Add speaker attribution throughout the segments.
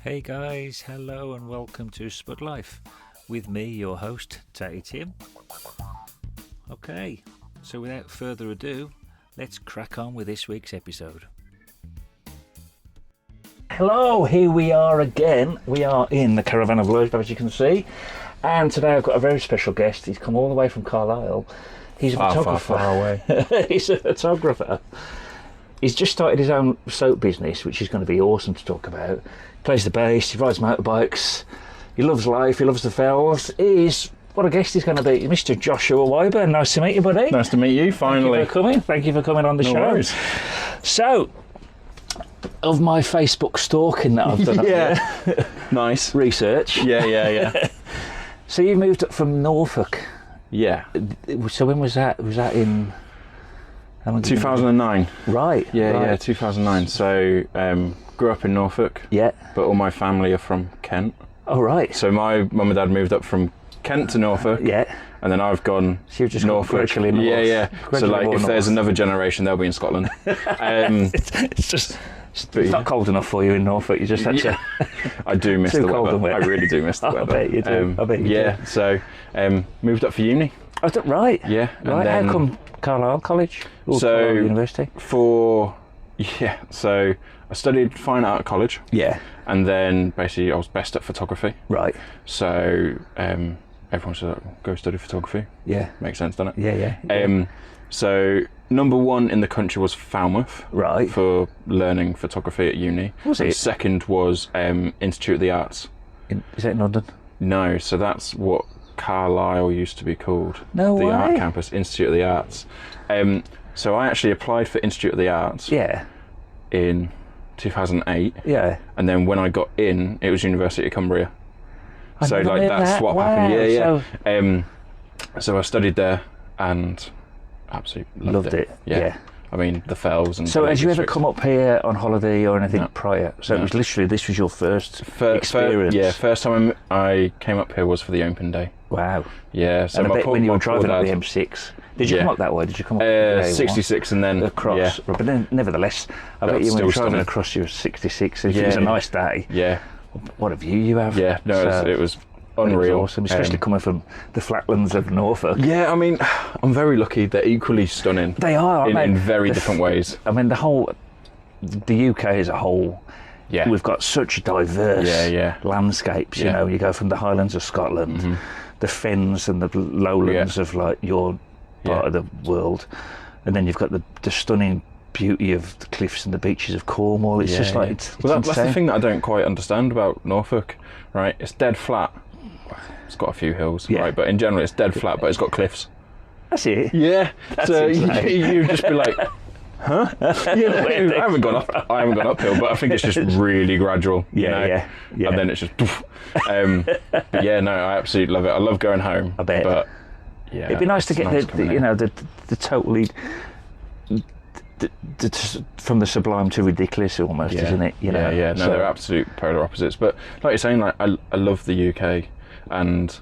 Speaker 1: Hey guys, hello and welcome to Spud Life with me, your host, Tatty Tim. Okay, so without further ado, let's crack on with this week's episode. Hello, here we are again. We are in the Caravan of Love, as you can see, and today I've got a very special guest. He's come all the way from Carlisle. He's a photographer.
Speaker 2: Far away.
Speaker 1: He's a photographer. He's just started his own soap business, which is going to be awesome to talk about. He plays the bass, he rides motorbikes, he loves life, he loves the fells. What a guest he's going to be, Mr. Joshua Wyborn. Nice to meet you, buddy.
Speaker 2: Nice to meet you, finally.
Speaker 1: Thank you for coming on the show.
Speaker 2: Worries.
Speaker 1: So, of my Facebook stalking that I've done,
Speaker 2: Yeah. Nice.
Speaker 1: research.
Speaker 2: Yeah.
Speaker 1: So you moved up from Norfolk.
Speaker 2: Yeah.
Speaker 1: So when was that? Was that in...
Speaker 2: 2009.
Speaker 1: Right.
Speaker 2: Yeah, 2009. So, grew up in Norfolk.
Speaker 1: Yeah.
Speaker 2: But all my family are from Kent.
Speaker 1: Oh, right.
Speaker 2: So my mum and dad moved up from Kent to Norfolk.
Speaker 1: Yeah.
Speaker 2: And then I've gone
Speaker 1: So you've just
Speaker 2: Norfolk.
Speaker 1: gradually north.
Speaker 2: Yeah. So
Speaker 1: Gradually
Speaker 2: if
Speaker 1: more
Speaker 2: there's
Speaker 1: north.
Speaker 2: another generation, they'll be in Scotland.
Speaker 1: It's just... It's not cold enough for you in Norfolk. You just had to...
Speaker 2: I do miss
Speaker 1: Too
Speaker 2: the
Speaker 1: cold
Speaker 2: weather.
Speaker 1: and wet.
Speaker 2: I really do miss the
Speaker 1: I
Speaker 2: weather.
Speaker 1: bet you do. I bet you
Speaker 2: yeah.
Speaker 1: do.
Speaker 2: So moved up for uni.
Speaker 1: Oh, right.
Speaker 2: Yeah. And
Speaker 1: Right.
Speaker 2: then
Speaker 1: How come Carlisle College? Or
Speaker 2: So-
Speaker 1: Carlisle University?
Speaker 2: So I studied fine art at college,
Speaker 1: Yeah.
Speaker 2: and then basically I was best at photography.
Speaker 1: Right.
Speaker 2: So everyone said, go study photography.
Speaker 1: Yeah.
Speaker 2: Makes sense, doesn't
Speaker 1: Yeah.
Speaker 2: it? So number one in the country was Falmouth
Speaker 1: Right.
Speaker 2: for learning photography at uni.
Speaker 1: Was
Speaker 2: And
Speaker 1: it?
Speaker 2: second was Institute of the Arts.
Speaker 1: Is that in London?
Speaker 2: No, so that's what Carlisle used to be called.
Speaker 1: No
Speaker 2: the
Speaker 1: way.
Speaker 2: Art Campus, Institute of the Arts. So I actually applied for Institute of the Arts
Speaker 1: Yeah.
Speaker 2: in 2008.
Speaker 1: Yeah.
Speaker 2: And then when I got in, it was University of Cumbria.
Speaker 1: I
Speaker 2: So
Speaker 1: never
Speaker 2: like
Speaker 1: knew
Speaker 2: that
Speaker 1: that.
Speaker 2: swap
Speaker 1: Wow.
Speaker 2: happened. Yeah.
Speaker 1: So-
Speaker 2: So I studied there and absolutely loved it.
Speaker 1: Yeah.
Speaker 2: I mean the fells and.
Speaker 1: So
Speaker 2: the
Speaker 1: had you ever
Speaker 2: districts.
Speaker 1: come up here on holiday or anything
Speaker 2: No.
Speaker 1: prior? So it
Speaker 2: No.
Speaker 1: was literally, this was your first
Speaker 2: Fir-
Speaker 1: experience?
Speaker 2: first time I came up here was for the open day.
Speaker 1: Wow.
Speaker 2: Yeah. So
Speaker 1: And I bet when you were driving up the
Speaker 2: dad,
Speaker 1: M6, did you
Speaker 2: Yeah.
Speaker 1: come up that way? Did you come up the A1?
Speaker 2: 66 and then
Speaker 1: Across?
Speaker 2: Yeah.
Speaker 1: But then, nevertheless, I bet
Speaker 2: That's
Speaker 1: you when you were
Speaker 2: still
Speaker 1: driving
Speaker 2: stunning.
Speaker 1: across, you were 66. If it
Speaker 2: Yeah.
Speaker 1: was a nice day,
Speaker 2: Yeah.
Speaker 1: what a view you have.
Speaker 2: Yeah. No,
Speaker 1: So-
Speaker 2: it was
Speaker 1: It was
Speaker 2: unreal.
Speaker 1: awesome, especially coming from the flatlands of Norfolk.
Speaker 2: Yeah, I mean, I'm very lucky. They're equally stunning.
Speaker 1: They are, aren't they?
Speaker 2: in very different ways.
Speaker 1: I mean, the UK as a whole,
Speaker 2: Yeah.
Speaker 1: we've got such diverse
Speaker 2: Yeah.
Speaker 1: landscapes. You
Speaker 2: Yeah.
Speaker 1: know, you go from the Highlands of Scotland, the fens and the lowlands of like your part of the world, and then you've got the stunning beauty of the cliffs and the beaches of Cornwall. It's just like it's
Speaker 2: Well, that's the
Speaker 1: insane.
Speaker 2: thing that I don't quite understand about Norfolk, right? It's dead flat. It's got a few hills,
Speaker 1: Yeah.
Speaker 2: right? But in general, it's dead flat, but it's got cliffs.
Speaker 1: That's it.
Speaker 2: Yeah. So
Speaker 1: insane.
Speaker 2: you'd just be like, huh? You know, I haven't gone uphill, but I think it's just really gradual. you
Speaker 1: Yeah,
Speaker 2: know?
Speaker 1: yeah.
Speaker 2: And then it's just. Poof. But yeah, no, I absolutely love it. I love going home.
Speaker 1: I bet.
Speaker 2: But yeah,
Speaker 1: It'd be nice to
Speaker 2: it's
Speaker 1: get
Speaker 2: coming in.
Speaker 1: the totally from the sublime to ridiculous almost, isn't it? You know?
Speaker 2: Yeah. No,
Speaker 1: So-
Speaker 2: they're absolute polar opposites. But like you're saying, like I love the UK, and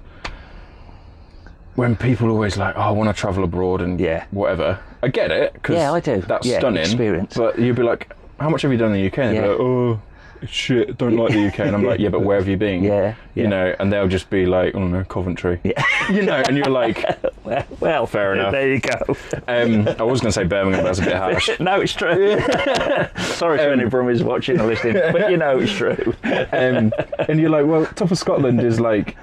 Speaker 2: when people always like, oh, I want to travel abroad and
Speaker 1: Yeah.
Speaker 2: whatever, I get it because
Speaker 1: Yeah, I do.
Speaker 2: That's
Speaker 1: Yeah,
Speaker 2: stunning.
Speaker 1: experience.
Speaker 2: But you'd be like, how much have you done in the UK? And they'd be
Speaker 1: Yeah.
Speaker 2: like, oh, shit, don't like the UK. And I'm like, yeah, but where have you been?
Speaker 1: Yeah,
Speaker 2: You know, and they'll just be like, I don't know, Coventry.
Speaker 1: Yeah.
Speaker 2: You know, and you're like,
Speaker 1: Well,
Speaker 2: Fair enough.
Speaker 1: There you go.
Speaker 2: I was going to say Birmingham, but that's a bit harsh.
Speaker 1: No, it's true. Sorry for any Brummers watching or listening, but you know it's true.
Speaker 2: And you're like, well, top of Scotland is like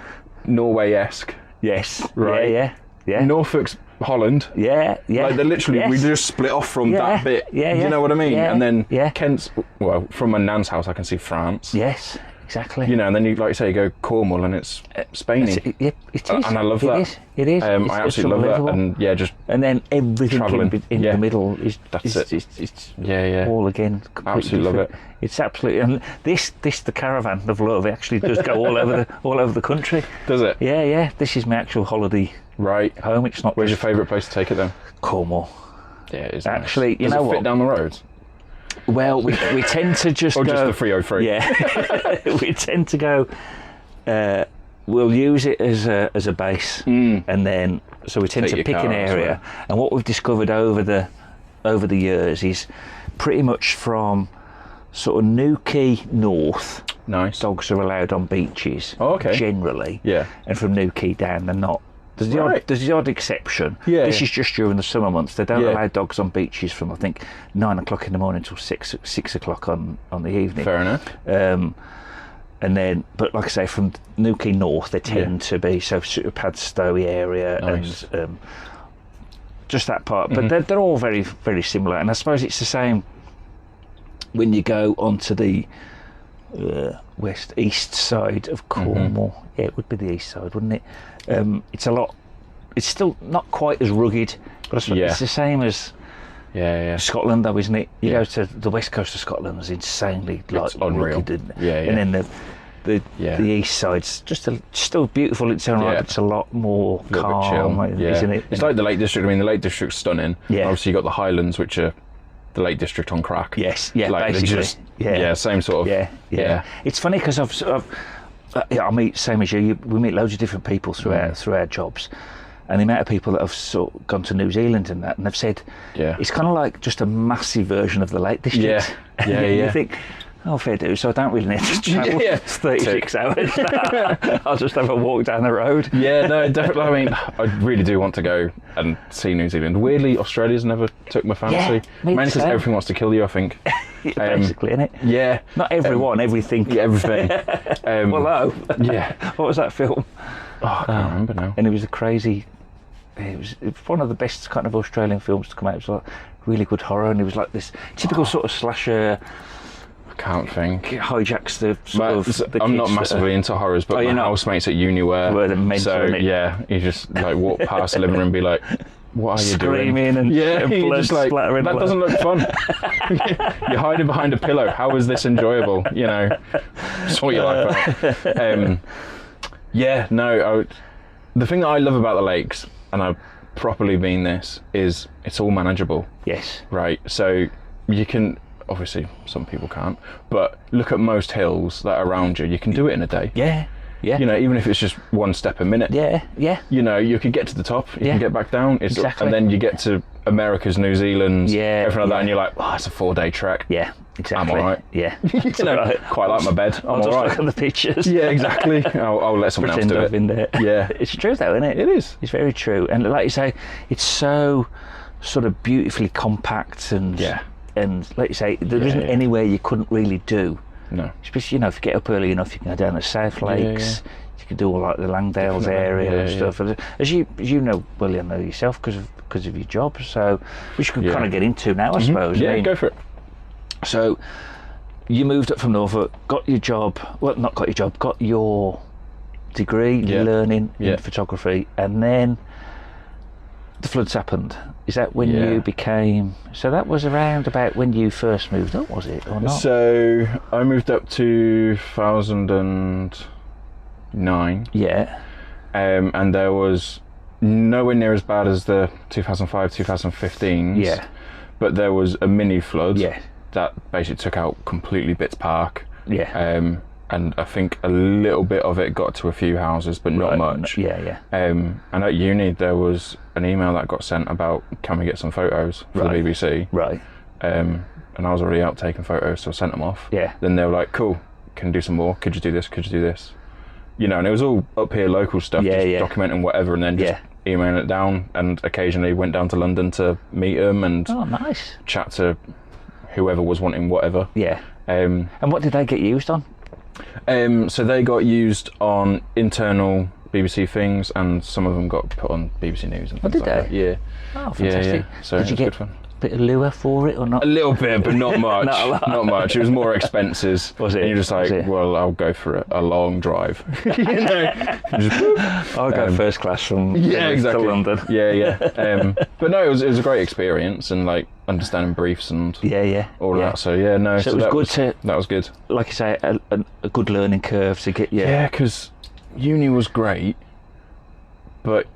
Speaker 2: Norway-esque.
Speaker 1: Yes.
Speaker 2: Right.
Speaker 1: Yeah.
Speaker 2: Norfolk's Holland.
Speaker 1: Yeah.
Speaker 2: Like they're literally,
Speaker 1: yes.
Speaker 2: we just split off from
Speaker 1: Yeah,
Speaker 2: that bit.
Speaker 1: yeah,
Speaker 2: Do
Speaker 1: yeah,
Speaker 2: you know what I mean?
Speaker 1: yeah,
Speaker 2: And then
Speaker 1: yeah.
Speaker 2: Kent's, well, from my nan's house, I can see France.
Speaker 1: Yes, exactly.
Speaker 2: You know, and then you, like you say, you go Cornwall and it's Spainy.
Speaker 1: It is.
Speaker 2: And I love that.
Speaker 1: It is.
Speaker 2: I
Speaker 1: It's
Speaker 2: absolutely love that.
Speaker 1: unbelievable.
Speaker 2: And yeah, just,
Speaker 1: And then everything
Speaker 2: Travelling.
Speaker 1: in
Speaker 2: Yeah.
Speaker 1: the middle is
Speaker 2: That's
Speaker 1: it's,
Speaker 2: it.
Speaker 1: it's
Speaker 2: yeah.
Speaker 1: all again completely
Speaker 2: Absolutely love
Speaker 1: different. It's absolutely, and this the caravan of love actually does go all over the country.
Speaker 2: Does it?
Speaker 1: Yeah. This is my actual holiday
Speaker 2: Right.
Speaker 1: home. It's not
Speaker 2: Where's your
Speaker 1: just
Speaker 2: favourite place to take it then?
Speaker 1: Cornwall.
Speaker 2: Yeah, it is.
Speaker 1: Actually,
Speaker 2: nice.
Speaker 1: you
Speaker 2: Does
Speaker 1: know
Speaker 2: it fit
Speaker 1: what?
Speaker 2: down the roads?
Speaker 1: Well, we tend to just
Speaker 2: Or
Speaker 1: go.
Speaker 2: just the 303?
Speaker 1: Yeah, we tend to go. We'll use it as a base, and then so we tend
Speaker 2: Take
Speaker 1: to
Speaker 2: your
Speaker 1: pick
Speaker 2: car
Speaker 1: an area. And what we've discovered over the years is pretty much from sort of Newquay north
Speaker 2: Nice.
Speaker 1: dogs are allowed on beaches.
Speaker 2: Oh, okay.
Speaker 1: Generally.
Speaker 2: Yeah.
Speaker 1: And from New Quay down, they're not. There's the odd exception.
Speaker 2: Yeah,
Speaker 1: This
Speaker 2: yeah.
Speaker 1: is just during the summer months. They don't
Speaker 2: Yeah.
Speaker 1: allow dogs on beaches from, I think, 9 o'clock in the morning till 6 o'clock on the evening.
Speaker 2: Fair enough.
Speaker 1: And then, but like I say, from New Quay North, they tend to be sort of Padstow area
Speaker 2: Nice.
Speaker 1: and just that part. But they're all very, very similar. And I suppose it's the same when you go onto the east side of Cornwall. Yeah, it would be the east side, wouldn't it? It's still not quite as rugged, but I suppose it's the same as Scotland, though, isn't it? You go to the west coast of Scotland, it's insanely
Speaker 2: unreal.
Speaker 1: rugged, isn't it?
Speaker 2: Yeah, yeah.
Speaker 1: And then the east side's still beautiful in its own right, but it's a lot more calm, isn't it?
Speaker 2: It's like the Lake District. I mean, the Lake District's stunning.
Speaker 1: Yeah.
Speaker 2: Obviously, you've got the Highlands, which are the Lake District on crack.
Speaker 1: Yes, yeah,
Speaker 2: like,
Speaker 1: basically.
Speaker 2: Just, same sort of.
Speaker 1: Yeah. It's funny because I meet, same as you, we meet loads of different people through our jobs. And the amount of people that have sort of gone to New Zealand and that, and they've said it's kind of like just a massive version of the Lake District.
Speaker 2: Yeah.
Speaker 1: You think, oh, fair do, so I don't really need to travel 36 hours. I'll just have a walk down the road.
Speaker 2: Yeah, no, definitely. I mean, I really do want to go and see New Zealand. Weirdly, Australia's never took my fancy.
Speaker 1: Yeah,
Speaker 2: Mainly because everything wants to kill you, I think.
Speaker 1: Basically, innit?
Speaker 2: Yeah.
Speaker 1: Not everyone, everything.
Speaker 2: Yeah, everything.
Speaker 1: Hello.
Speaker 2: Yeah.
Speaker 1: What was that film?
Speaker 2: Oh, I can't remember now.
Speaker 1: And it was it was one of the best kind of Australian films to come out. It was like really good horror, and it was like this typical sort of slasher.
Speaker 2: I can't think.
Speaker 1: It hijacks the
Speaker 2: I'm not massively into horrors, but my housemates at uni were
Speaker 1: mental,
Speaker 2: so
Speaker 1: innit?
Speaker 2: you just like walk past the living room and be like, what are you
Speaker 1: screaming
Speaker 2: doing?
Speaker 1: and
Speaker 2: you're
Speaker 1: blood
Speaker 2: just like,
Speaker 1: splattering.
Speaker 2: That doesn't look fun. You're hiding behind a pillow. How is this enjoyable? You know, sort your life out. The thing that I love about the lakes, and I've properly been this, is it's all manageable.
Speaker 1: Yes.
Speaker 2: Right. So you can, obviously some people can't, but look at most hills that are around you. You can do it in a day.
Speaker 1: Yeah. Yeah.
Speaker 2: You know, even if it's just one step a minute.
Speaker 1: Yeah. Yeah.
Speaker 2: You know, you can get to the top, you can get back down.
Speaker 1: Exactly.
Speaker 2: And then you get to America's, New Zealand's, everything like that, and you're like, oh, it's a 4-day trek.
Speaker 1: Yeah. Exactly.
Speaker 2: I'm all right.
Speaker 1: Yeah.
Speaker 2: You know, quite like my bed. I'm
Speaker 1: I'll just
Speaker 2: all right.
Speaker 1: look at the pictures.
Speaker 2: Yeah, exactly. I'll let someone else do
Speaker 1: I've
Speaker 2: it.
Speaker 1: been there.
Speaker 2: Yeah.
Speaker 1: It's true though, isn't it?
Speaker 2: It is.
Speaker 1: It's very true. And like you say, it's so sort of beautifully compact and like you say, there isn't anywhere you couldn't really do.
Speaker 2: No.
Speaker 1: Especially, if you get up early enough, you can go down the South Lakes. You can do all like the Langdales area and stuff. As you know, well, you know yourself because of your job. So, which we could kind of get into now, I suppose.
Speaker 2: Yeah,
Speaker 1: I mean,
Speaker 2: go for it.
Speaker 1: So, you moved up from Norfolk, got your job. Well, not got your job, got your degree, learning in photography, and then the floods happened. Is that when you became? So that was around about when you first moved up, was it, or not?
Speaker 2: So I moved up 2009.
Speaker 1: Yeah.
Speaker 2: And there was nowhere near as bad as the 2005, 2015s.
Speaker 1: Yeah.
Speaker 2: But there was a mini flood.
Speaker 1: Yeah.
Speaker 2: That basically took out completely Bits Park.
Speaker 1: Yeah.
Speaker 2: And I think a little bit of it got to a few houses, but not much.
Speaker 1: Yeah.
Speaker 2: And at uni, there was an email that got sent about, can we get some photos for the BBC?
Speaker 1: Right.
Speaker 2: And I was already out taking photos, so I sent them off.
Speaker 1: Yeah.
Speaker 2: Then they were like, cool, can you do some more? Could you do this? Could you do this? You know, and it was all up here local stuff, just documenting whatever, and then just emailing it down, and occasionally went down to London to meet them and
Speaker 1: nice.
Speaker 2: Chat to whoever was wanting whatever.
Speaker 1: Yeah. And what did they get used on?
Speaker 2: So they got used on internal BBC things, and some of them got put on BBC News and things
Speaker 1: did
Speaker 2: like
Speaker 1: they?
Speaker 2: that. Yeah.
Speaker 1: Oh, fantastic.
Speaker 2: Yeah. So
Speaker 1: did you get
Speaker 2: good fun.
Speaker 1: a bit of lure for it or not?
Speaker 2: A little bit, but not much.
Speaker 1: Not a lot.
Speaker 2: Not much. It was more expenses.
Speaker 1: Was it?
Speaker 2: And you're just like, well, I'll go for a long drive. You know?
Speaker 1: I'll go first class from to London.
Speaker 2: Yeah. But no, it was a great experience, and like understanding briefs and all of that. So
Speaker 1: So it was good
Speaker 2: that was good.
Speaker 1: Like you say, a good learning curve to get you.
Speaker 2: Yeah, because uni was great, but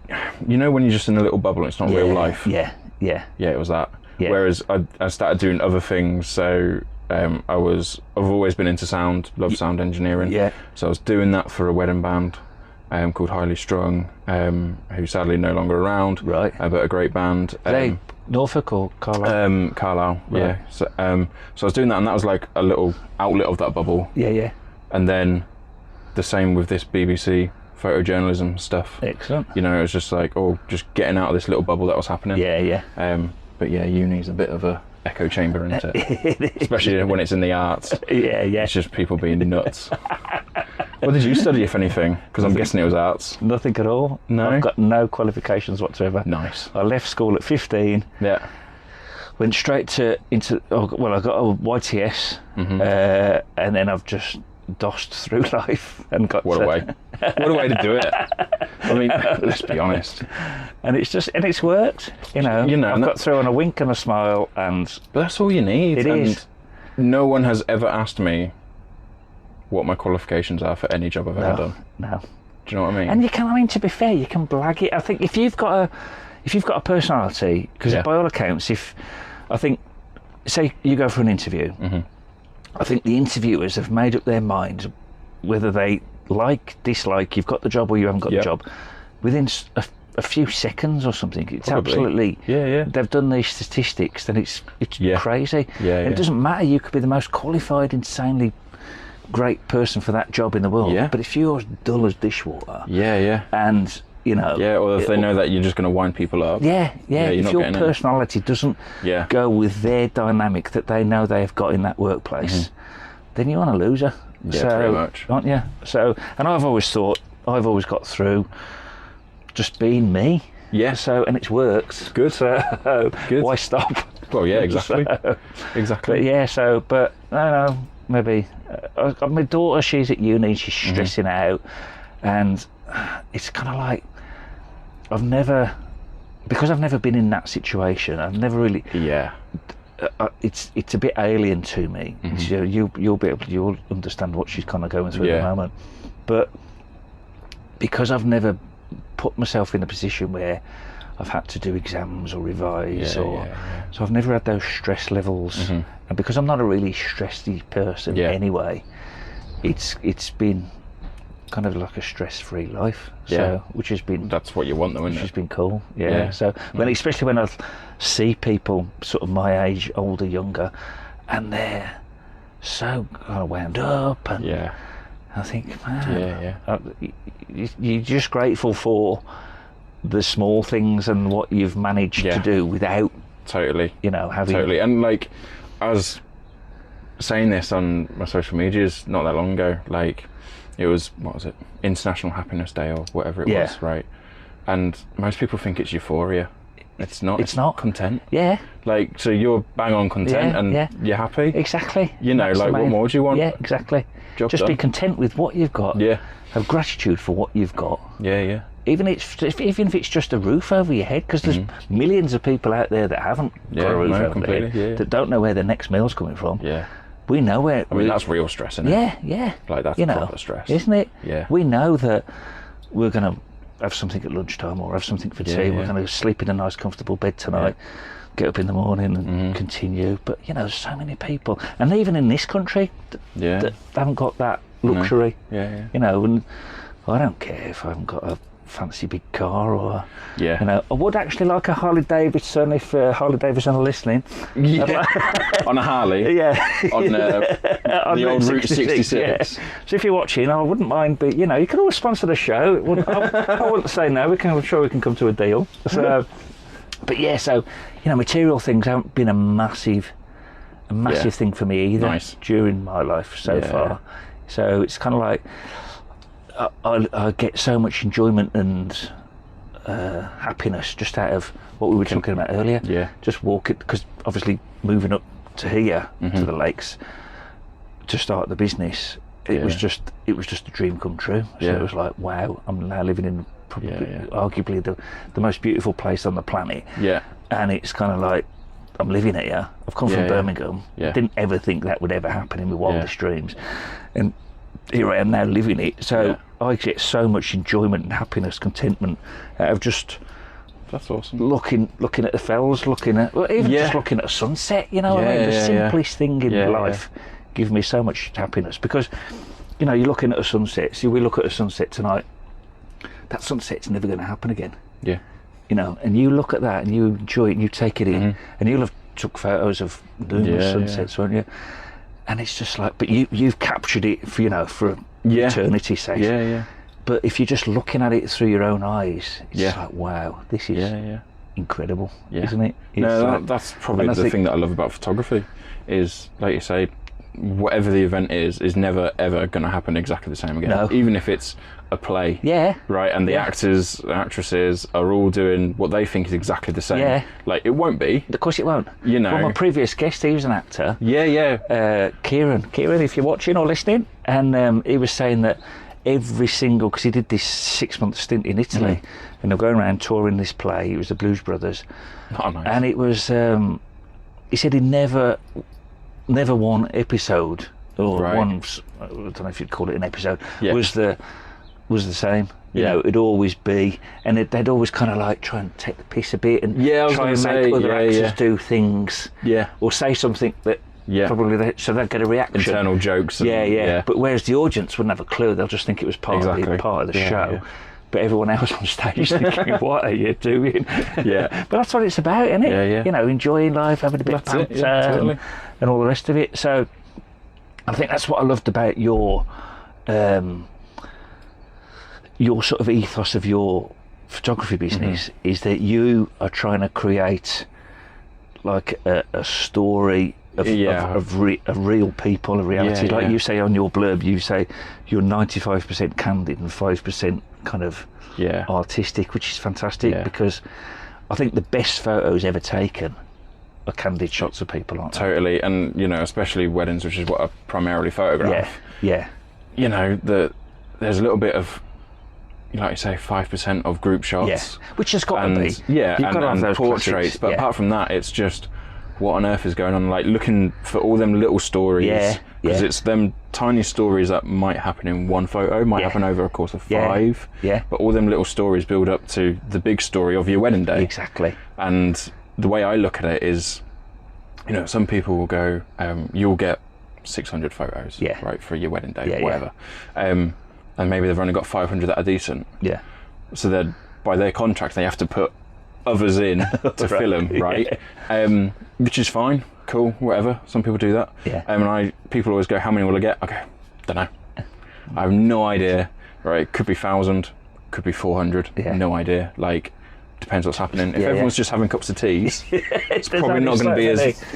Speaker 2: you know when you're just in a little bubble, and it's not real life.
Speaker 1: Yeah,
Speaker 2: it was that.
Speaker 1: Yeah.
Speaker 2: Whereas I started doing other things, so I've always been into sound, love sound engineering.
Speaker 1: Yeah.
Speaker 2: So I was doing that for a wedding band called Highly Strung, who sadly no longer around.
Speaker 1: Right.
Speaker 2: But a great band.
Speaker 1: They Norfolk or Carlisle?
Speaker 2: Carlisle.
Speaker 1: Right.
Speaker 2: Yeah. So I was doing that, and that was like a little outlet of that bubble.
Speaker 1: Yeah.
Speaker 2: And then the same with this BBC photojournalism stuff.
Speaker 1: Excellent.
Speaker 2: You know, it was just like, just getting out of this little bubble that was happening.
Speaker 1: Yeah.
Speaker 2: But yeah, uni's a bit of a echo chamber, isn't it? Especially when it's in the arts.
Speaker 1: Yeah.
Speaker 2: It's just people being nuts. What did you study, if anything? Because I'm guessing it was arts.
Speaker 1: Nothing at all.
Speaker 2: No?
Speaker 1: I've got no qualifications whatsoever.
Speaker 2: Nice.
Speaker 1: I left school at 15.
Speaker 2: Yeah.
Speaker 1: Went straight I got a YTS, and then I've just dossed through life and got.
Speaker 2: What a way! What a way to do it. I mean, let's be honest.
Speaker 1: And it's worked. You know, I've got through on a wink and a smile, but
Speaker 2: that's all you need.
Speaker 1: It is.
Speaker 2: No one has ever asked me what my qualifications are for any job I've ever done.
Speaker 1: No.
Speaker 2: Do you know what I mean?
Speaker 1: And to be fair, you can blag it. I think if you've got a personality, because by all accounts, say you go for an interview, I think the interviewers have made up their minds whether they dislike, you've got the job or you haven't got the job, within a few seconds or something. It's absolutely, they've done these statistics, then it's crazy. It doesn't matter, you could be the most qualified, insanely great person for that job in the world, but if you're as dull as dishwater, and or
Speaker 2: if they know that you're just going to wind people up,
Speaker 1: if your personality doesn't go with their dynamic that they know they've got in that workplace, then you're on a loser.
Speaker 2: Pretty much,
Speaker 1: aren't you? So, and I've always thought I've always got through just being me. And it's worked.
Speaker 2: Good.
Speaker 1: So
Speaker 2: good.
Speaker 1: Why stop?
Speaker 2: Well, yeah, exactly. Exactly.
Speaker 1: But I don't know, maybe my daughter, she's at uni, she's stressing out, and it's kind of like I've never been in that situation. I've never really. It's a bit alien to me. So you'll understand what she's kind of going through at the moment, but because I've never put myself in a position where I've had to do exams or revise, so I've never had those stress levels, and because I'm not a really stressy person anyway, it's been kind of like a stress-free life, which has been,
Speaker 2: that's what you want though, isn't it?
Speaker 1: Which has been cool. So especially when I see people sort of my age, older, younger, and they're so kind of wound up, and I think, man, you're just grateful for the small things and what you've managed to do without having
Speaker 2: and like I was saying this on my social medias not that long ago, like it was, what was it, International Happiness Day or whatever it was, right? And most people think it's euphoria. It's not. It's not content. Like, so you're bang on content and you're happy.
Speaker 1: Exactly.
Speaker 2: That's like, what more do you want?
Speaker 1: Exactly.
Speaker 2: Job
Speaker 1: just
Speaker 2: done.
Speaker 1: Be content with what you've got. Have gratitude for what you've got. Even if it's just a roof over your head, because there's millions of people out there that haven't got a roof over their head, that don't know where their next meal's coming from. We know where.
Speaker 2: I mean, that's real stress, isn't it? Like, that's proper stress,
Speaker 1: isn't it? We know that we're going to have something at lunchtime or have something for tea. We're going to sleep in a nice, comfortable bed tonight. Get up in the morning and continue. But so many people, and even in this country, that haven't got that luxury. And I don't care if I haven't got a fancy big car or I would actually like a Harley Davidson if Harley Davidson are listening.
Speaker 2: On a Harley, on the old Route 66.
Speaker 1: So if you're watching, I wouldn't mind, but you can always sponsor the show. I wouldn't say no. I'm sure we can come to a deal. So but material things haven't been a massive thing for me either during my life so far. So it's kind of like I get so much enjoyment and happiness just out of what we were talking about earlier. Just walking, because obviously moving up to here to the lakes to start the business, it was just a dream come true. So it was like, wow, I'm now living in arguably the most beautiful place on the planet. And it's kind of like, I'm living here. I've come from Birmingham. Didn't ever think that would ever happen in my wildest dreams, and here I am now living it. So I get so much enjoyment and happiness, contentment out of just.
Speaker 2: That's awesome.
Speaker 1: Looking at the fells, just looking at a sunset. I mean, the simplest thing in life gives me so much happiness, because you're looking at a sunset. See, we look at a sunset tonight. That sunset's never going to happen again. And you look at that and you enjoy it and you take it in, and you'll have took photos of numerous sunsets, won't you? And it's just like, but you've captured it for for eternity's sake.
Speaker 2: Yeah.
Speaker 1: But if you're just looking at it through your own eyes, it's just like, wow, this is incredible, isn't it?
Speaker 2: That's probably the thing that I love about photography is, like you say, whatever the event is never ever going to happen exactly the same again.
Speaker 1: No.
Speaker 2: Even if it's a play, right, and the actors and actresses are all doing what they think is exactly the same.
Speaker 1: Yeah.
Speaker 2: Like, it won't be.
Speaker 1: Of course it won't.
Speaker 2: You know.
Speaker 1: Well, my previous guest, he was an actor. Kieran, if you're watching or listening, and he was saying that every single, because he did this 6-month stint in Italy, and they're going around touring this play. It was the Blues Brothers.
Speaker 2: Oh, nice.
Speaker 1: And it was, he said he never one episode, or one, I don't know if you'd call it an episode, was the same. You know, it'd always be, and they'd always kind of like try and take the piss a bit, and try and make other actors do things, or say something that probably so they'd get a reaction.
Speaker 2: Internal jokes.
Speaker 1: But whereas the audience wouldn't have a clue, they'll just think it was part of the show. Yeah. But everyone else on stage thinking, what are you doing? But that's what it's about, isn't it? You know, enjoying life, having a bit of banter, and all the rest of it. So I think that's what I loved about your sort of ethos of your photography business, is that you are trying to create like a story of real people, of reality. Like you say on your blurb, you say you're 95% candid and 5% kind of artistic, which is fantastic, because I think the best photos ever taken are candid shots of people, aren't they?
Speaker 2: Totally. And, you know, especially weddings, which is what I primarily photograph. You know, there's a little bit of, like you say, 5% of group shots.
Speaker 1: Which has got to be.
Speaker 2: You've
Speaker 1: got to have those
Speaker 2: portraits.
Speaker 1: classics.
Speaker 2: But apart from that, it's just, what on earth is going on? Like, looking for all them little stories. Because it's them tiny stories that might happen in one photo, might happen over a course of 5. But all them little stories build up to the big story of your wedding day.
Speaker 1: Exactly.
Speaker 2: And the way I look at it is, you know, some people will go, you'll get 600 photos, right, for your wedding day, whatever. And maybe they've only got 500 that are decent. So then, by their contract, they have to put others in to fill them, right? Which is fine, cool, whatever. Some people do that. And people always go, how many will I get? Okay, don't know. I have no idea, right? It could be 1,000, could be 400, no idea. Like, depends what's happening. If everyone's just having cups of teas, it's probably not going to be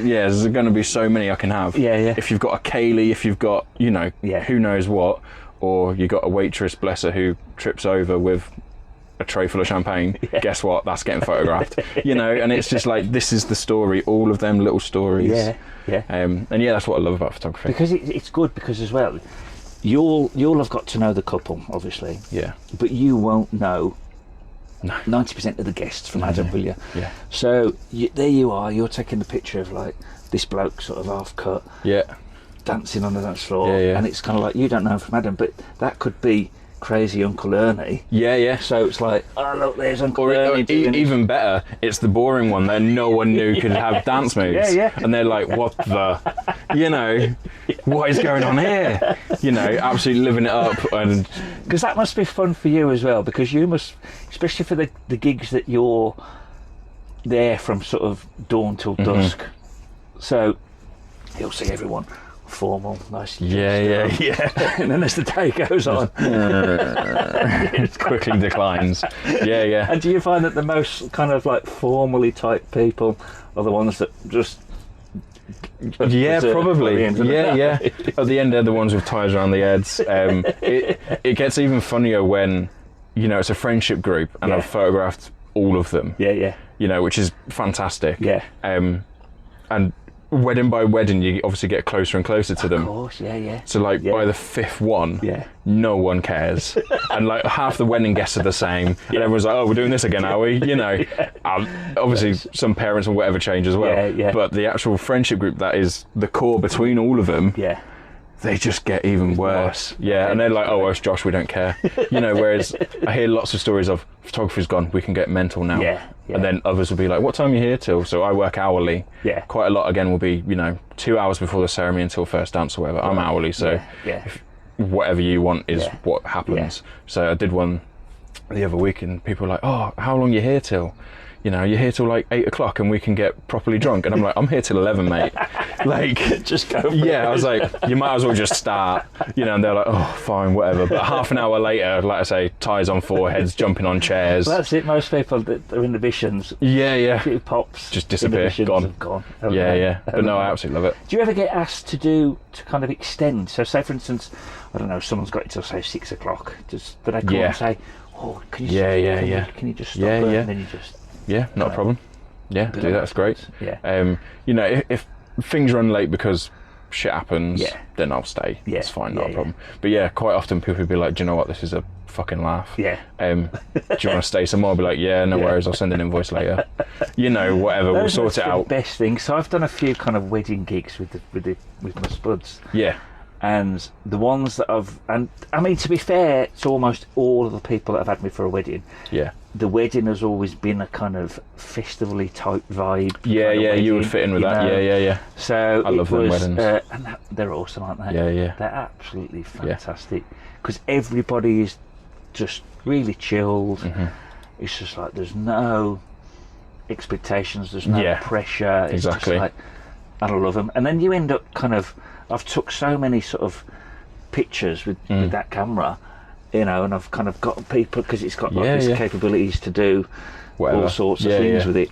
Speaker 2: there's going to be so many I can have. If you've got a Kaylee, if you've got, you know, who knows what, or you got a waitress, bless her, who trips over with a tray full of champagne, guess what? That's getting photographed. You know, and it's just like, this is the story, all of them little stories. And that's what I love about photography.
Speaker 1: Because it's good, because as well, you'll have got to know the couple, obviously. But you won't know 90% of the guests from Adam, will you? So there you are, you're taking the picture of like this bloke sort of half cut, dancing on the dance floor, and it's kind of like, you don't know him from Adam, but that could be crazy Uncle Ernie. So it's like, oh look, there's Uncle Ernie.
Speaker 2: Even better, it's the boring one that no one knew could have dance moves. And they're like, what the, you know, what is going on here? You know, absolutely living it up. And
Speaker 1: because that must be fun for you as well, because you must, especially for the gigs that you're there from sort of dawn till dusk. So you'll see everyone formal, nice.
Speaker 2: And
Speaker 1: then as the day goes on,
Speaker 2: it quickly declines.
Speaker 1: And do you find that the most kind of like formally type people are the ones that just
Speaker 2: probably at the end they're the ones with ties around the heads. It gets even funnier when, you know, it's a friendship group and I've photographed all of them, you know, which is fantastic. And wedding by wedding, you obviously get closer and closer to them.
Speaker 1: Of course,
Speaker 2: So like by the 5th one, no one cares, and like half the wedding guests are the same, and everyone's like, "Oh, we're doing this again, are we?" You know, obviously some parents or whatever change as well. But the actual friendship group that is the core between all of them, they just get even worse. And they're like, "Oh, it's Josh, we don't care." You know, whereas I hear lots of stories of photography's gone, we can get mental now. And then others will be like, what time are you here till? So I work hourly. Quite a lot again will be, you know, 2 hours before the ceremony until first dance or whatever. I'm hourly, so if whatever you want is what happens. So I did one the other week and people were like, oh, how long are you here till? you know, you're here till like 8 o'clock and we can get properly drunk. And I'm like, I'm here till 11, mate. Like,
Speaker 1: just go for
Speaker 2: yeah,
Speaker 1: it.
Speaker 2: I was like, you might as well just start, you know. And they're like, oh, fine, whatever. But half an hour later, like I say, ties on foreheads, jumping on chairs.
Speaker 1: Well, that's it. Most people that are inhibitions,
Speaker 2: Yeah, yeah.
Speaker 1: a few pops,
Speaker 2: Just disappear,
Speaker 1: inhibitions
Speaker 2: gone.
Speaker 1: have gone.
Speaker 2: Yeah, yeah. But no, I absolutely love it.
Speaker 1: Do you ever get asked to kind of extend? So, say for instance, I don't know, someone's got it till say 6 o'clock. Just do they come and say, "Oh, can you? Can you just stop
Speaker 2: Yeah,
Speaker 1: there?"
Speaker 2: yeah.
Speaker 1: And then you just
Speaker 2: not a problem. Yeah, do that. It's great.
Speaker 1: Yeah.
Speaker 2: You know, if things run late because shit happens, then I'll stay.
Speaker 1: Yeah.
Speaker 2: It's fine, not a problem. But yeah, quite often people will be like, "Do you know what? This is a fucking laugh.
Speaker 1: Yeah.
Speaker 2: Do you want to stay some more?" I'll be like, "Yeah, no worries. I'll send an invoice later." You know, whatever. We'll sort it out.
Speaker 1: The best thing. So I've done a few kind of wedding gigs with my spuds.
Speaker 2: Yeah.
Speaker 1: And the ones that and I mean, to be fair to almost all of the people that have had me for a wedding,
Speaker 2: Yeah.
Speaker 1: the wedding has always been a kind of festival-y type vibe.
Speaker 2: Yeah,
Speaker 1: kind of
Speaker 2: yeah.
Speaker 1: wedding,
Speaker 2: You would fit in with that.
Speaker 1: know.
Speaker 2: Yeah.
Speaker 1: So
Speaker 2: I love them weddings.
Speaker 1: and they're awesome, aren't they?
Speaker 2: Yeah.
Speaker 1: They're absolutely fantastic because everybody is just really chilled.
Speaker 2: Mm-hmm.
Speaker 1: It's just like there's no expectations, there's no pressure. It's
Speaker 2: exactly.
Speaker 1: just like, and I love them. And then you end up kind of, I've took so many sort of pictures with that camera, you know, and I've kind of got people, because it's got like these capabilities to do
Speaker 2: Whatever.
Speaker 1: all sorts of things with it.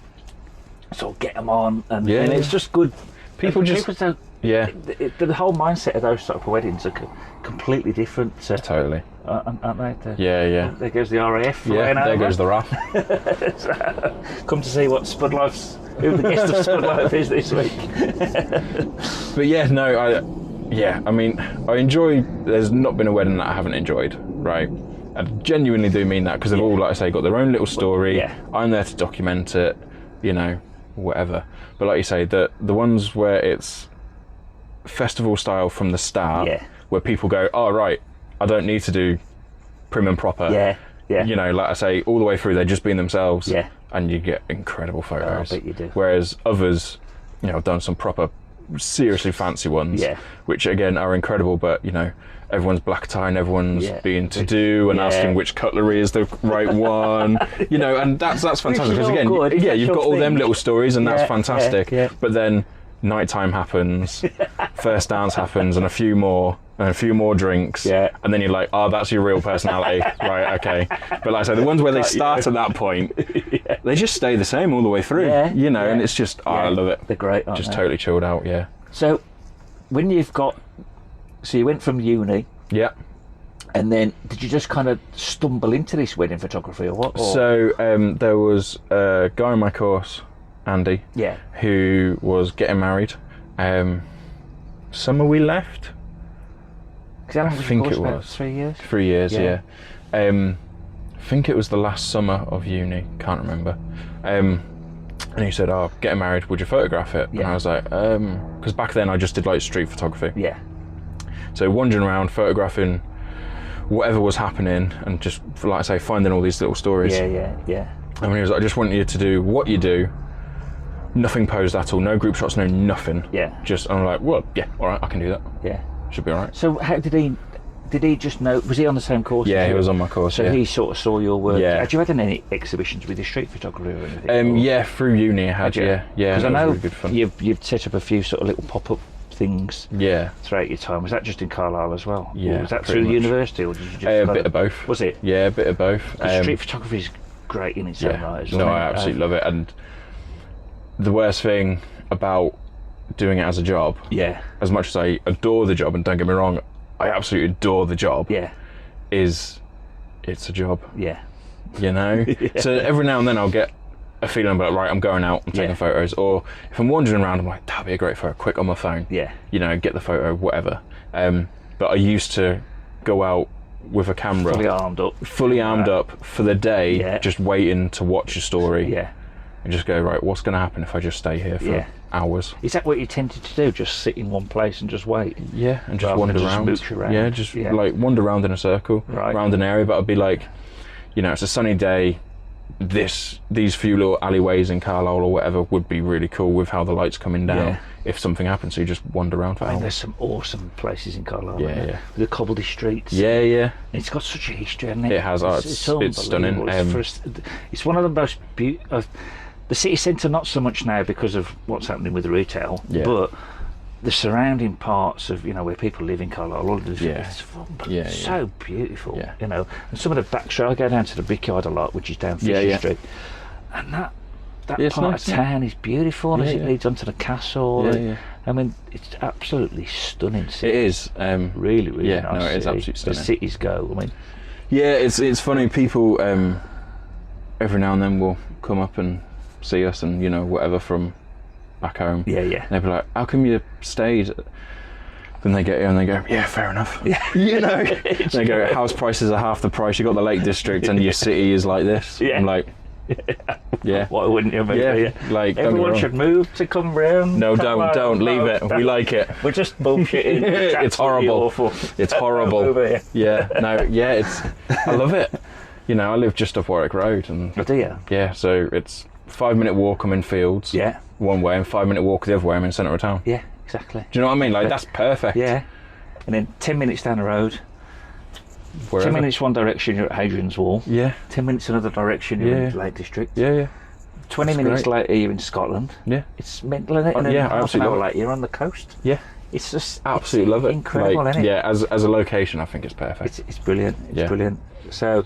Speaker 1: So I'll get them on, and it's just good.
Speaker 2: People
Speaker 1: don't.
Speaker 2: Yeah.
Speaker 1: The whole mindset of those sort of weddings are completely different.
Speaker 2: Totally.
Speaker 1: Aren't they?
Speaker 2: Yeah.
Speaker 1: There goes the RAF.
Speaker 2: Yeah, there goes the RAF.
Speaker 1: Come to see what who the guest of Spud Life is this week.
Speaker 2: But yeah, no, I mean, I enjoy. There's not been a wedding that I haven't enjoyed, right? I genuinely do mean that, because they've all, like I say, got their own little story.
Speaker 1: Yeah.
Speaker 2: I'm there to document it, you know, whatever. But like you say, the ones where it's festival style from the start, where people go, oh right, I don't need to do prim and proper.
Speaker 1: Yeah.
Speaker 2: You know, like I say, all the way through, they're just being themselves.
Speaker 1: Yeah.
Speaker 2: And you get incredible photos.
Speaker 1: I bet you do.
Speaker 2: Whereas others, you know, have done some proper, seriously fancy ones, which again are incredible, but you know, everyone's black tie and everyone's being to do and asking which cutlery is the right one, you know, and that's fantastic, because again, you've got all them little stories, and that's fantastic. But then nighttime happens, first dance happens, and a few more drinks, and then you're like, oh, that's your real personality. Right, okay. But like I say, the ones where they start at that point, they just stay the same all the way through, you know, and it's just, I love it.
Speaker 1: They're great, aren't
Speaker 2: just
Speaker 1: they?
Speaker 2: totally chilled out.
Speaker 1: So when you went from uni, and then did you just kind of stumble into this wedding photography, or what?
Speaker 2: So there was a guy in my course, Andy, who was getting married. Summer we left.
Speaker 1: I
Speaker 2: think it was
Speaker 1: 3 years.
Speaker 2: 3 years, yeah. I think it was the last summer of uni. Can't remember. And he said, "Oh, getting married. Would you photograph it?" And I was like, because back then I just did like street photography.
Speaker 1: Yeah.
Speaker 2: So wandering around, photographing whatever was happening, and just, like I say, finding all these little stories.
Speaker 1: Yeah.
Speaker 2: And he was like, "I just want you to do what you do. Nothing posed at all. No group shots. No nothing.
Speaker 1: Yeah.
Speaker 2: Just." And I'm like, "Well, yeah, all right, I can do that.
Speaker 1: Yeah.
Speaker 2: Should be all right."
Speaker 1: So how did he just know? Was he on the same course?
Speaker 2: Yeah, he was on my course.
Speaker 1: So he sort of saw your work.
Speaker 2: Yeah.
Speaker 1: Had you had any exhibitions with your street photography or anything?
Speaker 2: Yeah, through uni I had. Yeah.
Speaker 1: Because I know
Speaker 2: really good fun.
Speaker 1: you've set up a few sort of little pop-up things.
Speaker 2: Yeah.
Speaker 1: Throughout your time. Was that just in Carlisle as well?
Speaker 2: Yeah.
Speaker 1: Or was that through the university, or did you just?
Speaker 2: A bit of both.
Speaker 1: Was it?
Speaker 2: Yeah, a bit of both.
Speaker 1: Street photography is great in its own right.
Speaker 2: No, I absolutely love it. And the worst thing about doing it as a job, as much as I adore the job, and don't get me wrong, I absolutely adore the job, is it's a job.
Speaker 1: Yeah.
Speaker 2: You know? So every now and then I'll get a feeling about, right, I'm going out, I'm taking photos, or if I'm wandering around, I'm like, that'd be a great photo, quick on my phone.
Speaker 1: Yeah.
Speaker 2: You know, get the photo, whatever. But I used to go out with a camera, fully armed up for the day, just waiting to watch a story.
Speaker 1: Yeah.
Speaker 2: And just go, right, what's going to happen if I just stay here for hours?
Speaker 1: Is that what you tended to do? Just sit in one place and just wait?
Speaker 2: Yeah, and just wander around.
Speaker 1: Just mooch around.
Speaker 2: Yeah, like wander around in a circle, around an area. But I'd be like, you know, it's a sunny day, these few little alleyways in Carlisle or whatever would be really cool with how the light's coming down.
Speaker 1: Yeah.
Speaker 2: If something happens, so you just wander around for
Speaker 1: I mean,
Speaker 2: hours.
Speaker 1: there's some awesome places in Carlisle.
Speaker 2: Yeah,
Speaker 1: isn't there?
Speaker 2: yeah.
Speaker 1: With the cobbledy streets.
Speaker 2: Yeah, yeah.
Speaker 1: It's got such a history, hasn't it?
Speaker 2: It has. It's stunning.
Speaker 1: Unbelievable. It's one of the most beautiful. The city centre, not so much now because of what's happening with the retail,
Speaker 2: Yeah.
Speaker 1: but the surrounding parts of, where people live in Carlisle, all of this,
Speaker 2: Yeah.
Speaker 1: it's fun, but
Speaker 2: Yeah,
Speaker 1: so beautiful.
Speaker 2: Yeah.
Speaker 1: And some of the back street, I go down to the Brickyard a lot, which is down Fisher
Speaker 2: Yeah, yeah.
Speaker 1: Street, and that
Speaker 2: It's
Speaker 1: part
Speaker 2: nice,
Speaker 1: of town is beautiful as
Speaker 2: Yeah,
Speaker 1: it
Speaker 2: yeah.
Speaker 1: leads onto the castle.
Speaker 2: Yeah,
Speaker 1: and,
Speaker 2: yeah.
Speaker 1: I mean, it's absolutely stunning city.
Speaker 2: It is.
Speaker 1: Really, really
Speaker 2: Yeah,
Speaker 1: nice.
Speaker 2: no, it is
Speaker 1: city.
Speaker 2: absolutely
Speaker 1: The
Speaker 2: stunning.
Speaker 1: cities go. I mean,
Speaker 2: Yeah, it's funny. People every now and then will come up and see us, and whatever from back home.
Speaker 1: yeah, yeah.
Speaker 2: They'll be like, "How come you stayed?" Then they get here and they go, "Yeah, fair enough."
Speaker 1: Yeah.
Speaker 2: They go, "House prices are half the price. You got the Lake District, and your city is like this."
Speaker 1: Yeah.
Speaker 2: I'm like, "Yeah,
Speaker 1: Why wouldn't you? Maybe?
Speaker 2: yeah." Like, don't get me
Speaker 1: Everyone
Speaker 2: wrong.
Speaker 1: should move to Cumbria.
Speaker 2: No, don't leave it. We like it.
Speaker 1: We're just bullshitting.
Speaker 2: It's
Speaker 1: absolutely
Speaker 2: horrible.
Speaker 1: Awful.
Speaker 2: It's horrible.
Speaker 1: Over here.
Speaker 2: Yeah, no, yeah, I love it. I live just off Warwick Road, and
Speaker 1: Oh, do you?
Speaker 2: yeah, so it's 5-minute walk. I'm in Fields.
Speaker 1: Yeah.
Speaker 2: One way, and 5-minute walk the other way. I'm in centre of town.
Speaker 1: Yeah, exactly.
Speaker 2: Do you know what I mean? Like, that's perfect.
Speaker 1: Yeah. And then 10 minutes down the road,
Speaker 2: Wherever.
Speaker 1: 10 minutes one direction, you're at Hadrian's Wall.
Speaker 2: Yeah,
Speaker 1: 10 minutes another direction, you're in
Speaker 2: Yeah.
Speaker 1: Lake District.
Speaker 2: yeah, yeah,
Speaker 1: 20
Speaker 2: That's
Speaker 1: minutes
Speaker 2: great.
Speaker 1: later, you're in Scotland.
Speaker 2: yeah,
Speaker 1: It's mental, isn't it?
Speaker 2: Oh,
Speaker 1: And then
Speaker 2: yeah, I
Speaker 1: half an
Speaker 2: absolutely
Speaker 1: hour
Speaker 2: love it.
Speaker 1: later, you're on the coast.
Speaker 2: yeah.
Speaker 1: It's just
Speaker 2: Absolutely love it.
Speaker 1: Incredible,
Speaker 2: Like,
Speaker 1: isn't it?
Speaker 2: yeah, as a location, I think it's perfect.
Speaker 1: It's brilliant. It's
Speaker 2: Yeah.
Speaker 1: brilliant. So,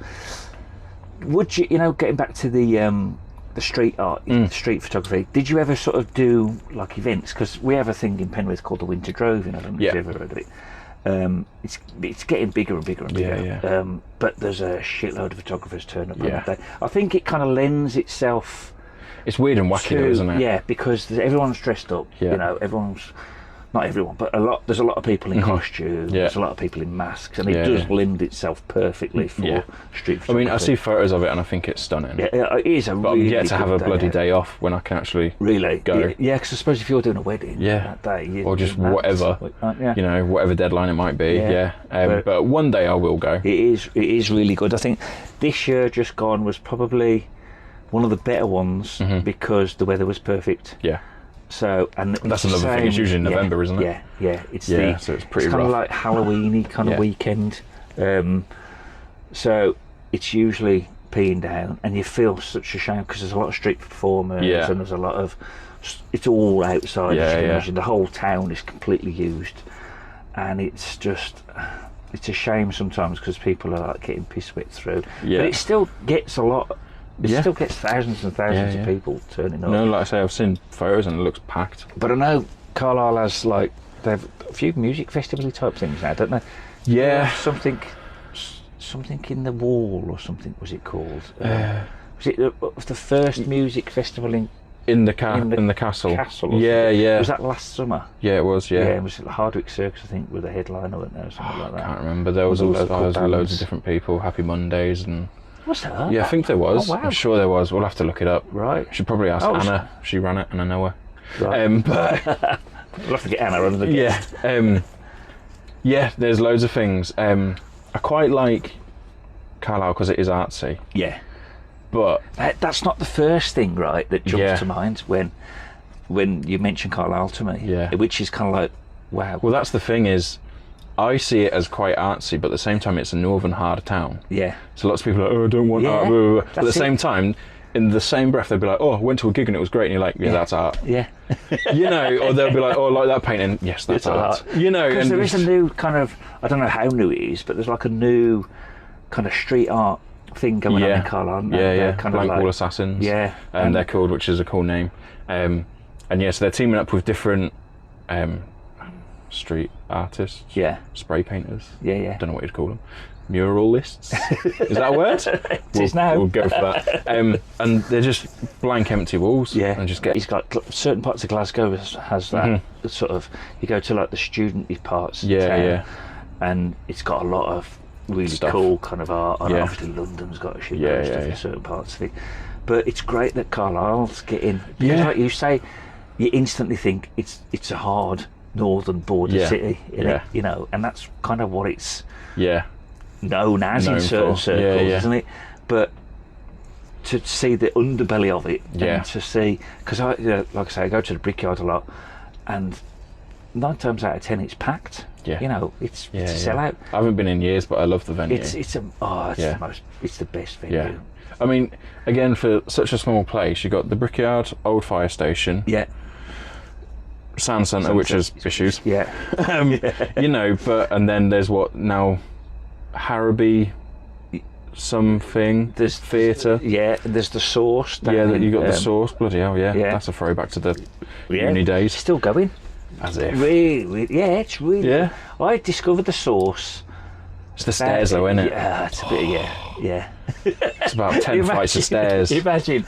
Speaker 1: would you, getting back to the street art, the street photography, did you ever sort of do like events? Because we have a thing in Penrith called the Winter Drove. I don't know if
Speaker 2: Yeah.
Speaker 1: you've ever heard of it. It's getting bigger and bigger and bigger.
Speaker 2: Yeah, yeah.
Speaker 1: But there's a shitload of photographers turn up on
Speaker 2: Yeah.
Speaker 1: that day. I think it kind of lends itself
Speaker 2: It's weird and wacky,
Speaker 1: to,
Speaker 2: though, isn't it?
Speaker 1: yeah, because everyone's dressed up.
Speaker 2: Yeah.
Speaker 1: Everyone's. Not everyone, but there's a lot of people in costumes,
Speaker 2: Yeah.
Speaker 1: there's a lot of people in masks, and it
Speaker 2: Yeah,
Speaker 1: does
Speaker 2: yeah.
Speaker 1: lend itself perfectly for
Speaker 2: Yeah.
Speaker 1: street
Speaker 2: I
Speaker 1: photography.
Speaker 2: mean, I see photos of it and I think it's stunning.
Speaker 1: Yeah, it is a
Speaker 2: But
Speaker 1: really
Speaker 2: I'm yet to have a
Speaker 1: good
Speaker 2: bloody
Speaker 1: out.
Speaker 2: day off when I can actually,
Speaker 1: Really?
Speaker 2: go.
Speaker 1: Yeah, because I suppose if you're doing a wedding
Speaker 2: Yeah.
Speaker 1: that day,
Speaker 2: or just
Speaker 1: you're mad.
Speaker 2: whatever,
Speaker 1: Yeah.
Speaker 2: whatever deadline it might be.
Speaker 1: Yeah.
Speaker 2: Yeah. But one day I will go.
Speaker 1: It is really good. I think this year just gone was probably one of the better ones because the weather was perfect.
Speaker 2: Yeah.
Speaker 1: So, and
Speaker 2: That's
Speaker 1: it's the
Speaker 2: another thing, it's
Speaker 1: same-
Speaker 2: usually in
Speaker 1: yeah,
Speaker 2: November, isn't it?
Speaker 1: Yeah, yeah. It's
Speaker 2: Yeah, so it's pretty
Speaker 1: kind of
Speaker 2: rough.
Speaker 1: like Halloween-y kind of
Speaker 2: Yeah.
Speaker 1: weekend. So it's usually peeing down, and you feel such a shame because there's a lot of street performers,
Speaker 2: Yeah.
Speaker 1: and there's a lot of. It's all outside.
Speaker 2: Yeah,
Speaker 1: as you can
Speaker 2: yeah.
Speaker 1: imagine. The whole town is completely used, and it's just. It's a shame sometimes because people are like getting piss wet through.
Speaker 2: Yeah.
Speaker 1: But it still gets a lot. It
Speaker 2: Yeah.
Speaker 1: still gets thousands and thousands
Speaker 2: Yeah,
Speaker 1: of
Speaker 2: yeah.
Speaker 1: people turning up.
Speaker 2: No, like I say, I've seen photos and it looks packed.
Speaker 1: But I know Carlisle has they have a few music festival type things now, don't they?
Speaker 2: Yeah.
Speaker 1: Something in the wall or something was it called? Was it the first music festival in
Speaker 2: In the castle.
Speaker 1: Castle? Or
Speaker 2: Yeah,
Speaker 1: something?
Speaker 2: yeah.
Speaker 1: Was that last summer?
Speaker 2: Yeah, it was. Yeah.
Speaker 1: it was at the Hardwick Circus, I think, with a headliner, wasn't there, or something like
Speaker 2: I
Speaker 1: that.
Speaker 2: can't remember. There was
Speaker 1: All the
Speaker 2: also
Speaker 1: local
Speaker 2: loads
Speaker 1: bands.
Speaker 2: of different people. Happy Mondays and
Speaker 1: Was there?
Speaker 2: yeah, I think there was.
Speaker 1: Oh, wow.
Speaker 2: I'm sure there was. We'll have to look it up.
Speaker 1: Right.
Speaker 2: Should probably ask
Speaker 1: Oh,
Speaker 2: Anna. She ran it, and I know her.
Speaker 1: Right.
Speaker 2: But
Speaker 1: We'll have to get Anna under the
Speaker 2: yeah, yeah. There's loads of things. I quite like Carlisle because it is artsy,
Speaker 1: Yeah.
Speaker 2: but
Speaker 1: That's not the first thing, right, that jumps
Speaker 2: Yeah.
Speaker 1: to mind when you mention Carlisle to me.
Speaker 2: Yeah.
Speaker 1: Which is kind of like, wow.
Speaker 2: well, that's the thing is, I see it as quite artsy, but at the same time, it's a northern hard town.
Speaker 1: Yeah.
Speaker 2: So lots of people are like, oh, I don't want
Speaker 1: Yeah,
Speaker 2: art. Blah, blah, blah. But at the
Speaker 1: that's
Speaker 2: same
Speaker 1: it.
Speaker 2: time, in the same breath, they'll be like, oh, I went to a gig and it was great. And you're like, yeah, that's art.
Speaker 1: Yeah.
Speaker 2: Or they'll be like, oh, I like that painting. Yes, that's
Speaker 1: It's
Speaker 2: art.
Speaker 1: art.
Speaker 2: And
Speaker 1: Because there is a new kind of, I don't know how new it is, but there's like a new kind of street art thing going on in Carlisle. Aren't there?
Speaker 2: Yeah,
Speaker 1: They're
Speaker 2: yeah.
Speaker 1: kind
Speaker 2: Blank
Speaker 1: of like,
Speaker 2: Wall Assassins.
Speaker 1: Yeah.
Speaker 2: They're called, which is a cool name. And yeah, so they're teaming up with different street artists,
Speaker 1: Yeah.
Speaker 2: spray painters.
Speaker 1: Yeah, yeah.
Speaker 2: Don't know what you'd call them. Muralists. Is that a word?
Speaker 1: It is now.
Speaker 2: We'll go for that. And they're just blank, empty walls.
Speaker 1: Yeah,
Speaker 2: And just get.
Speaker 1: he's got certain parts of Glasgow has that sort of. You go to like the studenty parts. of
Speaker 2: Yeah,
Speaker 1: town,
Speaker 2: yeah.
Speaker 1: And it's got a lot of really
Speaker 2: Stuff.
Speaker 1: cool kind of art. And
Speaker 2: Yeah.
Speaker 1: obviously London's got a shit
Speaker 2: Yeah,
Speaker 1: load of
Speaker 2: yeah,
Speaker 1: stuff
Speaker 2: yeah.
Speaker 1: in certain parts of it. But it's great that Carlisle's getting. Because
Speaker 2: Yeah.
Speaker 1: like you say, you instantly think it's a hard northern border
Speaker 2: Yeah.
Speaker 1: city,
Speaker 2: Yeah.
Speaker 1: and that's kind of what it's
Speaker 2: Yeah.
Speaker 1: known as
Speaker 2: Known
Speaker 1: in certain
Speaker 2: for.
Speaker 1: circles,
Speaker 2: Yeah, yeah.
Speaker 1: isn't it? But to see the underbelly of it,
Speaker 2: Yeah.
Speaker 1: and to see, because I, like I say, I go to the Brickyard a lot, and 9 times out of 10 it's packed.
Speaker 2: Yeah.
Speaker 1: You know, it's a sellout.
Speaker 2: I haven't been in years, but I love the venue.
Speaker 1: It's the best venue.
Speaker 2: Yeah. I mean, again, for such a small place, you've got the Brickyard, old fire station,
Speaker 1: Yeah.
Speaker 2: Sound Centre, which has issues.
Speaker 1: Yeah.
Speaker 2: You know, and then there's what now, Harrowby something.
Speaker 1: There's
Speaker 2: theatre.
Speaker 1: Yeah. There's the Source.
Speaker 2: You got the Source. Bloody hell, yeah. That's a throwback to the uni days.
Speaker 1: Still going.
Speaker 2: As if.
Speaker 1: Really, yeah, it's really.
Speaker 2: Yeah.
Speaker 1: I discovered the Source.
Speaker 2: It's the stairs, though, isn't it?
Speaker 1: Yeah, it's a bit. Yeah.
Speaker 2: It's about 10 flights of stairs.
Speaker 1: Imagine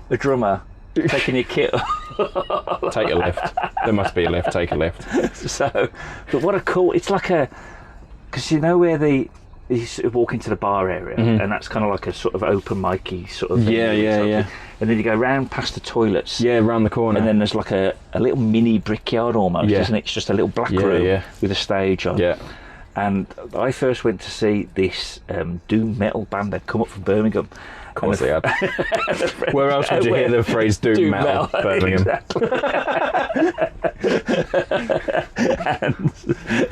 Speaker 1: the drummer taking your kit off.
Speaker 2: Take a lift. There must be a lift. Take a lift.
Speaker 1: So, but what a cool. It's like because you know where you sort of walk into the bar area, and that's kind of like a sort of open micy sort of venue,
Speaker 2: Yeah.
Speaker 1: and then you go round past the toilets,
Speaker 2: Yeah, round the corner.
Speaker 1: and then there's like a little mini Brickyard almost, isn't it? It's just a little black room with a stage on.
Speaker 2: Yeah.
Speaker 1: And I first went to see this doom metal band. They'd come up from Birmingham.
Speaker 2: Of course they had. Where else would you hear the phrase doom metal? Birmingham.
Speaker 1: Exactly. And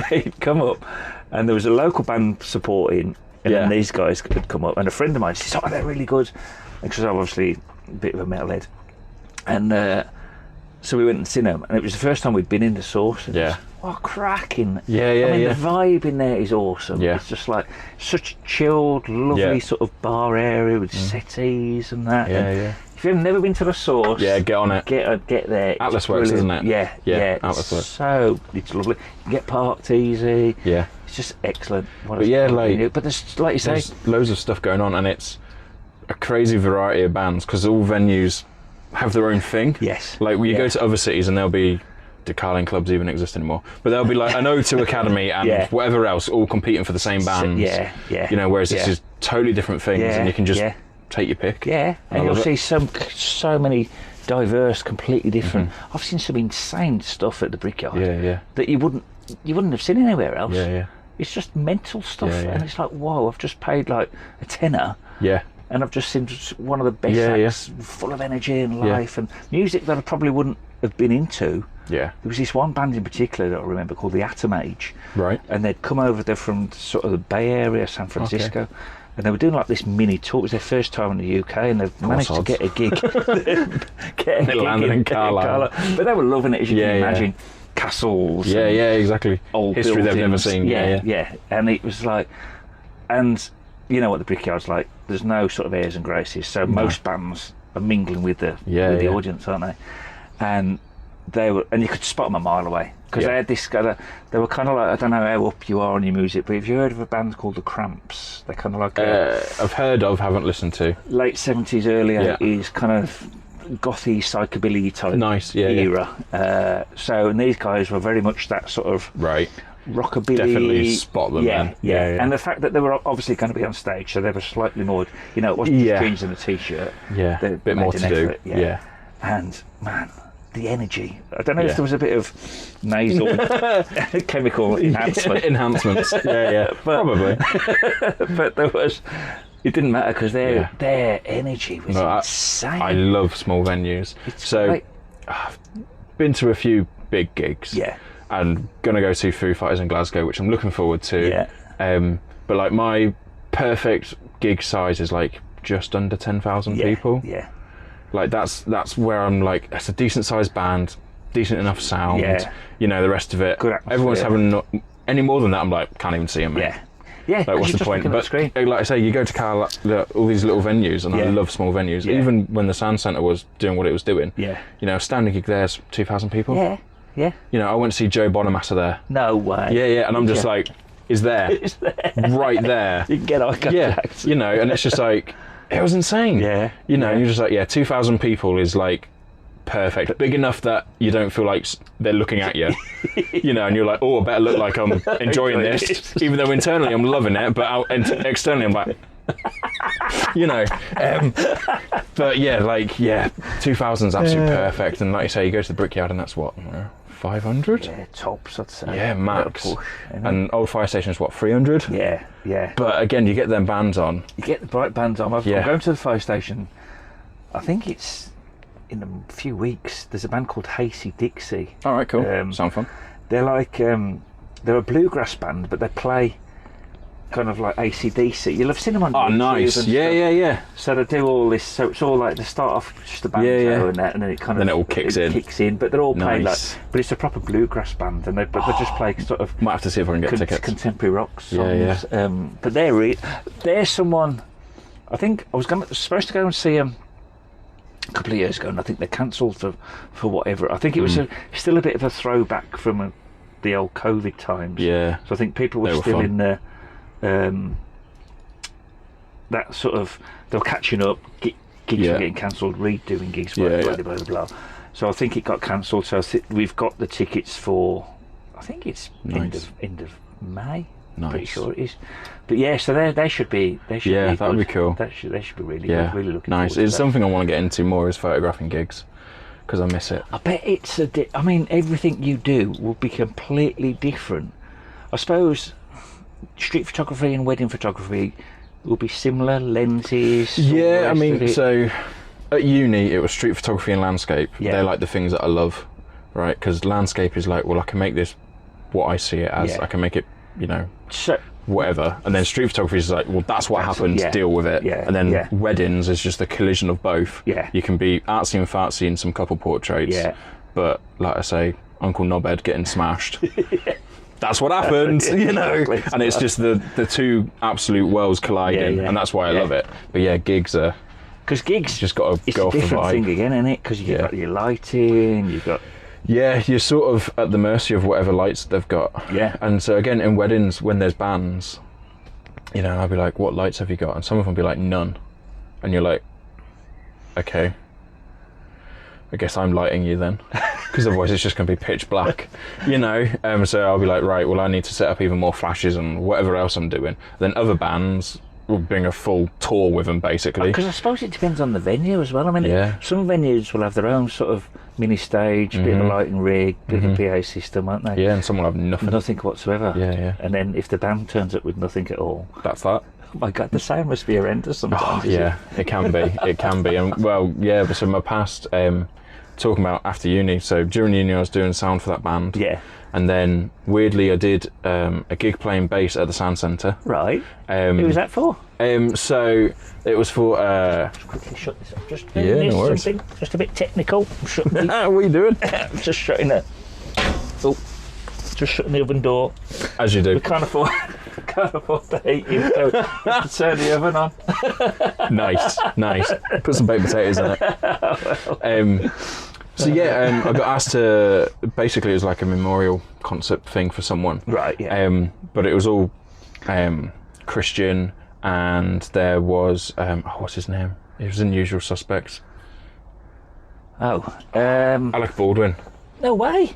Speaker 1: he'd come up, and there was a local band supporting, and then these guys had come up, and a friend of mine said, "Oh, they're really good," because I'm obviously a bit of a metalhead, and so we went and seen them, and it was the first time we'd been in the Source. And what cracking!
Speaker 2: Yeah.
Speaker 1: I mean, the vibe in there is awesome.
Speaker 2: Yeah.
Speaker 1: It's just like such a chilled, lovely sort of bar area with settees and that.
Speaker 2: Yeah.
Speaker 1: If you've never been to the Source,
Speaker 2: get on it.
Speaker 1: Get there. It's
Speaker 2: Atlas Works,
Speaker 1: brilliant.
Speaker 2: isn't it?
Speaker 1: Yeah.
Speaker 2: Atlas Works.
Speaker 1: So it's lovely. You get parked easy.
Speaker 2: Yeah.
Speaker 1: It's just excellent.
Speaker 2: But there's
Speaker 1: like you say,
Speaker 2: there's loads of stuff going on, and it's a crazy variety of bands because all venues have their own thing.
Speaker 1: Yes.
Speaker 2: Like you go to other cities and there'll be, do Carlisle clubs even exist anymore? But there'll be like an O2 Academy and whatever else all competing for the same bands.
Speaker 1: Yeah.
Speaker 2: You know, whereas this is totally different things, and you can just take your pick.
Speaker 1: Yeah, and you'll see so many diverse, completely different. I've seen some insane stuff at the Brickyard. That you wouldn't have seen anywhere else.
Speaker 2: Yeah.
Speaker 1: It's just mental stuff, and it's like, whoa! I've just paid like a tenner.
Speaker 2: Yeah.
Speaker 1: And I've just seen one of the best acts, full of energy and life and music that I probably wouldn't have been into.
Speaker 2: Yeah.
Speaker 1: There was this one band in particular that I remember called the Atom Age.
Speaker 2: Right.
Speaker 1: And they'd come over there from sort of the Bay Area, San Francisco. And they were doing like this mini tour. It was their first time in the UK, and they've managed to get a gig.
Speaker 2: They landed in Carlisle.
Speaker 1: But they were loving it, as you can imagine. Castles.
Speaker 2: Yeah, exactly.
Speaker 1: Old
Speaker 2: history
Speaker 1: buildings.
Speaker 2: they've never seen.
Speaker 1: Yeah. And it was like, and you know what the Brickyard's like. There's no sort of airs and graces. So most bands are mingling with the audience, aren't they? And you could spot them a mile away because they had this kind of. They were kind of like, I don't know how up you are on your music, but have you heard of a band called the Cramps? They're kind of like
Speaker 2: I've heard of, haven't listened to.
Speaker 1: Late 70s, early 80s, kind of gothy psychobilly type era. And these guys were very much that sort of rockabilly.
Speaker 2: Definitely spot them.
Speaker 1: Yeah. And the fact that they were obviously going to be on stage, so they were slightly annoyed. You know, it wasn't just jeans and a t-shirt.
Speaker 2: Yeah, a bit more to do. Yeah.
Speaker 1: And man, the energy. I don't know if there was a bit of nasal chemical
Speaker 2: enhancements. But, probably.
Speaker 1: But there was. It didn't matter because their energy was insane.
Speaker 2: I love small venues. I've been to a few big gigs.
Speaker 1: Yeah.
Speaker 2: And gonna go to Foo Fighters in Glasgow, which I'm looking forward to.
Speaker 1: Yeah.
Speaker 2: But like my perfect gig size is like just under 10,000 people.
Speaker 1: Yeah.
Speaker 2: Like that's where I'm like, that's a decent sized band, decent enough sound.
Speaker 1: Yeah.
Speaker 2: You know, the rest of it.
Speaker 1: Good atmosphere.
Speaker 2: Everyone's having any more than that. I'm like, can't even see them. Mate.
Speaker 1: Yeah.
Speaker 2: Like, what's the point? But like I say, you go to Carlisle, all these little venues, and I love small venues. Even when the Sound Centre was doing what it was doing.
Speaker 1: Yeah.
Speaker 2: You know, a standing gig there's 2,000 people.
Speaker 1: Yeah.
Speaker 2: You know, I went to see Joe Bonamassa there.
Speaker 1: No way.
Speaker 2: Yeah. And I'm just like, is there. Right there.
Speaker 1: You can get eye contact.
Speaker 2: Yeah. You know, and it's just like, it was insane.
Speaker 1: Yeah.
Speaker 2: You know, you're just like, 2,000 people is like perfect. Big enough that you don't feel like they're looking at you. You know, and you're like, oh, I better look like I'm enjoying this. Even though internally I'm loving it, but externally I'm like, you know. But 2,000's absolutely perfect. And like you say, you go to the Brickyard and that's what, 500?
Speaker 1: Yeah, tops, I'd say.
Speaker 2: Yeah, max.
Speaker 1: Push,
Speaker 2: and Old Fire Station's what, 300?
Speaker 1: Yeah.
Speaker 2: But again, you get them bands on.
Speaker 1: You get the bright bands on. I'm going to the fire station I think it's in a few weeks. There's a band called Hasty Dixie.
Speaker 2: All right, cool. Sound fun.
Speaker 1: They're like they're a bluegrass band, but they play kind of like AC/DC. You'll have seen them on YouTube.
Speaker 2: Nice.
Speaker 1: And
Speaker 2: Yeah.
Speaker 1: So they do all this. So it's all like they start off just a banjo and that, and then it kind of
Speaker 2: all kicks in.
Speaker 1: But they're all playing
Speaker 2: Nice.
Speaker 1: like. But it's a proper bluegrass band, and they just play sort of.
Speaker 2: Might have to see if I can get tickets.
Speaker 1: Contemporary rock songs.
Speaker 2: Yeah.
Speaker 1: But they're someone. I think I was supposed to go and see them a couple of years ago, and I think they cancelled for whatever. I think it was still a bit of a throwback from the old COVID times.
Speaker 2: Yeah.
Speaker 1: So I think people were still fun. In the that sort of, they were catching up. Gigs were getting cancelled. redoing gigs. Blah blah. So I think it got cancelled. So we've got the tickets for. I think it's end of May.
Speaker 2: Nice.
Speaker 1: Pretty sure it is. But yeah, so they should be.
Speaker 2: That would be cool.
Speaker 1: They should be really good. Really looking
Speaker 2: nice.
Speaker 1: forward to
Speaker 2: It's
Speaker 1: that.
Speaker 2: something I want to get into more, is photographing gigs, because I miss it.
Speaker 1: I bet it's I mean, everything you do will be completely different. I suppose street photography and wedding photography will be similar, lenses.
Speaker 2: Yeah, I mean, so at uni it was street photography and landscape.
Speaker 1: Yeah.
Speaker 2: They're like the things that I love, right? Because landscape is like, well, I can make this what I see it as.
Speaker 1: Yeah.
Speaker 2: I can make it,
Speaker 1: So
Speaker 2: whatever. And then street photography is like, well, that's what happened, deal with it.
Speaker 1: Yeah,
Speaker 2: and then
Speaker 1: yeah.
Speaker 2: weddings is just the collision of both.
Speaker 1: Yeah.
Speaker 2: You can be artsy and fartsy in some couple portraits.
Speaker 1: Yeah.
Speaker 2: But like I say, Uncle Knobhead getting smashed. That's what happened,
Speaker 1: Exactly.
Speaker 2: And it's just the two absolute worlds colliding, and that's why I love it. But yeah, gigs are...
Speaker 1: Because gigs,
Speaker 2: just got to go off
Speaker 1: it's
Speaker 2: the
Speaker 1: a different
Speaker 2: vibe.
Speaker 1: thing again, isn't it? Because you've got your lighting, you've got...
Speaker 2: Yeah, you're sort of at the mercy of whatever lights they've got.
Speaker 1: Yeah.
Speaker 2: And so again, in weddings, when there's bands, I'll be like, what lights have you got? And some of them will be like, none. And you're like, okay, I guess I'm lighting you then. Because otherwise it's just going to be pitch black, So I'll be like, right, well, I need to set up even more flashes and whatever else I'm doing. Then other bands will bring a full tour with them, basically.
Speaker 1: Because I suppose it depends on the venue as well. I mean, some venues will have their own sort of mini stage, bit of a lighting rig, bit of a PA system, won't they?
Speaker 2: Yeah, and some will have nothing.
Speaker 1: Nothing whatsoever.
Speaker 2: Yeah.
Speaker 1: And then if the band turns up with nothing at all,
Speaker 2: that's that.
Speaker 1: Oh my God, the sound must be horrendous sometimes.
Speaker 2: It can be. It can be. And well, yeah. So my past, talking about after uni. So during uni, I was doing sound for that band.
Speaker 1: Yeah.
Speaker 2: And then weirdly, I did a gig playing bass at the sound centre.
Speaker 1: Right. Who was that for?
Speaker 2: So it was for.
Speaker 1: Just quickly shut this up. Just
Speaker 2: no worries.
Speaker 1: something. Just a bit technical. I'm shutting
Speaker 2: What are you doing?
Speaker 1: just shutting it. Oh, just shutting the oven door.
Speaker 2: As you do.
Speaker 1: We can't afford the heating, so we have to turn the oven on.
Speaker 2: Nice. Put some baked potatoes in it. So yeah, I got asked to. Basically, it was like a memorial concert thing for someone.
Speaker 1: Right. Yeah.
Speaker 2: But it was all Christian, and there was what's his name? It was in Usual Suspects.
Speaker 1: Oh.
Speaker 2: Alec Baldwin.
Speaker 1: No way.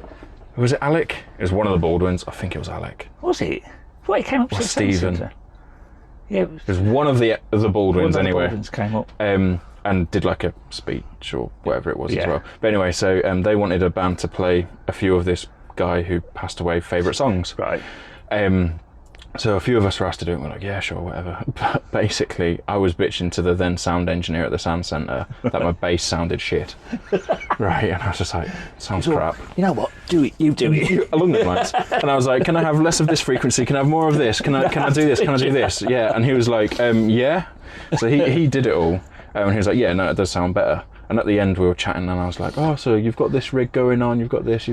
Speaker 2: Was it Alec? It was one of the Baldwins. I think it was Alec.
Speaker 1: Was it? Well, it came up.
Speaker 2: Or
Speaker 1: to
Speaker 2: Stephen.
Speaker 1: Yeah.
Speaker 2: It was one of the Baldwins anyway.
Speaker 1: Baldwins came up.
Speaker 2: And did like a speech or whatever it was as well. But anyway, so they wanted a band to play a few of this guy who passed away favourite songs.
Speaker 1: Right.
Speaker 2: So a few of us were asked to do it, and we're like, yeah, sure, whatever. But basically, I was bitching to the then sound engineer at the sound centre that my bass sounded shit. Right, and I was just like, sounds crap.
Speaker 1: You know what? Do it. You do it.
Speaker 2: Along those lines. And I was like, can I have less of this frequency? Can I have more of this? Can I do this? Can I do this? Yeah. And he was like, yeah. So he did it all. And he was like, yeah, no, it does sound better. And at the end we were chatting and I was like, oh, so you've got this rig going on, you've got this.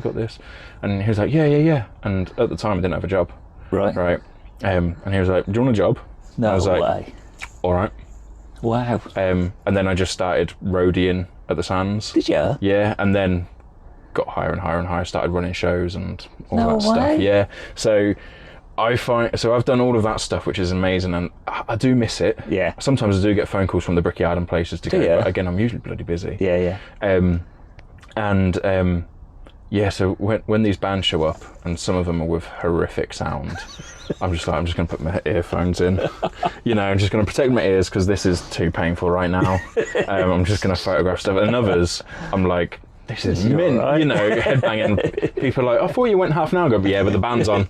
Speaker 2: And he was like, yeah. And at the time I didn't have a job.
Speaker 1: Right.
Speaker 2: And he was like, do you want a job?
Speaker 1: No
Speaker 2: I was like,
Speaker 1: way.
Speaker 2: all right.
Speaker 1: Wow.
Speaker 2: And then I just started roadieing at the Sands.
Speaker 1: Did you?
Speaker 2: Yeah, and then got higher and higher, started running shows and all
Speaker 1: No
Speaker 2: that stuff.
Speaker 1: way.
Speaker 2: Yeah. So I've done all of that stuff, which is amazing, and I do miss it.
Speaker 1: Yeah.
Speaker 2: Sometimes I do get phone calls from the Brickyard and places to go, but again, I'm usually bloody busy.
Speaker 1: Yeah.
Speaker 2: So when these bands show up, and some of them are with horrific sound, I'm just going to put my earphones in. I'm just going to protect my ears because this is too painful right now. I'm just going to photograph stuff. And others, I'm like, this is mint,
Speaker 1: right.
Speaker 2: you know, headbanging. People are like, I thought you went half an hour ago, but yeah, but the band's on.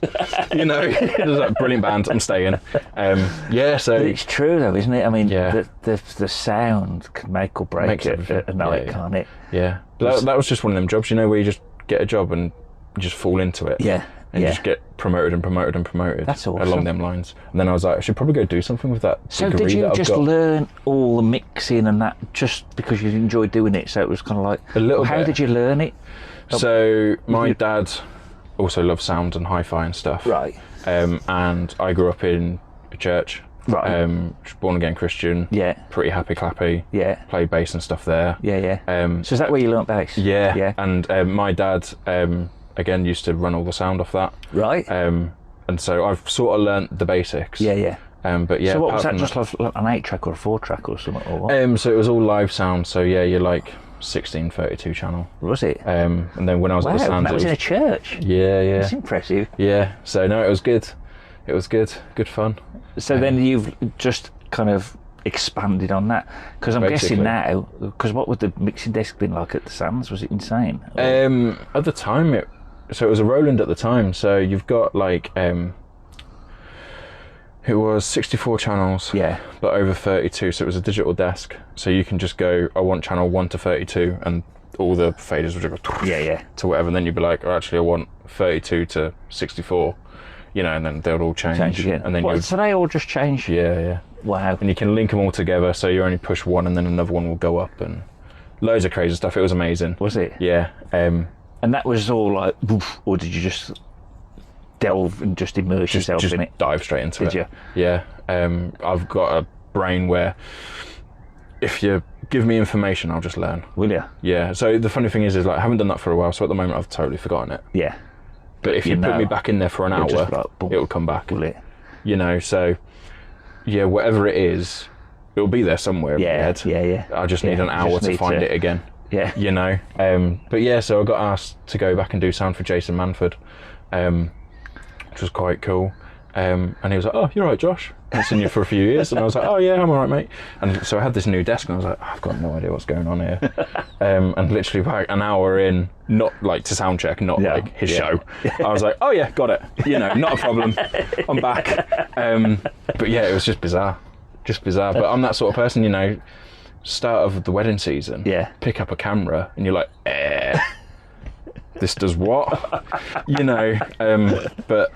Speaker 2: You know, it was like, brilliant band, I'm staying. Yeah, so...
Speaker 1: But it's true though, isn't it? I mean,
Speaker 2: Yeah.
Speaker 1: the sound can make or break a night, can't it?
Speaker 2: Yeah. But that was just one of them jobs, you know, where you just get a job and you just fall into it.
Speaker 1: Yeah.
Speaker 2: And you just get promoted and promoted and promoted.
Speaker 1: That's awesome.
Speaker 2: Along them lines. And then I was like, I should probably go do something with that
Speaker 1: So
Speaker 2: degree
Speaker 1: did you
Speaker 2: that I've
Speaker 1: just
Speaker 2: got.
Speaker 1: learn all the mixing and that just because you enjoyed doing it? So it was kind of like...
Speaker 2: A little
Speaker 1: How
Speaker 2: bit.
Speaker 1: did you learn it?
Speaker 2: So my dad also loves sound and hi-fi and stuff.
Speaker 1: Right.
Speaker 2: And I grew up in a church.
Speaker 1: Right.
Speaker 2: Born again Christian.
Speaker 1: Yeah.
Speaker 2: Pretty happy clappy.
Speaker 1: Yeah.
Speaker 2: Played bass and stuff there.
Speaker 1: Yeah, yeah. So is that where you learnt bass?
Speaker 2: Yeah.
Speaker 1: Yeah.
Speaker 2: And my dad, again, used to run all the sound off that.
Speaker 1: Right.
Speaker 2: And so I've sort of learnt the basics.
Speaker 1: Yeah, yeah.
Speaker 2: But yeah.
Speaker 1: So what was
Speaker 2: apart
Speaker 1: that,
Speaker 2: from
Speaker 1: just like an 8-track or a 4-track or something? Or what?
Speaker 2: So it was all live sound. So yeah, you're like 1632 channel.
Speaker 1: Was it?
Speaker 2: And then when I was at the
Speaker 1: Wow,
Speaker 2: Sands,
Speaker 1: that was in a church.
Speaker 2: yeah.
Speaker 1: That's impressive.
Speaker 2: Yeah. So no, it was good. It was good. Good fun.
Speaker 1: So then you've just kind of expanded on that, because I'm
Speaker 2: Basically.
Speaker 1: guessing now, because what would the mixing desk been like at the Sands? Was it insane?
Speaker 2: At the time, it was a Roland at the time. So you've got like it was 64 channels.
Speaker 1: Yeah.
Speaker 2: But over 32, so it was a digital desk. So you can just go, I want channel 1 to 32, and all the faders would just go
Speaker 1: Yeah.
Speaker 2: to whatever. And then you'd be like, oh, actually, I want 32 to 64. You know, and then they'll all change.
Speaker 1: Again.
Speaker 2: And then
Speaker 1: What, so they all just change?
Speaker 2: yeah.
Speaker 1: Wow.
Speaker 2: And you can link them all together, so you only push one, and then another one will go up, and loads of crazy stuff. It was amazing.
Speaker 1: Was it?
Speaker 2: Yeah.
Speaker 1: And that was all like, woof, or did you just delve and just immerse yourself
Speaker 2: just
Speaker 1: in it?
Speaker 2: dive straight into
Speaker 1: Did
Speaker 2: it.
Speaker 1: you?
Speaker 2: Yeah. I've got a brain where if you give me information, I'll just learn.
Speaker 1: Will you?
Speaker 2: Yeah. So the funny thing is like I haven't done that for a while, so at the moment I've totally forgotten it.
Speaker 1: Yeah.
Speaker 2: But if you put me back in there for an hour,
Speaker 1: just like, boom.
Speaker 2: it'll come back.
Speaker 1: Will it?
Speaker 2: You know, so yeah, whatever it is, it'll be there somewhere in my head.
Speaker 1: Yeah.
Speaker 2: I just need an hour to find it again.
Speaker 1: Yeah.
Speaker 2: You know, but yeah, so I got asked to go back and do sound for Jason Manford, which was quite cool. And he was like, "Oh, you're right, Josh. I've seen you for a few years." And I was like, "Oh yeah, I'm all right, mate." And so I had this new desk, and I was like, "I've got no idea what's going on here." And literally about an hour in, not like to sound check, not like his show, I was like, "Oh yeah, got it. You know, not a problem. I'm back." But yeah, it was just bizarre. But I'm that sort of person, you know. Start of the wedding season, pick up a camera, and you're like, this does what? You know, but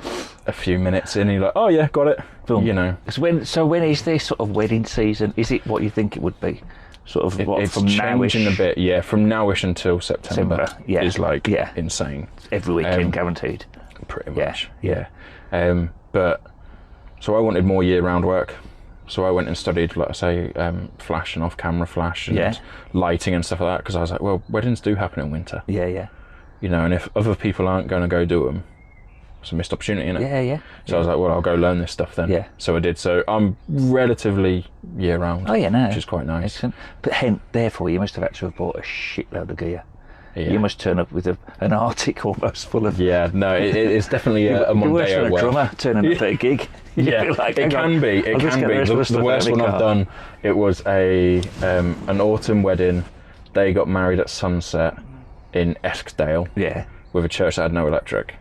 Speaker 2: a few minutes in, you're like, oh yeah, got it.
Speaker 1: Boom.
Speaker 2: You know.
Speaker 1: So when is this sort of wedding season? Is it what you think it would be? Sort of
Speaker 2: It's
Speaker 1: from nowish?
Speaker 2: changing a bit, yeah. From nowish until September is like insane.
Speaker 1: Every weekend guaranteed.
Speaker 2: Pretty much, yeah. But so I wanted more year-round work. So I went and studied, like I say, flash and off-camera flash and lighting and stuff like that, because I was like, well, weddings do happen in winter.
Speaker 1: Yeah.
Speaker 2: You know, and if other people aren't going to go do them, it's a missed opportunity, innit?
Speaker 1: Yeah.
Speaker 2: So I was like, well, I'll go learn this stuff then.
Speaker 1: Yeah.
Speaker 2: So I did. So I'm relatively year-round.
Speaker 1: Oh yeah, no.
Speaker 2: Which is quite nice.
Speaker 1: Excellent. But therefore, you must have actually have bought a shitload of gear.
Speaker 2: Yeah.
Speaker 1: You must turn up with an Arctic almost full of...
Speaker 2: Yeah, no, it's definitely a
Speaker 1: You're worse than
Speaker 2: Mondeo
Speaker 1: a
Speaker 2: wear.
Speaker 1: drummer turning up at a gig.
Speaker 2: Yeah,
Speaker 1: Like,
Speaker 2: it can be. It can be. The worst one I've done, it was an autumn wedding. They got married at sunset in Eskdale.
Speaker 1: Yeah.
Speaker 2: With a church that had no electric.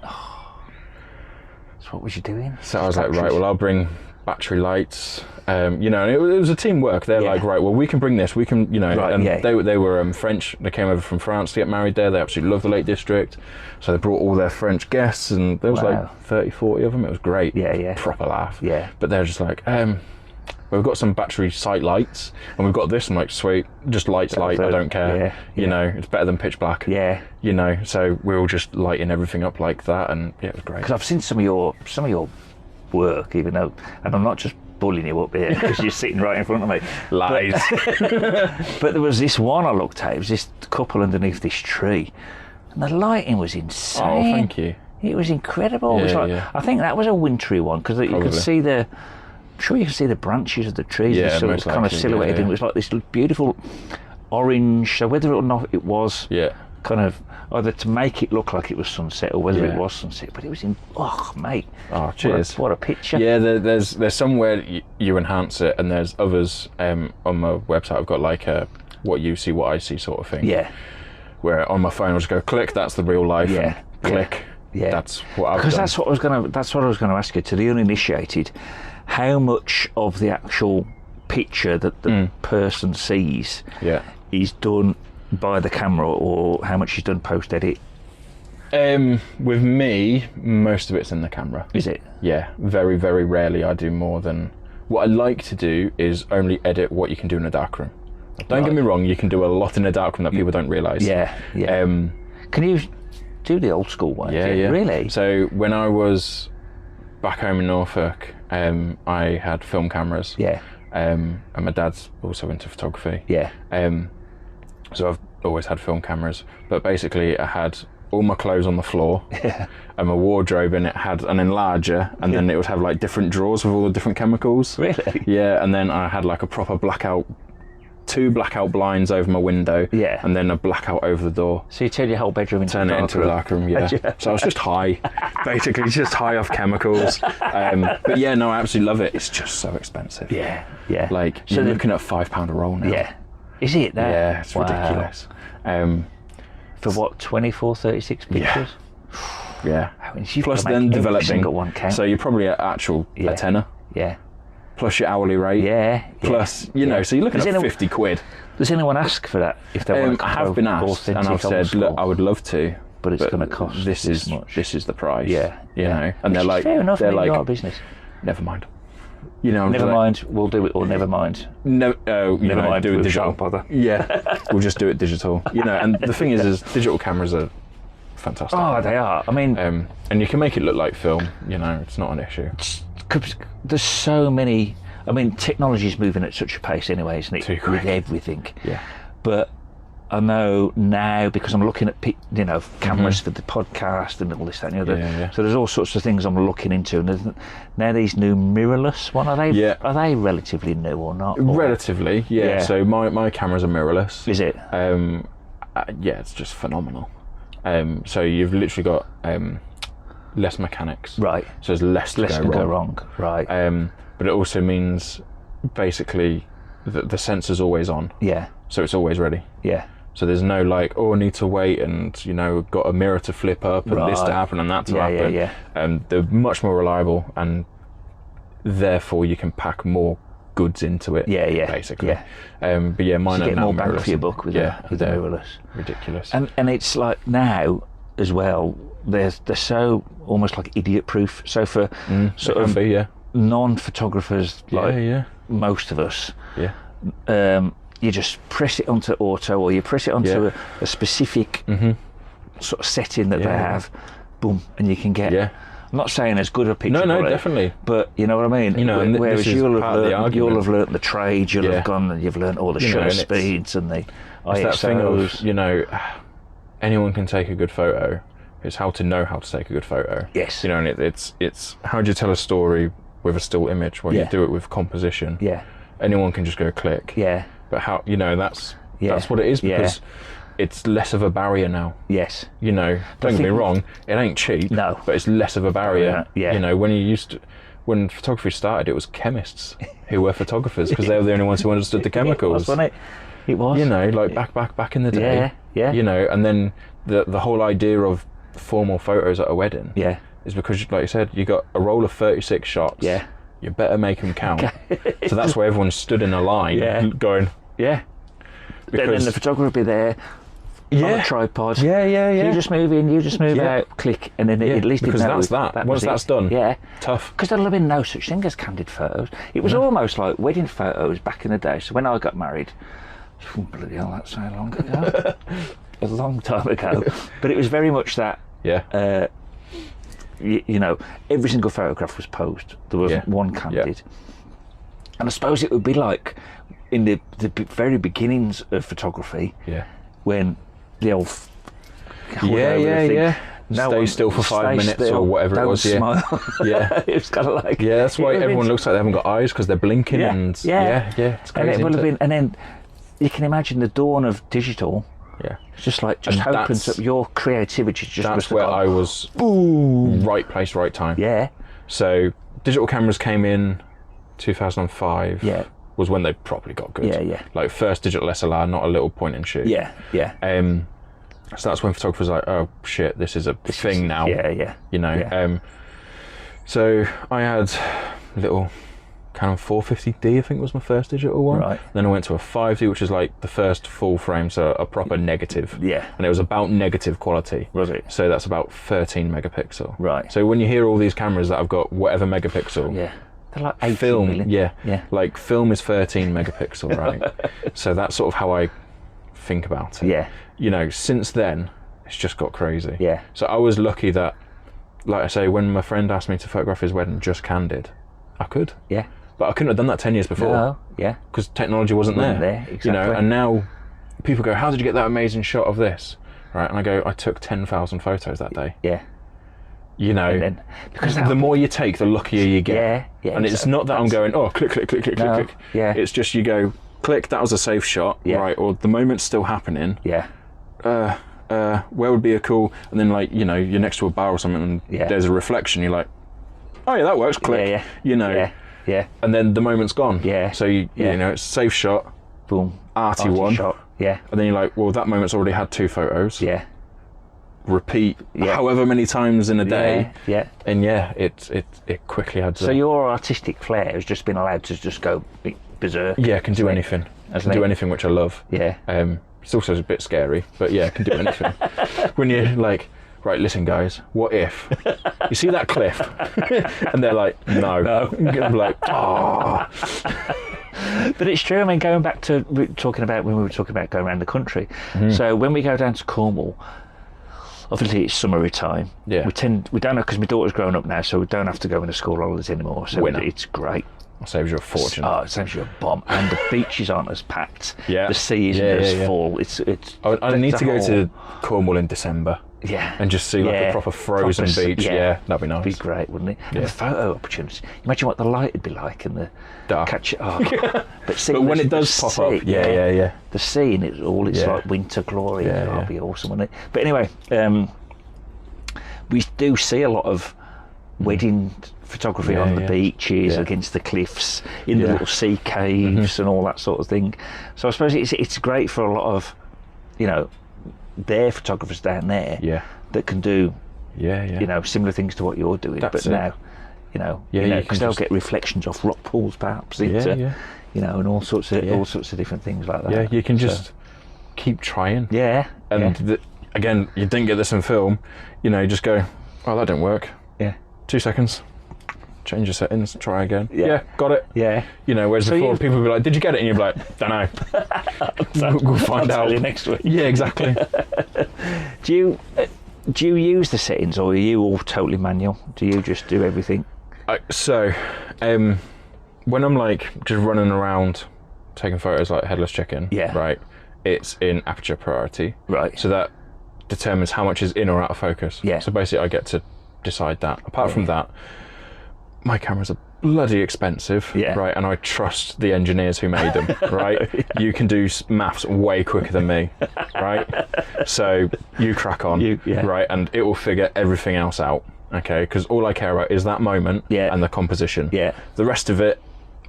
Speaker 1: So what was you doing?
Speaker 2: So I was like, right, well, I'll bring battery lights. You know, and it was a teamwork. They're like, right, well, we can bring this. We can, you know, and they were French. They came over from France to get married there. They absolutely loved the Lake District. So they brought all their French guests, and there was like 30, 40 of them. It was great.
Speaker 1: Yeah.
Speaker 2: Proper laugh.
Speaker 1: Yeah.
Speaker 2: But they're just like, well, we've got some battery sight lights, and we've got this. I'm like, sweet, just light. I don't care. You know, it's better than pitch black.
Speaker 1: Yeah.
Speaker 2: You know, so we're all just lighting everything up like that, and yeah, it was great.
Speaker 1: Because I've seen some of your work, even though, and I'm not just bullying you up here because you're sitting right in front of me.
Speaker 2: Lies.
Speaker 1: But there was this one I looked at. It was this couple underneath this tree, and the lighting was insane.
Speaker 2: Oh, thank you.
Speaker 1: It was incredible. It was like, I think that was a wintry one because you could see I'm sure you could see the branches of the trees sort of kind of silhouetted, and it was like this beautiful orange. So whether or not it was kind of either to make it look like it was sunset or whether it was sunset, but it was mate.
Speaker 2: Oh, cheers.
Speaker 1: What a picture.
Speaker 2: Yeah, there's somewhere you enhance it, and there's others on my website. I've got like a what you see, what I see sort of thing.
Speaker 1: Yeah.
Speaker 2: Where on my phone I'll just go click, that's the real life.
Speaker 1: Yeah.
Speaker 2: And click.
Speaker 1: Yeah.
Speaker 2: That's what I've done.
Speaker 1: Because that's what I was going to ask you, to the uninitiated, how much of the actual picture that the person sees is done by the camera, or how much is done post edit?
Speaker 2: With me, most of it's in the camera.
Speaker 1: Is it?
Speaker 2: Yeah, very, very rarely I do more than... What I like to do is only edit what you can do in a darkroom. Don't get me wrong, you can do a lot in a darkroom that people don't realise.
Speaker 1: Yeah. Can you do the old school way?
Speaker 2: Yeah.
Speaker 1: Really?
Speaker 2: So when I was back home in Norfolk, I had film cameras.
Speaker 1: Yeah.
Speaker 2: And my dad's also into photography.
Speaker 1: Yeah.
Speaker 2: So I've always had film cameras, but basically I had all my clothes on the floor and my wardrobe, and it had an enlarger, and then it would have like different drawers with all the different chemicals.
Speaker 1: Really?
Speaker 2: Yeah, and then I had like a proper two blackout blinds over my window, and then a blackout over the door.
Speaker 1: So you turn your whole bedroom into
Speaker 2: a dark room, yeah. So I was just high, basically just high off chemicals. But yeah, no, I absolutely love it. It's just so expensive.
Speaker 1: Yeah.
Speaker 2: Like, so you're looking at £5 a roll now.
Speaker 1: Yeah. Is it that?
Speaker 2: Yeah, it's ridiculous.
Speaker 1: For what, 24, 36 pictures?
Speaker 2: Yeah.
Speaker 1: You've
Speaker 2: Plus
Speaker 1: got to
Speaker 2: then
Speaker 1: make every
Speaker 2: developing.
Speaker 1: single one count.
Speaker 2: So you're probably at actual a tenner.
Speaker 1: Yeah.
Speaker 2: Plus your hourly rate.
Speaker 1: Yeah.
Speaker 2: Plus, you know, so you're looking at 50 quid.
Speaker 1: Does anyone ask for that if they want to?
Speaker 2: I have been asked, and I've said, look, I would love to,
Speaker 1: but it's going to cost this much.
Speaker 2: This is the price.
Speaker 1: Yeah.
Speaker 2: You know, and they're like,
Speaker 1: fair enough.
Speaker 2: They're like,
Speaker 1: you're a business.
Speaker 2: Never mind. You know,
Speaker 1: never mind. We'll do it, or never mind.
Speaker 2: No, never mind. Do it digital.
Speaker 1: Don't bother.
Speaker 2: Yeah, we'll just do it digital. You know, and the thing is digital cameras are fantastic.
Speaker 1: Oh, they are. I mean,
Speaker 2: and you can make it look like film. You know, it's not an issue.
Speaker 1: There's so many. I mean, technology's moving at such a pace anyway, isn't it?
Speaker 2: Too quick.
Speaker 1: With everything.
Speaker 2: Yeah.
Speaker 1: But I know now, because I'm looking at cameras for the podcast and all this, that, and the other.
Speaker 2: Yeah.
Speaker 1: So there's all sorts of things I'm looking into, and now these new mirrorless one. Are they relatively new or not?
Speaker 2: Relatively, yeah. So my cameras are mirrorless.
Speaker 1: Is it?
Speaker 2: Yeah, it's just phenomenal. So you've literally got less mechanics.
Speaker 1: Right.
Speaker 2: So there's less to go wrong.
Speaker 1: Right.
Speaker 2: But it also means basically that the sensor's always on.
Speaker 1: Yeah.
Speaker 2: So it's always ready.
Speaker 1: Yeah.
Speaker 2: So there's no like, oh, I need to wait and, you know, got a mirror to flip up and this to happen and that to happen.
Speaker 1: Yeah.
Speaker 2: They're much more reliable, and therefore you can pack more goods into it.
Speaker 1: Yeah.
Speaker 2: Basically.
Speaker 1: Yeah.
Speaker 2: But yeah, mine
Speaker 1: so
Speaker 2: are
Speaker 1: you get
Speaker 2: now
Speaker 1: more bang
Speaker 2: mirrorless.
Speaker 1: for your buck with the mirrorless.
Speaker 2: Ridiculous.
Speaker 1: And it's like now as well, they're so almost like idiot proof. So for sort of non-photographers like most of us, you just press it onto auto, or you press it onto a specific sort of setting that they have, boom, and you can get. I'm not saying as good a picture.
Speaker 2: No, definitely.
Speaker 1: But you know what I mean.
Speaker 2: You know,
Speaker 1: whereas you'll have learnt the trade, you'll have gone and you've learnt all the shutter speeds and the ISOs.
Speaker 2: That thing of, you know, anyone can take a good photo. It's how to know how to take a good photo.
Speaker 1: Yes.
Speaker 2: You know, and it's how do you tell a story with a still image? Well, you do it with composition.
Speaker 1: Yeah.
Speaker 2: Anyone can just go click.
Speaker 1: Yeah.
Speaker 2: But how, you know, that's what it is, because it's less of a barrier now.
Speaker 1: Yes.
Speaker 2: You know, don't get me wrong, it ain't cheap.
Speaker 1: No.
Speaker 2: But it's less of a barrier.
Speaker 1: Yeah.
Speaker 2: You know, when photography started, it was chemists who were photographers, because they were the only ones who understood the chemicals.
Speaker 1: Wasn't it? It was.
Speaker 2: You know, like back in the day.
Speaker 1: Yeah.
Speaker 2: You know, and then the whole idea of formal photos at a wedding is because, like you said, you got a roll of 36 shots.
Speaker 1: Yeah.
Speaker 2: You better make them count. So that's why everyone stood in a line going...
Speaker 1: Yeah. Because then the photographer would be there on a tripod.
Speaker 2: Yeah.
Speaker 1: You just move in, you just move out, click, and then at least
Speaker 2: because
Speaker 1: knows
Speaker 2: that's that.
Speaker 1: was
Speaker 2: Once that's done, tough.
Speaker 1: Because there'll have been no such thing as candid photos. It was almost like wedding photos back in the day. So when I got married, bloody hell, that's so long ago. A long time ago. But it was very much that.
Speaker 2: Yeah.
Speaker 1: You know, every single photograph was posed. There wasn't one candid. And I suppose it would be like in the very beginnings of photography, when the old
Speaker 2: stay still for 5 minutes or whatever it was.
Speaker 1: Smile.
Speaker 2: Yeah.
Speaker 1: It's kind of like
Speaker 2: that's why everyone looks like they haven't got eyes, because they're blinking and it's crazy,
Speaker 1: and it will have been, and then you can imagine the dawn of digital. It's just like opens up your creativity.
Speaker 2: That's where I was. Boom. Right place, right time.
Speaker 1: Yeah.
Speaker 2: So digital cameras came in 2005.
Speaker 1: Yeah.
Speaker 2: Was when they properly got good.
Speaker 1: Yeah.
Speaker 2: Like first digital SLR, not a little point and shoot.
Speaker 1: Yeah.
Speaker 2: So that's when photographers are like, oh shit, this is a thing now.
Speaker 1: Yeah.
Speaker 2: You know.
Speaker 1: Yeah.
Speaker 2: So I had a little Canon 450D, I think was my first digital one.
Speaker 1: Right.
Speaker 2: Then I went to a 5D, which is like the first full frame, so a proper negative.
Speaker 1: Yeah.
Speaker 2: And it was about negative quality.
Speaker 1: Was it?
Speaker 2: So that's about 13 megapixel.
Speaker 1: Right.
Speaker 2: So when you hear all these cameras that have got whatever megapixel,
Speaker 1: Yeah. They're like 80
Speaker 2: film,
Speaker 1: million.
Speaker 2: yeah, like film is 13 megapixel, right? So that's sort of how I think about it.
Speaker 1: Yeah.
Speaker 2: You know, since then, it's just got crazy.
Speaker 1: Yeah.
Speaker 2: So I was lucky that, like I say, when my friend asked me to photograph his wedding just candid, I could.
Speaker 1: Yeah.
Speaker 2: But I couldn't have done that 10 years before.
Speaker 1: No. Yeah.
Speaker 2: Because technology wasn't there.
Speaker 1: Exactly.
Speaker 2: You know, and now people go, how did you get that amazing shot of this? Right, and I go, I took 10,000 photos that day.
Speaker 1: Yeah.
Speaker 2: You know,
Speaker 1: And then, because
Speaker 2: the more you take, the luckier you get.
Speaker 1: Yeah.
Speaker 2: And it's not that I'm going, oh, click, click, click, click,
Speaker 1: No,
Speaker 2: click, click.
Speaker 1: yeah.
Speaker 2: It's just you go, click, that was a safe shot,
Speaker 1: Yeah.
Speaker 2: right? Or the moment's still happening.
Speaker 1: Yeah.
Speaker 2: Where would be a cool, and then like, you know, you're next to a bar or something and
Speaker 1: Yeah.
Speaker 2: there's a reflection, you're like, oh yeah, that works, click.
Speaker 1: Yeah.
Speaker 2: You know,
Speaker 1: Yeah.
Speaker 2: and then the moment's gone.
Speaker 1: Yeah.
Speaker 2: So you know, it's a safe shot,
Speaker 1: Boom.
Speaker 2: arty one.
Speaker 1: Shot. Yeah.
Speaker 2: And then you're like, well, that moment's already had 2 photos.
Speaker 1: Yeah.
Speaker 2: Repeat
Speaker 1: Yeah.
Speaker 2: however many times in a day.
Speaker 1: Yeah.
Speaker 2: And yeah, it quickly adds
Speaker 1: So
Speaker 2: up.
Speaker 1: your artistic flair has just been allowed to just go berserk.
Speaker 2: Yeah, can do anything. Can do anything, which I love.
Speaker 1: Yeah.
Speaker 2: It's also a bit scary, but yeah, can do anything. When you're like, right, listen guys, what if you see that cliff? And they're like, no. I'm like, oh.
Speaker 1: But it's true. I mean, going back to when we were talking about going around the country. So when we go down to Cornwall, obviously it's summer time.
Speaker 2: Yeah.
Speaker 1: We don't know, because my daughter's grown up now, so we don't have to go into school holidays anymore. So
Speaker 2: Winner.
Speaker 1: it's great.
Speaker 2: It saves you a fortune.
Speaker 1: Oh, it saves you a bomb, and the beaches aren't as packed.
Speaker 2: Yeah.
Speaker 1: The sea isn't as full. It's.
Speaker 2: I need to go to Cornwall in December.
Speaker 1: Yeah.
Speaker 2: And just see like a proper frozen beach. Yeah, that'd be nice.
Speaker 1: Be great, wouldn't it? And the photo opportunity. Imagine what the light would be like and the
Speaker 2: Dark.
Speaker 1: catch it. Oh, but
Speaker 2: when it does pop up, yeah.
Speaker 1: The sea and it's all like winter glory.
Speaker 2: Yeah,
Speaker 1: That'll be awesome, wouldn't it? But anyway, we do see a lot of wedding photography on the beaches, against the cliffs, in the little sea caves and all that sort of thing. So I suppose it's great for a lot of, you know, their photographers down there that can do you know, similar things to what you're doing.
Speaker 2: That's
Speaker 1: but now, you know, because they'll get reflections off rock pools perhaps into, you know, and all sorts of different things like that.
Speaker 2: Yeah, you can just keep trying. And again, you didn't get this in film, you know, you just go, oh, that didn't work. 2 seconds, change your settings, try again. Got it. You know, whereas before people would be like, did you get it? And you'd be like, don't know. we'll find out.
Speaker 1: Tell you next week.
Speaker 2: Yeah, exactly.
Speaker 1: Do you use the settings, or are you all totally manual? Do you just do everything?
Speaker 2: When I'm like just running around taking photos like headless chicken, right, it's in aperture priority.
Speaker 1: Right.
Speaker 2: So that determines how much is in or out of focus. So basically I get to decide that. Apart from that, my cameras are bloody expensive, right? And I trust the engineers who made them, right? You can do maths way quicker than me, right? So you crack on, right? And it will figure everything else out, okay? Because all I care about is that moment and the composition. The rest of it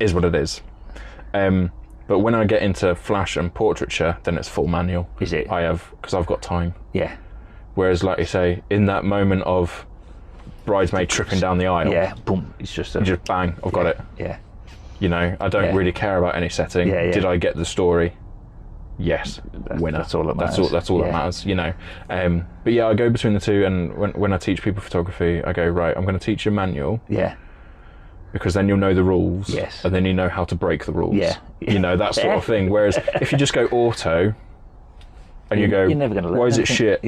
Speaker 2: is what it is. But when I get into flash and portraiture, then it's full manual.
Speaker 1: Is it?
Speaker 2: Because I've got time.
Speaker 1: Whereas,
Speaker 2: like you say, in that moment of bridesmaid tripping down the aisle,
Speaker 1: boom, it's just
Speaker 2: bang, I've got it. You know, I don't really care about any setting. Did I get the story? Yes. Winner.
Speaker 1: That's all that matters.
Speaker 2: That's all that matters, you know. But yeah, I go between the two, and when I teach people photography, I go, right, I'm going to teach you manual. Because then you'll know the rules. And then you know how to break the rules. You know, that sort of thing. Whereas if you just go auto and you go,
Speaker 1: you're never gonna
Speaker 2: why is it shit?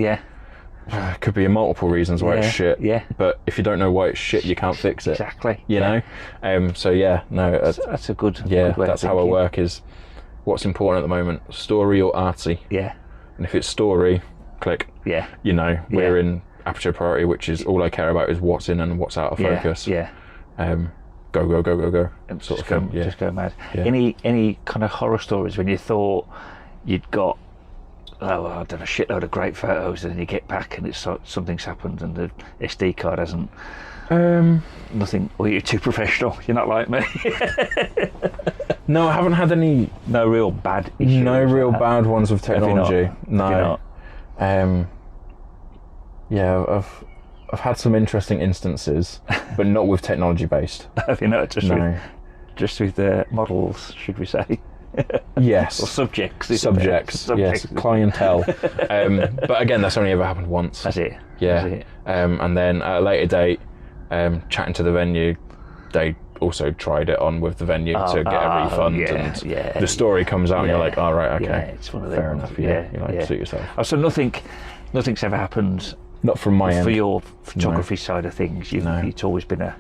Speaker 2: Could be multiple reasons why it's shit. But if you don't know why it's shit, you can't fix it.
Speaker 1: Exactly.
Speaker 2: You know? So yeah, no.
Speaker 1: That's a good
Speaker 2: way
Speaker 1: that's
Speaker 2: how I work, is what's important at the moment, story or arty. And if it's story, click. You know, we're in aperture priority, which is all I care about is what's in and what's out of focus. Go.
Speaker 1: And
Speaker 2: sort of thing.
Speaker 1: Just go mad. Any kind of horror stories when you thought you'd got, I've done a shitload of great photos, and then you get back and it's something's happened and the SD card hasn't. Nothing. Or you're too professional. You're not like me.
Speaker 2: No, I haven't had any.
Speaker 1: No real bad issues.
Speaker 2: No real bad ones with technology.
Speaker 1: No.
Speaker 2: Yeah, I've had some interesting instances, but not with technology based.
Speaker 1: Have you not?
Speaker 2: No.
Speaker 1: Just with the models, should we say?
Speaker 2: Yes.
Speaker 1: Or subjects.
Speaker 2: Subjects. Yes. Clientele. But again, that's only ever happened once.
Speaker 1: That's it.
Speaker 2: Yeah.
Speaker 1: That's it.
Speaker 2: And then at a later date, chatting to the venue, they also tried it on with the venue to get a refund. The story comes out and you're like, all right, okay.
Speaker 1: Yeah, it's one of them.
Speaker 2: Fair enough. Yeah. You like, suit yourself.
Speaker 1: Oh, so nothing's ever happened.
Speaker 2: Not from my end.
Speaker 1: For your photography side of things, it's always been a...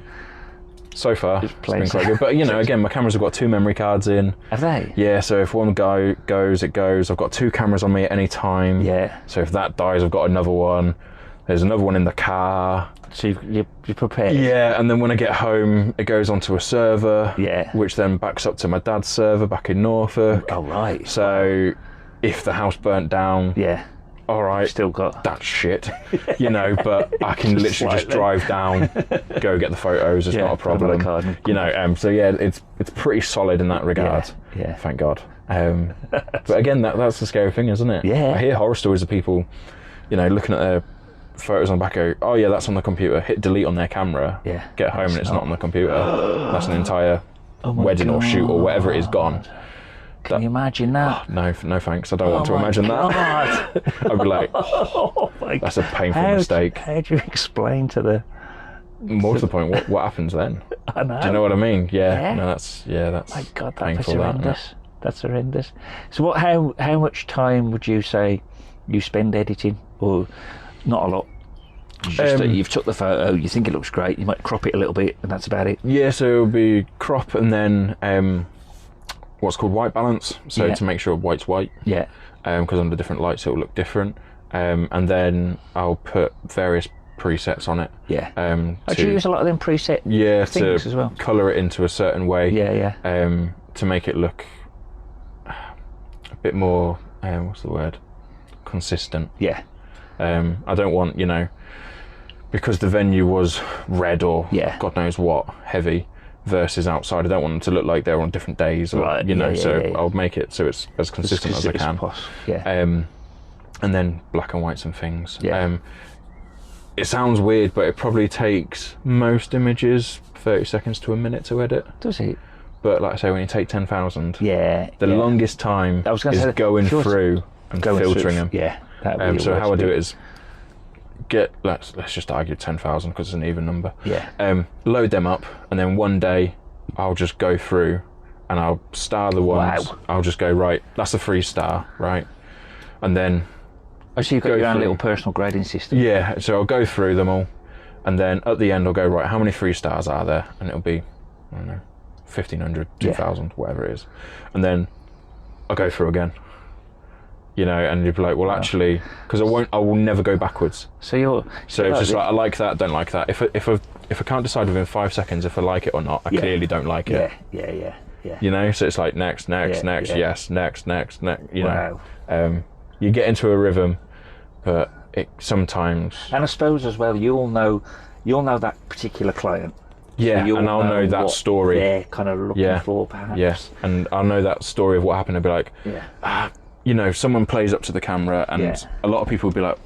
Speaker 2: So far, it's been quite good. But, again, my cameras have got 2 memory cards in.
Speaker 1: Have they?
Speaker 2: Yeah, so if one guy goes, it goes. I've got 2 cameras on me at any time.
Speaker 1: Yeah.
Speaker 2: So if that dies, I've got another one. There's another one in the car.
Speaker 1: So you're prepared?
Speaker 2: Yeah, and then when I get home, it goes onto a server.
Speaker 1: Yeah. Which
Speaker 2: then backs up to my dad's server back in Norfolk.
Speaker 1: Oh, right.
Speaker 2: So if the house burnt down...
Speaker 1: Yeah.
Speaker 2: All right,
Speaker 1: still got
Speaker 2: that shit, but I can literally just drive down, go get the photos. It's not a problem, So yeah, it's pretty solid in that regard.
Speaker 1: Yeah.
Speaker 2: Thank God. But again, that's the scary thing, isn't it?
Speaker 1: Yeah.
Speaker 2: I hear horror stories of people, looking at their photos on the back. Go, oh yeah, that's on the computer. Hit delete on their camera.
Speaker 1: Yeah.
Speaker 2: Get home and it's not on the computer. That's an entire wedding or shoot or whatever it is gone.
Speaker 1: Can you imagine that?
Speaker 2: No thanks. I don't want to imagine that. I'd be like,
Speaker 1: oh my God.
Speaker 2: That's a painful mistake.
Speaker 1: How do you explain to the...
Speaker 2: More to the point, what happens then?
Speaker 1: I know.
Speaker 2: Do you know what I mean? Yeah. No, that's
Speaker 1: my God,
Speaker 2: painful.
Speaker 1: That's horrendous. That's horrendous. So how much time would you say you spend editing? Or not a lot? Just you've took the photo, you think it looks great, you might crop it a little bit, and that's about it?
Speaker 2: Yeah, so it'll be crop and then... what's called white balance, so to make sure white's white.
Speaker 1: Yeah.
Speaker 2: Because under different lights it will look different. And then I'll put various presets on it.
Speaker 1: Yeah. Do you use a lot of them preset things as well?
Speaker 2: Colour it into a certain way.
Speaker 1: Yeah.
Speaker 2: To make it look a bit more, what's the word? Consistent.
Speaker 1: Yeah.
Speaker 2: I don't want, because the venue was red or God knows what, heavy, versus outside. I don't want them to look like they're on different days, or I'll make it so it's as consistent as I can. And then black and whites and things. It sounds weird, but it probably takes most images 30 seconds to a minute to edit.
Speaker 1: Does it?
Speaker 2: But like I say, when you take 10,000, the
Speaker 1: yeah.
Speaker 2: longest time is going through and filtering them.
Speaker 1: Yeah.
Speaker 2: So how I do it is let's just argue 10,000 because it's an even number.
Speaker 1: Yeah.
Speaker 2: Load them up, and then one day I'll just go through and I'll star the ones.
Speaker 1: Wow.
Speaker 2: I'll just go, right, that's a 3-star, right? And then
Speaker 1: so you've got your own little personal grading system.
Speaker 2: Yeah, so I'll go through them all, and then at the end I'll go, right, how many 3-stars are there? And it'll be, I don't know, 1,500, 2,000, whatever it is. And then I'll go through again. And you'd be like, well, actually, because I will never go backwards. So it's just like, I like that, don't like that. If I can't decide within 5 seconds if I like it or not, I clearly don't like it.
Speaker 1: Yeah.
Speaker 2: So it's like next, yes, next.
Speaker 1: Wow.
Speaker 2: You get into a rhythm, but it sometimes.
Speaker 1: And I suppose as well, you'll know that particular client.
Speaker 2: Yeah,
Speaker 1: so
Speaker 2: and I'll know that story.
Speaker 1: They're kind of looking for, perhaps.
Speaker 2: Yes, and I'll know that story of what happened. I'll be like, someone plays up to the camera, and a lot of people will be like,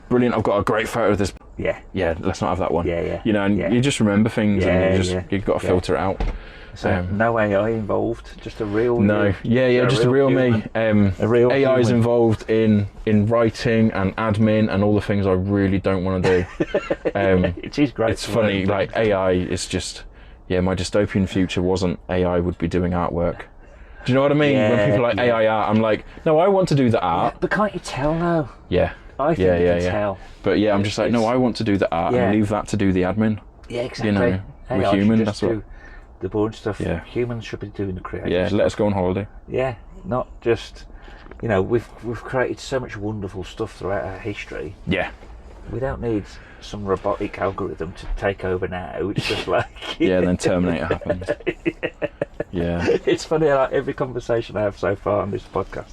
Speaker 2: brilliant, I've got a great photo of this. Yeah, let's not have that one. You just remember things, and you've got to filter it out.
Speaker 1: So no AI involved, just a real
Speaker 2: just a real me.
Speaker 1: A real
Speaker 2: AI is
Speaker 1: human.
Speaker 2: involved in writing and admin and all the things I really don't want to do.
Speaker 1: It is great.
Speaker 2: It's funny, like AI is just my dystopian future wasn't AI would be doing artwork. Do you know what I mean? When people are like AI art, I'm like, no, I want to do the art.
Speaker 1: But can't you tell now?
Speaker 2: Yeah.
Speaker 1: I think you can tell.
Speaker 2: But I'm just like, no, I want to do the art and leave that to do the admin.
Speaker 1: Yeah, exactly.
Speaker 2: We're human, that's what.
Speaker 1: The boring stuff.
Speaker 2: Yeah.
Speaker 1: Humans should be doing the creative
Speaker 2: stuff. Let us go on holiday.
Speaker 1: Yeah, not just, we've created so much wonderful stuff throughout our history.
Speaker 2: Yeah.
Speaker 1: We don't need some robotic algorithm to take over now. It's just like...
Speaker 2: and then Terminator happens. Yeah.
Speaker 1: It's funny, like every conversation I have so far on this podcast,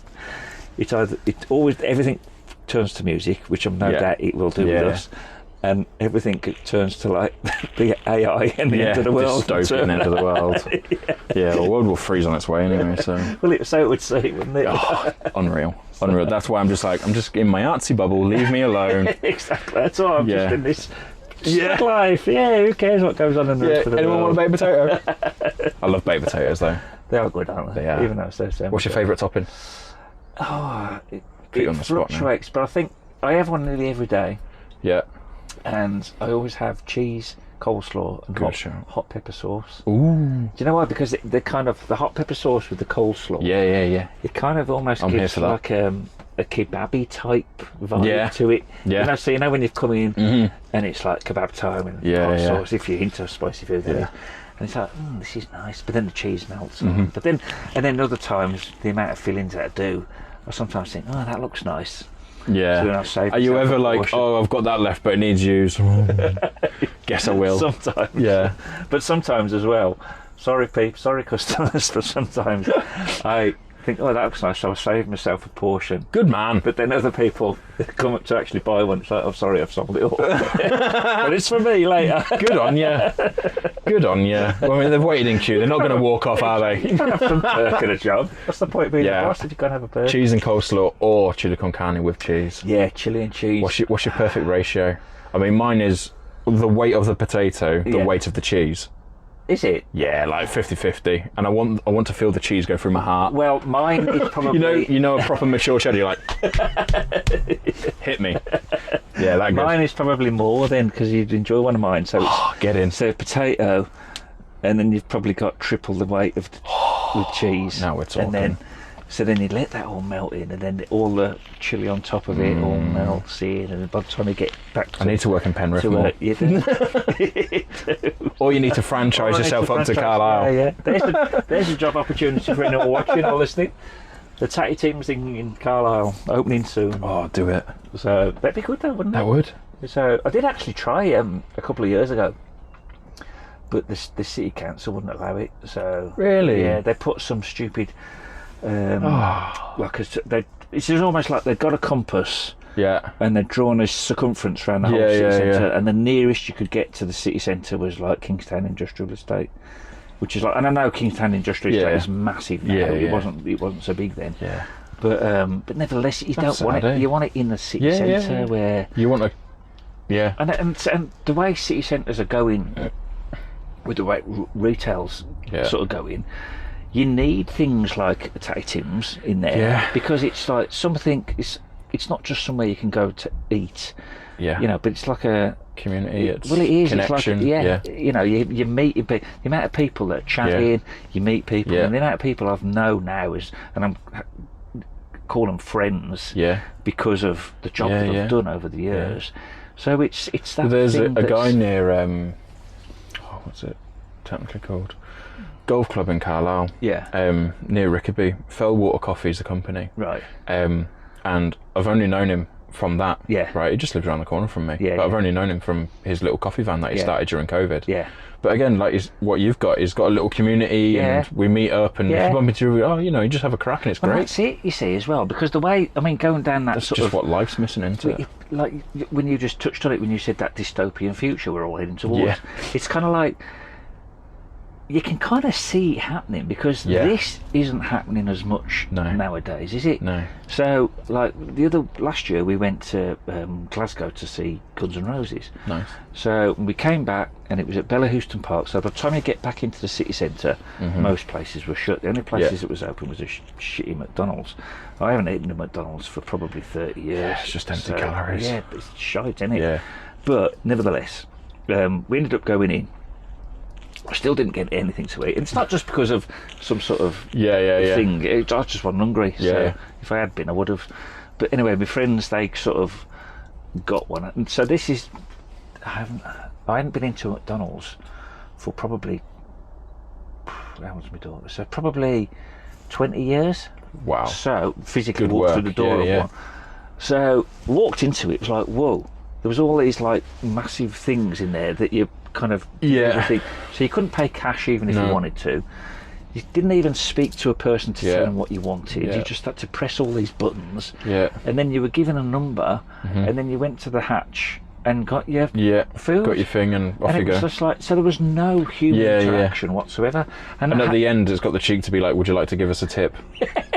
Speaker 1: everything turns to music, which I'm no doubt it will do with us. And everything turns to like the AI and the end of the world.
Speaker 2: Dystopian end of the world. Well, World War III's on its way anyway, so.
Speaker 1: Well, so it would seem, wouldn't it?
Speaker 2: Unreal. Unreal. That's why I'm just in my artsy bubble. Leave me alone.
Speaker 1: Exactly. That's all. I'm just in this life. Yeah, who cares what goes on in the rest of the
Speaker 2: Anyone
Speaker 1: world?
Speaker 2: want a baked potato? I love baked potatoes though.
Speaker 1: They are good, aren't they?
Speaker 2: They are.
Speaker 1: Even though it's so simple.
Speaker 2: What's your favourite topping?
Speaker 1: Oh,
Speaker 2: Put you on the spot now.
Speaker 1: fluctuates, but I think I have one nearly every day,
Speaker 2: Yeah.
Speaker 1: and I always have cheese, coleslaw, and
Speaker 2: Good shout.
Speaker 1: hot pepper sauce.
Speaker 2: Ooh.
Speaker 1: Do you know why? Because the kind of the hot pepper sauce with the coleslaw.
Speaker 2: Yeah.
Speaker 1: It kind of almost
Speaker 2: I'm here
Speaker 1: gives
Speaker 2: for that.
Speaker 1: like a kebabby type vibe
Speaker 2: Yeah.
Speaker 1: to it.
Speaker 2: Yeah.
Speaker 1: You know, so you know when you've come in and it's like kebab time and hot sauce, if you're into spicy food, then and it's like, this is nice. But then the cheese melts. But then, and then other times, the amount of fillings that I do, I sometimes think, oh, that looks nice.
Speaker 2: Yeah.
Speaker 1: So then I'll save
Speaker 2: Are you
Speaker 1: myself
Speaker 2: ever
Speaker 1: a
Speaker 2: like,
Speaker 1: portion.
Speaker 2: oh, I've got that left, but it needs use? Guess I will.
Speaker 1: Sometimes.
Speaker 2: Yeah.
Speaker 1: But sometimes as well, sorry customers, but sometimes I think, oh, that looks nice, so I'll save myself a portion.
Speaker 2: Good man.
Speaker 1: But then other people come up to actually buy one. It's like, oh, sorry, I've sold it all. But it's for me later.
Speaker 2: Good on you. Good on you. Well, I mean, they've waited in queue. They're not going to walk off, are they?
Speaker 1: You can't have some perk at a job. What's the point of being
Speaker 2: Yeah.
Speaker 1: a boss if you can't have a perk?
Speaker 2: Cheese and coleslaw or chili con carne with cheese.
Speaker 1: Yeah, chili and cheese.
Speaker 2: What's your perfect ratio? I mean, mine is the weight of the potato, the
Speaker 1: Yeah.
Speaker 2: weight of the cheese.
Speaker 1: Is it?
Speaker 2: Yeah, like 50-50. And I want to feel the cheese go through my heart.
Speaker 1: Well, mine is probably...
Speaker 2: You know a proper mature cheddar, you're like, hit me. Yeah, that goes.
Speaker 1: Mine is probably more then, because you'd enjoy one of mine. So it's
Speaker 2: Get in.
Speaker 1: so potato, and then you've probably got triple the weight of with cheese.
Speaker 2: Now we're talking.
Speaker 1: And then you let that all melt in, and then all the chili on top of it all melts in, and by the time you get back to...
Speaker 2: I need to work in Penrith
Speaker 1: to
Speaker 2: more.
Speaker 1: you do.
Speaker 2: Or you need to franchise yourself up to
Speaker 1: franchise.
Speaker 2: Carlisle.
Speaker 1: Yeah. There's a job opportunity for anyone watching or listening. The Tatty Team's in Carlisle, opening soon.
Speaker 2: Oh, do it.
Speaker 1: So that'd be good though, wouldn't it?
Speaker 2: That would.
Speaker 1: So I did actually try a couple of years ago, but the city council wouldn't allow it. So
Speaker 2: Really?
Speaker 1: yeah, they put some stupid, like it's almost like they've got a compass
Speaker 2: Yeah.
Speaker 1: and they'd drawn a circumference around the whole
Speaker 2: Yeah,
Speaker 1: city
Speaker 2: yeah,
Speaker 1: centre,
Speaker 2: yeah.
Speaker 1: and the nearest you could get to the city centre was like Kingstown Industrial Estate, which is like, and I know Kingstown Industrial Estate
Speaker 2: Yeah.
Speaker 1: is massive now.
Speaker 2: Yeah,
Speaker 1: It
Speaker 2: yeah.
Speaker 1: wasn't so big then.
Speaker 2: Yeah.
Speaker 1: But nevertheless, you
Speaker 2: That's
Speaker 1: don't want
Speaker 2: sad,
Speaker 1: it.
Speaker 2: eh?
Speaker 1: You want it in the city
Speaker 2: Yeah, yeah,
Speaker 1: centre
Speaker 2: yeah.
Speaker 1: where.
Speaker 2: You want to... Yeah.
Speaker 1: And the way city centres are going, with the way retail's sort of going, you need things like the Tatty Tim's in there.
Speaker 2: Yeah.
Speaker 1: Because it's like something. It's not just somewhere you can go to eat.
Speaker 2: Yeah.
Speaker 1: You know, but it's like a
Speaker 2: Community, it's
Speaker 1: well, it is.
Speaker 2: connection.
Speaker 1: It's like you know, you meet the amount of people that are chatting. You meet people, and the amount of people I've known now is, and I'm call them friends.
Speaker 2: Yeah.
Speaker 1: Because of the job that I've done over the years. So it's that.
Speaker 2: Well, there's a
Speaker 1: thing
Speaker 2: guy near what's it technically called? Golf club in Carlisle.
Speaker 1: Yeah.
Speaker 2: Near Rickaby. Fellwater Coffee's the company.
Speaker 1: Right.
Speaker 2: And I've only known him from that.
Speaker 1: Yeah.
Speaker 2: Right. He just lives around the corner from me.
Speaker 1: Yeah,
Speaker 2: But I've
Speaker 1: yeah.
Speaker 2: only known him from his little coffee van that he started during COVID.
Speaker 1: Yeah.
Speaker 2: But again, like what you've got, he's got a little community, and we meet up, and if you bump into, you just have a crack, and it's
Speaker 1: Well,
Speaker 2: great.
Speaker 1: that's it, you see, as well, because the way, I mean, going down that
Speaker 2: That's
Speaker 1: sort
Speaker 2: just
Speaker 1: of...
Speaker 2: what life's missing into it.
Speaker 1: Like, when you just touched on it, when you said that dystopian future we're all heading towards,
Speaker 2: Yeah.
Speaker 1: it's kind of like, you can kind of see it happening, because this isn't happening as much nowadays, is it?
Speaker 2: No.
Speaker 1: So, like, last year we went to Glasgow to see Guns N' Roses.
Speaker 2: Nice.
Speaker 1: So we came back and it was at Bella Houston Park. So by the time you get back into the city centre, most places were shut. The only places that was open was a shitty McDonald's. I haven't eaten a McDonald's for probably 30 years.
Speaker 2: Yeah, it's just empty calories.
Speaker 1: Yeah, but it's shite, isn't it?
Speaker 2: Yeah.
Speaker 1: But nevertheless, we ended up going in. I still didn't get anything to eat. And it's not just because of some sort of thing. I just wasn't hungry.
Speaker 2: Yeah,
Speaker 1: so
Speaker 2: yeah.
Speaker 1: if I had been, I would have. But anyway, my friends, they sort of got one. And so this is... I hadn't been into McDonald's for probably... How old's my daughter? So probably 20 years.
Speaker 2: Wow.
Speaker 1: So physically
Speaker 2: Good
Speaker 1: walked through
Speaker 2: work.
Speaker 1: the door of
Speaker 2: Yeah.
Speaker 1: one. So walked into it, it was like, whoa. There was all these like massive things in there that you kind of everything. So you couldn't pay cash even if you wanted to. You didn't even speak to a person to tell them what you wanted. You just had to press all these buttons.
Speaker 2: Yeah.
Speaker 1: And then you were given a number, and then you went to the hatch and got your food.
Speaker 2: Got your thing, and off
Speaker 1: and
Speaker 2: you
Speaker 1: it was
Speaker 2: go.
Speaker 1: just like, so there was no human interaction whatsoever.
Speaker 2: And at the end, it's got the cheek to be like, "Would you like to give us a tip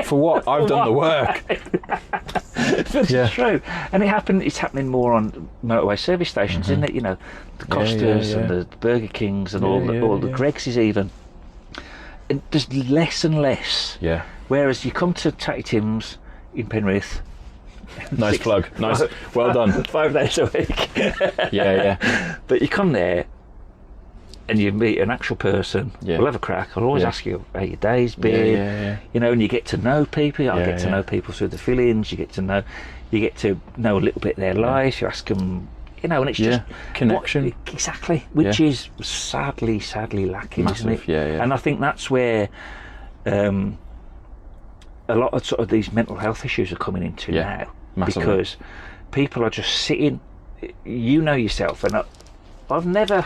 Speaker 2: For what? I've done the work.
Speaker 1: But it's true, and it's happening more on motorway service stations, isn't it? You know, the Costas and the Burger Kings and all the Greggs even. And there's less and less.
Speaker 2: Yeah.
Speaker 1: Whereas you come to Tatty Tim's in Penrith.
Speaker 2: Nice plug. Nice. Well done.
Speaker 1: 5 days a week.
Speaker 2: Yeah.
Speaker 1: But you come there and you meet an actual person. We'll have a crack. I'll always ask you how your day's been.
Speaker 2: Yeah.
Speaker 1: You know, and you get to know people. I get to know people through the fill-ins. You get to know a little bit of their life. You ask them, you know, and it's just
Speaker 2: connection.
Speaker 1: Exactly, which is sadly lacking,
Speaker 2: Massive,
Speaker 1: isn't it?
Speaker 2: Yeah.
Speaker 1: And I think that's where a lot of sort of these mental health issues are coming into now. Massively. Because people are just sitting. You know yourself, and I've never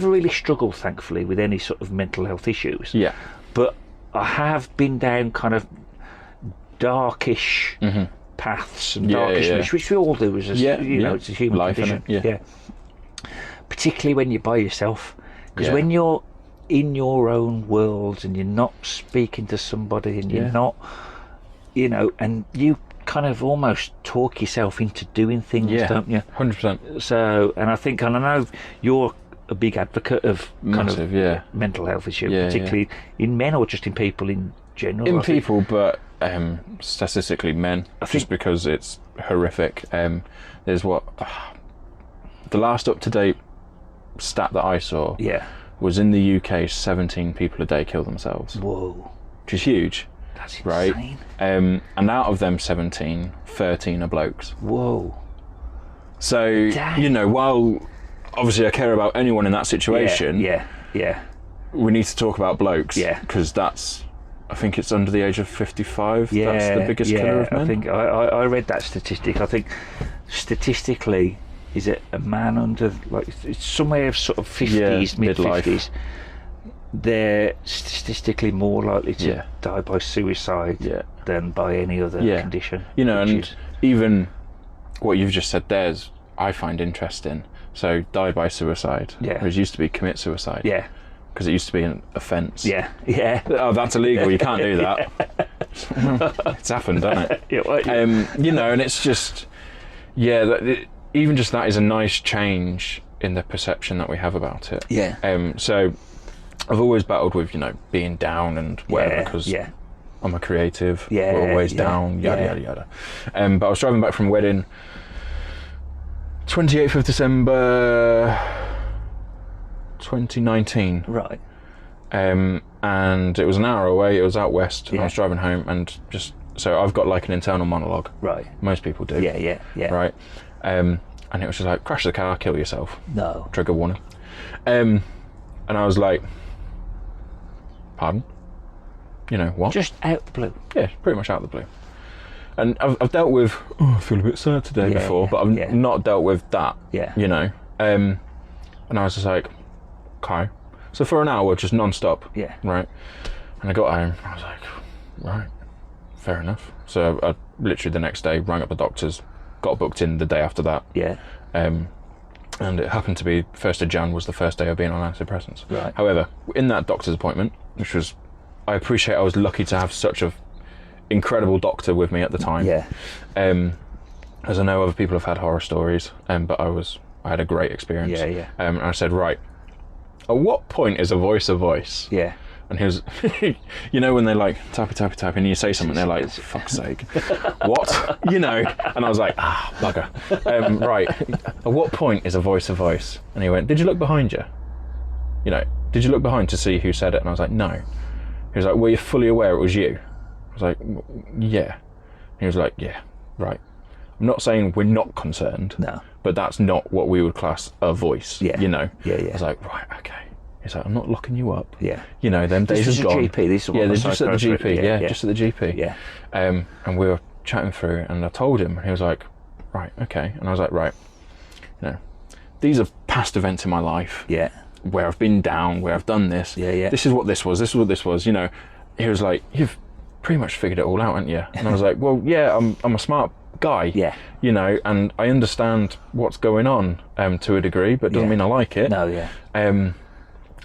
Speaker 1: really struggled, thankfully, with any sort of mental health issues.
Speaker 2: Yeah.
Speaker 1: But I have been down kind of darkish paths and darkish, which we all do as it's a human
Speaker 2: life,
Speaker 1: condition.
Speaker 2: Yeah.
Speaker 1: Particularly when you're by yourself, because when you're in your own world and you're not speaking to somebody and you're not, you know, and you kind of almost talk yourself into doing things, don't you?
Speaker 2: 100%.
Speaker 1: So, and I know you're a big advocate of
Speaker 2: Massive,
Speaker 1: mental health issues, particularly in men or just in people in general.
Speaker 2: In people, but statistically men, just because it's horrific. There's the last up-to-date stat that I saw was in the UK, 17 people a day kill themselves.
Speaker 1: Whoa.
Speaker 2: Which is huge.
Speaker 1: That's
Speaker 2: right?
Speaker 1: insane.
Speaker 2: And out of them 17, 13 are blokes.
Speaker 1: Whoa.
Speaker 2: So,
Speaker 1: Damn.
Speaker 2: you know, while obviously I care about anyone in that situation, we need to talk about blokes.
Speaker 1: Yeah.
Speaker 2: Because I think it's under the age of 55. That's the biggest killer of men.
Speaker 1: I think I read that statistic. I think statistically, is it a man under, like, it's somewhere sort of 50s, mid-50s, they're statistically more likely to die by suicide than by any other condition.
Speaker 2: You know, and even what you've just said there's, I find interesting. So, die by suicide, whereas used to be commit suicide. Yeah. Because it used to be an offence. Yeah. Oh, that's illegal, you can't do that. It's happened, hasn't it? You know, and it's just, even just that is a nice change in the perception that we have about it. Yeah. So, I've always battled with, you know, being down and whatever, because I'm a creative, we're always down, yada, yada. But I was driving back from a wedding, 28th of December 2019.
Speaker 1: Right.
Speaker 2: And it was an hour away, it was out west, and I was driving home, and so I've got like an internal monologue. Right. Most people do. Yeah. Right. And it was just like, crash the car, kill yourself.
Speaker 1: No.
Speaker 2: Trigger warning. And I was like, pardon? You know, what?
Speaker 1: Just out the blue.
Speaker 2: Yeah, pretty much out the blue. And I've dealt with, I feel a bit sad today before, but I've not dealt with that, you know. And I was just like, okay. So for an hour, just non-stop, right? And I got home, I was like, right, fair enough. So I literally the next day rang up the doctors, got booked in the day after that. Yeah. And it happened to be 1st of Jan was the first day of being on antidepressants. Right. However, in that doctor's appointment, which was, I appreciate I was lucky to have such a incredible doctor with me at the time. Yeah. As I know other people have had horror stories, but I had a great experience. Yeah. And I said, right, at what point is a voice? Yeah. And he was, you know, when they like type, and you say something, they're like, for fuck's sake, what? You know? And I was like, bugger. Right, at what point is a voice? And he went, did you look behind you? You know, did you look behind to see who said it? And I was like, no. He was like, were you fully aware it was you? I was like, yeah. And he was like, yeah, right. I'm not saying we're not concerned. No. But that's not what we would class a voice, you know? Yeah. I was like, right, okay. He's like, I'm not locking you up. Yeah. You know, them days have gone.
Speaker 1: GP, this is what
Speaker 2: they're just at the GP. Just at the GP. Yeah. And we were chatting through, and I told him, and he was like, right, okay. And I was like, right, you know, these are past events in my life. Yeah. Where I've been down, where I've done this. Yeah. This is what this was, you know. He was like, you've pretty much figured it all out, haven't you? And I was like, well, yeah, I'm a smart guy. Yeah. You know, and I understand what's going on to a degree, but it doesn't mean I like it. No, yeah. And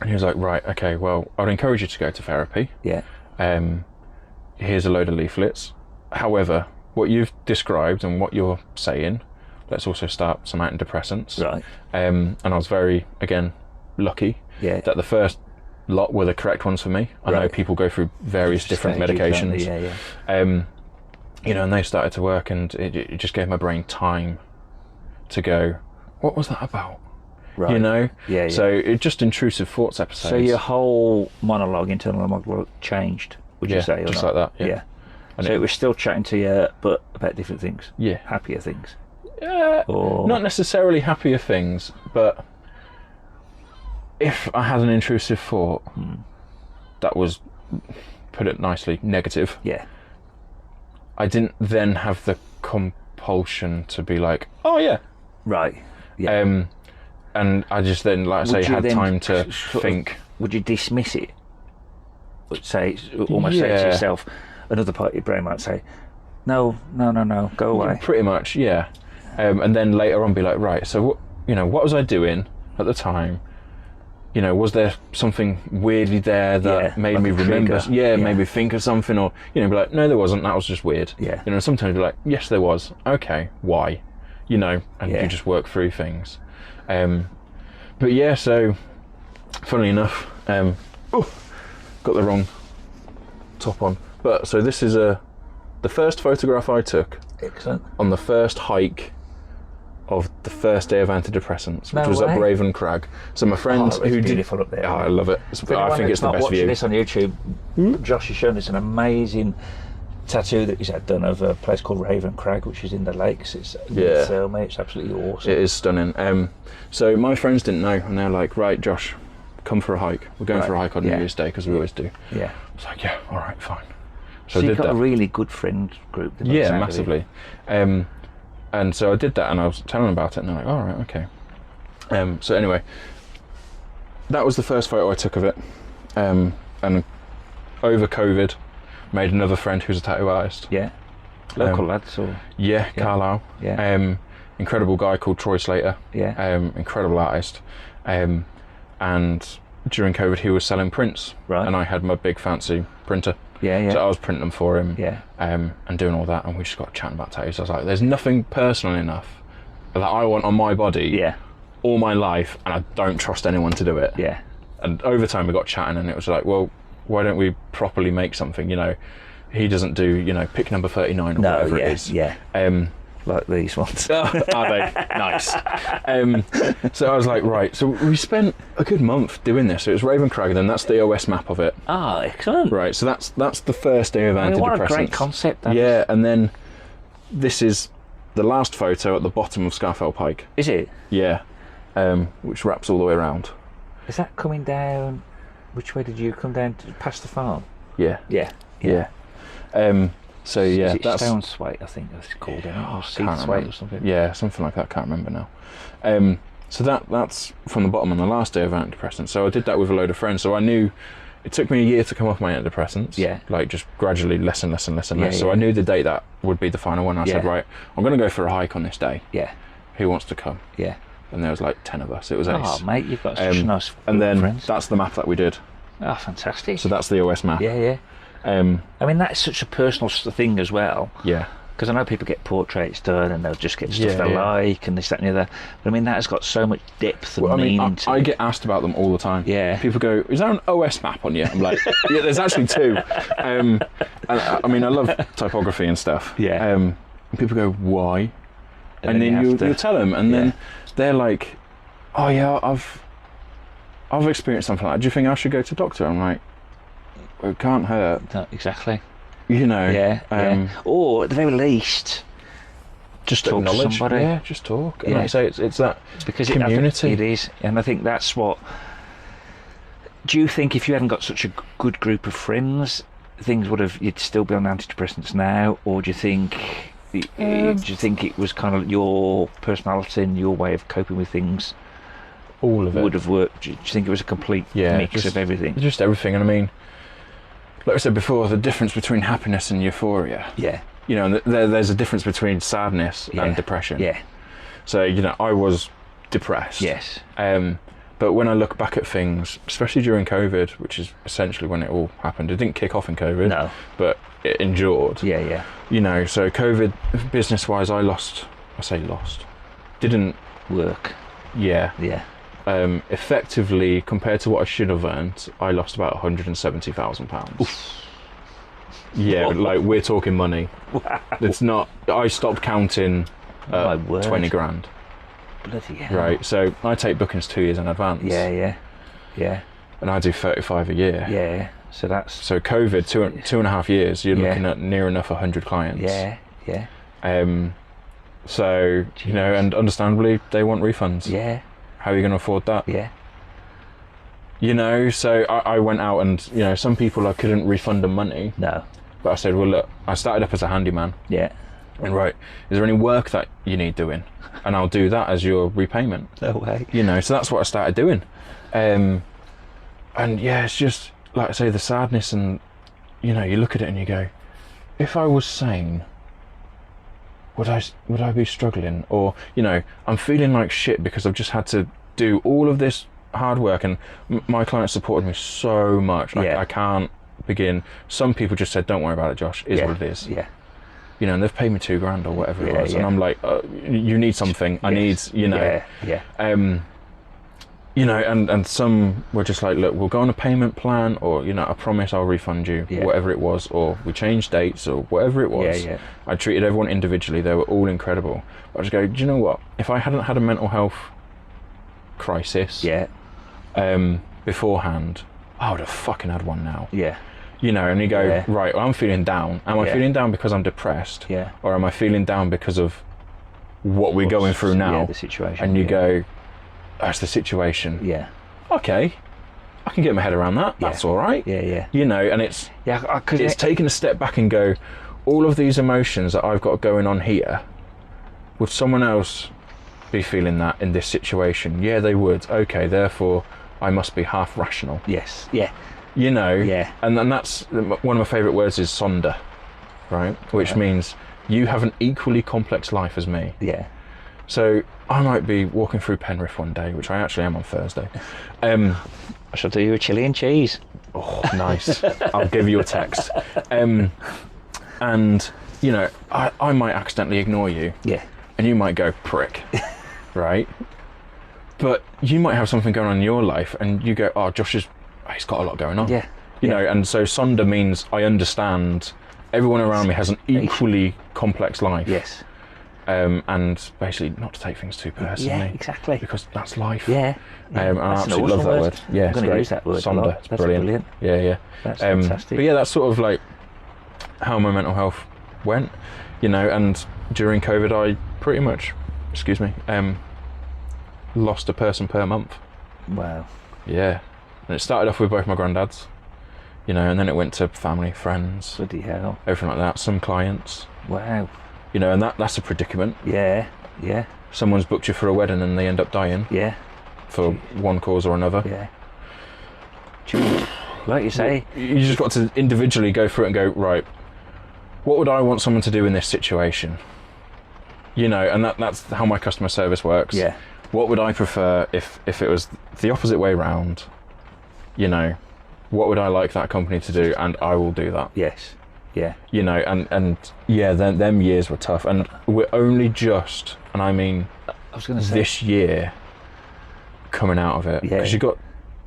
Speaker 2: he was like, right, okay, well, I'd encourage you to go to therapy. Yeah. here's a load of leaflets. However, what you've described and what you're saying, let's also start some antidepressants.
Speaker 1: Right.
Speaker 2: And I was very, again, lucky that the first lot were the correct ones for me. I know people go through various different medications. You know, and they started to work, and it just gave my brain time to go, what was that about? Right. You know?
Speaker 1: Yeah.
Speaker 2: So it just intrusive thoughts episodes.
Speaker 1: So your whole internal monologue changed, would you say? Or
Speaker 2: just
Speaker 1: not?
Speaker 2: like that, yeah. And
Speaker 1: so it was still chatting to you, but about different things?
Speaker 2: Yeah.
Speaker 1: Happier things?
Speaker 2: Or... Not necessarily happier things, but if I had an intrusive thought that was, put it nicely, negative, I didn't then have the compulsion to be like, oh yeah.
Speaker 1: Right. Yeah.
Speaker 2: And I just then, like I say, had time to think.
Speaker 1: Would you dismiss it? Say to yourself, another part of your brain might say, no, go away.
Speaker 2: Pretty much, yeah. And then later on be like, right, so what was I doing at the time? You know, was there something weirdly there that made me remember? Made me think of something, or be like, no, there wasn't. That was just weird.
Speaker 1: Yeah.
Speaker 2: Sometimes be like, yes, there was. Okay, why? And you just work through things. But yeah, so funnily enough, got the wrong top on. But so this is the first photograph I took.
Speaker 1: Excellent.
Speaker 2: On the first hike of the first day of antidepressants, which was
Speaker 1: way.
Speaker 2: up Raven Crag. So my friend who did
Speaker 1: beautiful up there.
Speaker 2: Oh, I love it. I think it's the best view.
Speaker 1: This on YouTube, Josh has shown us an amazing tattoo that he's had done of a place called Raven Crag, which is in the lakes. It's it's absolutely awesome.
Speaker 2: It is stunning. So my friends didn't know, and they're like, right, Josh, come for a hike. We're going for a hike on New Year's Day, because we always do.
Speaker 1: Yeah.
Speaker 2: I was like, yeah, all right, fine.
Speaker 1: So you've got a really good friend group.
Speaker 2: Yeah, massively. And so I did that, and I was telling them about it, and they're like, all right, okay. So anyway, that was the first photo I took of it. And over COVID, made another friend who's a tattoo artist.
Speaker 1: Yeah. Local lads, or?
Speaker 2: Yeah, Carlisle.
Speaker 1: Yeah.
Speaker 2: Incredible guy called Troy Slater.
Speaker 1: Yeah.
Speaker 2: Incredible artist. And during COVID, he was selling prints.
Speaker 1: Right.
Speaker 2: And I had my big fancy printer.
Speaker 1: Yeah.
Speaker 2: So I was printing them for him.
Speaker 1: Yeah.
Speaker 2: And doing all that, and we just got chatting about tattoos. I was like, there's nothing personal enough that I want on my body all my life, and I don't trust anyone to do it.
Speaker 1: Yeah.
Speaker 2: And over time we got chatting, and it was like, well, why don't we properly make something? He doesn't do, pick number 39 or whatever it is.
Speaker 1: Yeah. Like these ones.
Speaker 2: Are they? Nice. So I was like, right, so we spent a good month doing this. So it was Raven Crag, and then that's the OS map of it.
Speaker 1: Ah, excellent.
Speaker 2: Right, so that's the first day of antidepressants.
Speaker 1: What a great concept that
Speaker 2: is. And then this is the last photo at the bottom of Scarfell Pike.
Speaker 1: Is it?
Speaker 2: Yeah, which wraps all the way around.
Speaker 1: Is that coming down? Which way did you come down? Past the farm?
Speaker 2: Yeah. So
Speaker 1: is it
Speaker 2: that's
Speaker 1: Stone Swate, I think that's called, or Seed Swate or something.
Speaker 2: Yeah, something like that. Can't remember now. So that's from the bottom on the last day of antidepressants. So I did that with a load of friends. So I knew it took me a year to come off my antidepressants.
Speaker 1: Yeah.
Speaker 2: Like just gradually less. So I knew the date that would be the final one. I said, right, I'm going to go for a hike on this day.
Speaker 1: Yeah.
Speaker 2: Who wants to come?
Speaker 1: Yeah.
Speaker 2: And there was like 10 of us. It was ace.
Speaker 1: Oh, mate, you've got such a nice
Speaker 2: And then
Speaker 1: friends.
Speaker 2: that's the map that we did.
Speaker 1: Oh, fantastic.
Speaker 2: So that's the OS map.
Speaker 1: Yeah. I mean, that's such a personal thing as well.
Speaker 2: Yeah.
Speaker 1: Because I know people get portraits done and they'll just get stuff they like and this, that and the other. But I mean, that has got so much depth and meaning to it.
Speaker 2: I get asked about them all the time.
Speaker 1: Yeah.
Speaker 2: People go, is there an OS map on you? I'm like, yeah, there's actually two. And I mean, I love typography and stuff.
Speaker 1: Yeah.
Speaker 2: And people go, why? And then you tell them, and then they're like, oh yeah, I've experienced something like that. Do you think I should go to a doctor? I'm like, it can't hurt.
Speaker 1: No, exactly.
Speaker 2: Yeah.
Speaker 1: Or at the very least,
Speaker 2: just
Speaker 1: talk to somebody.
Speaker 2: Yeah, just talk. And like I say, it's that
Speaker 1: because
Speaker 2: community.
Speaker 1: It is, and I think that's what. Do you think if you hadn't got such a good group of friends, you'd still be on antidepressants now, or do you think? Do you think it was kind of your personality and your way of coping with things?
Speaker 2: All of it
Speaker 1: would have worked. Do you think it was a complete mix of everything?
Speaker 2: Just everything, and I mean, like I said before, the difference between happiness and euphoria.
Speaker 1: Yeah.
Speaker 2: There's a difference between sadness and depression.
Speaker 1: Yeah.
Speaker 2: So I was depressed.
Speaker 1: Yes.
Speaker 2: But But when I look back at things, especially during COVID, which is essentially when it all happened, it didn't kick off in COVID,
Speaker 1: No.
Speaker 2: but it endured.
Speaker 1: Yeah, yeah.
Speaker 2: You know, so COVID, business-wise, didn't
Speaker 1: Work.
Speaker 2: Yeah.
Speaker 1: Yeah.
Speaker 2: Effectively, compared to what I should have earned, I lost about £170,000. Yeah, like we're talking money.
Speaker 1: Wow.
Speaker 2: It's not. I stopped counting
Speaker 1: My word.
Speaker 2: 20 grand.
Speaker 1: Bloody hell.
Speaker 2: Right. So I take bookings 2 years in advance.
Speaker 1: Yeah, yeah. Yeah.
Speaker 2: And I do 35 a year.
Speaker 1: Yeah. So that's.
Speaker 2: So COVID, two and a half years, you're
Speaker 1: Yeah.
Speaker 2: looking at near enough 100 clients.
Speaker 1: Yeah. Yeah.
Speaker 2: So, you know, and understandably, they want refunds.
Speaker 1: Yeah.
Speaker 2: How are you going to afford that?
Speaker 1: Yeah.
Speaker 2: You know, so I went out and, you know, some people I couldn't refund them money.
Speaker 1: No.
Speaker 2: But I said, well, look, I started up as a handyman.
Speaker 1: Yeah.
Speaker 2: And right, is there any work that you need doing? And I'll do that as your repayment.
Speaker 1: No way.
Speaker 2: You know, so that's what I started doing. And yeah, it's just, like I say, the sadness and, you know, you look at it and you go, if I was sane, would I be struggling? Or, you know, I'm feeling like shit because I've just had to do all of this hard work, and my clients supported me so much.
Speaker 1: Yeah.
Speaker 2: I can't begin. Some people just said, don't worry about it, Josh, is
Speaker 1: Yeah.
Speaker 2: what it is.
Speaker 1: Yeah.
Speaker 2: You know, and they've paid me £2,000 or whatever it
Speaker 1: Yeah,
Speaker 2: was.
Speaker 1: yeah.
Speaker 2: And I'm like, you need something. I need, you know.
Speaker 1: Yeah. Yeah.
Speaker 2: You know, and some were just like, look, we'll go on a payment plan, or, you know, I promise I'll refund you,
Speaker 1: Yeah.
Speaker 2: whatever it was, or we changed dates, or whatever it was.
Speaker 1: Yeah, yeah.
Speaker 2: I treated everyone individually. They were all incredible. But I just go, do you know what? If I hadn't had a mental health crisis
Speaker 1: Yeah.
Speaker 2: beforehand, I would have fucking had one now.
Speaker 1: Yeah.
Speaker 2: You know, and you go,
Speaker 1: Yeah.
Speaker 2: right, well, I'm feeling down. Am I
Speaker 1: Yeah.
Speaker 2: feeling down because I'm depressed?
Speaker 1: Yeah.
Speaker 2: Or am I feeling down because of what we're going through now?
Speaker 1: Yeah, the situation.
Speaker 2: And you
Speaker 1: yeah.
Speaker 2: go, that's the situation.
Speaker 1: Yeah.
Speaker 2: Okay, I can get my head around that. That's all right.
Speaker 1: Yeah, yeah.
Speaker 2: You know, and it's
Speaker 1: Yeah, because
Speaker 2: it's taking a step back and go, all of these emotions that I've got going on here, would someone else be feeling that in this situation? Yeah, they would. Okay, therefore I must be half rational.
Speaker 1: Yes. Yeah.
Speaker 2: You know.
Speaker 1: Yeah.
Speaker 2: And that's one of my favourite words is sonder, right? Which means you have an equally complex life as me.
Speaker 1: Yeah.
Speaker 2: So I might be walking through Penrith one day, which I actually am on Thursday.
Speaker 1: I shall do you a chili and cheese.
Speaker 2: Oh, nice. I'll give you a text. And, you know, I might accidentally ignore you.
Speaker 1: Yeah.
Speaker 2: And you might go, prick. Right? But you might have something going on in your life and you go, oh, he's got a lot going on.
Speaker 1: Yeah.
Speaker 2: You know, and so sonder means I understand everyone around me has an equally complex life.
Speaker 1: Yes.
Speaker 2: And basically not to take things too personally.
Speaker 1: Yeah, exactly.
Speaker 2: Because that's life.
Speaker 1: Yeah.
Speaker 2: I
Speaker 1: That's an
Speaker 2: absolutely love
Speaker 1: awesome
Speaker 2: that
Speaker 1: word.
Speaker 2: word. Yeah,
Speaker 1: I'm
Speaker 2: it's
Speaker 1: going to
Speaker 2: great.
Speaker 1: use that word a
Speaker 2: Sonder,
Speaker 1: lot.
Speaker 2: it's
Speaker 1: That's
Speaker 2: brilliant. Yeah, yeah.
Speaker 1: That's fantastic.
Speaker 2: But yeah, that's sort of like how my mental health went, you know, and during COVID I pretty much, lost a person per month.
Speaker 1: Wow.
Speaker 2: Yeah. And it started off with both my granddads, you know, and then it went to family, friends,
Speaker 1: Bloody hell.
Speaker 2: everything like that, some clients,
Speaker 1: Wow.
Speaker 2: you know, and that's a predicament.
Speaker 1: Yeah. Yeah.
Speaker 2: Someone's booked you for a wedding and they end up dying
Speaker 1: Yeah.
Speaker 2: for one cause or another.
Speaker 1: Yeah. Geez. Like you say.
Speaker 2: You just got to individually go through it and go, right, what would I want someone to do in this situation? You know, and that's how my customer service works.
Speaker 1: Yeah.
Speaker 2: What would I prefer if it was the opposite way round? You know, what would I like that company to do? And I will do that.
Speaker 1: Yes. Yeah.
Speaker 2: You know, and yeah, them years were tough. And we're only just, and I mean,
Speaker 1: I was going to say.
Speaker 2: this year coming out of it.
Speaker 1: Yeah.
Speaker 2: Because you got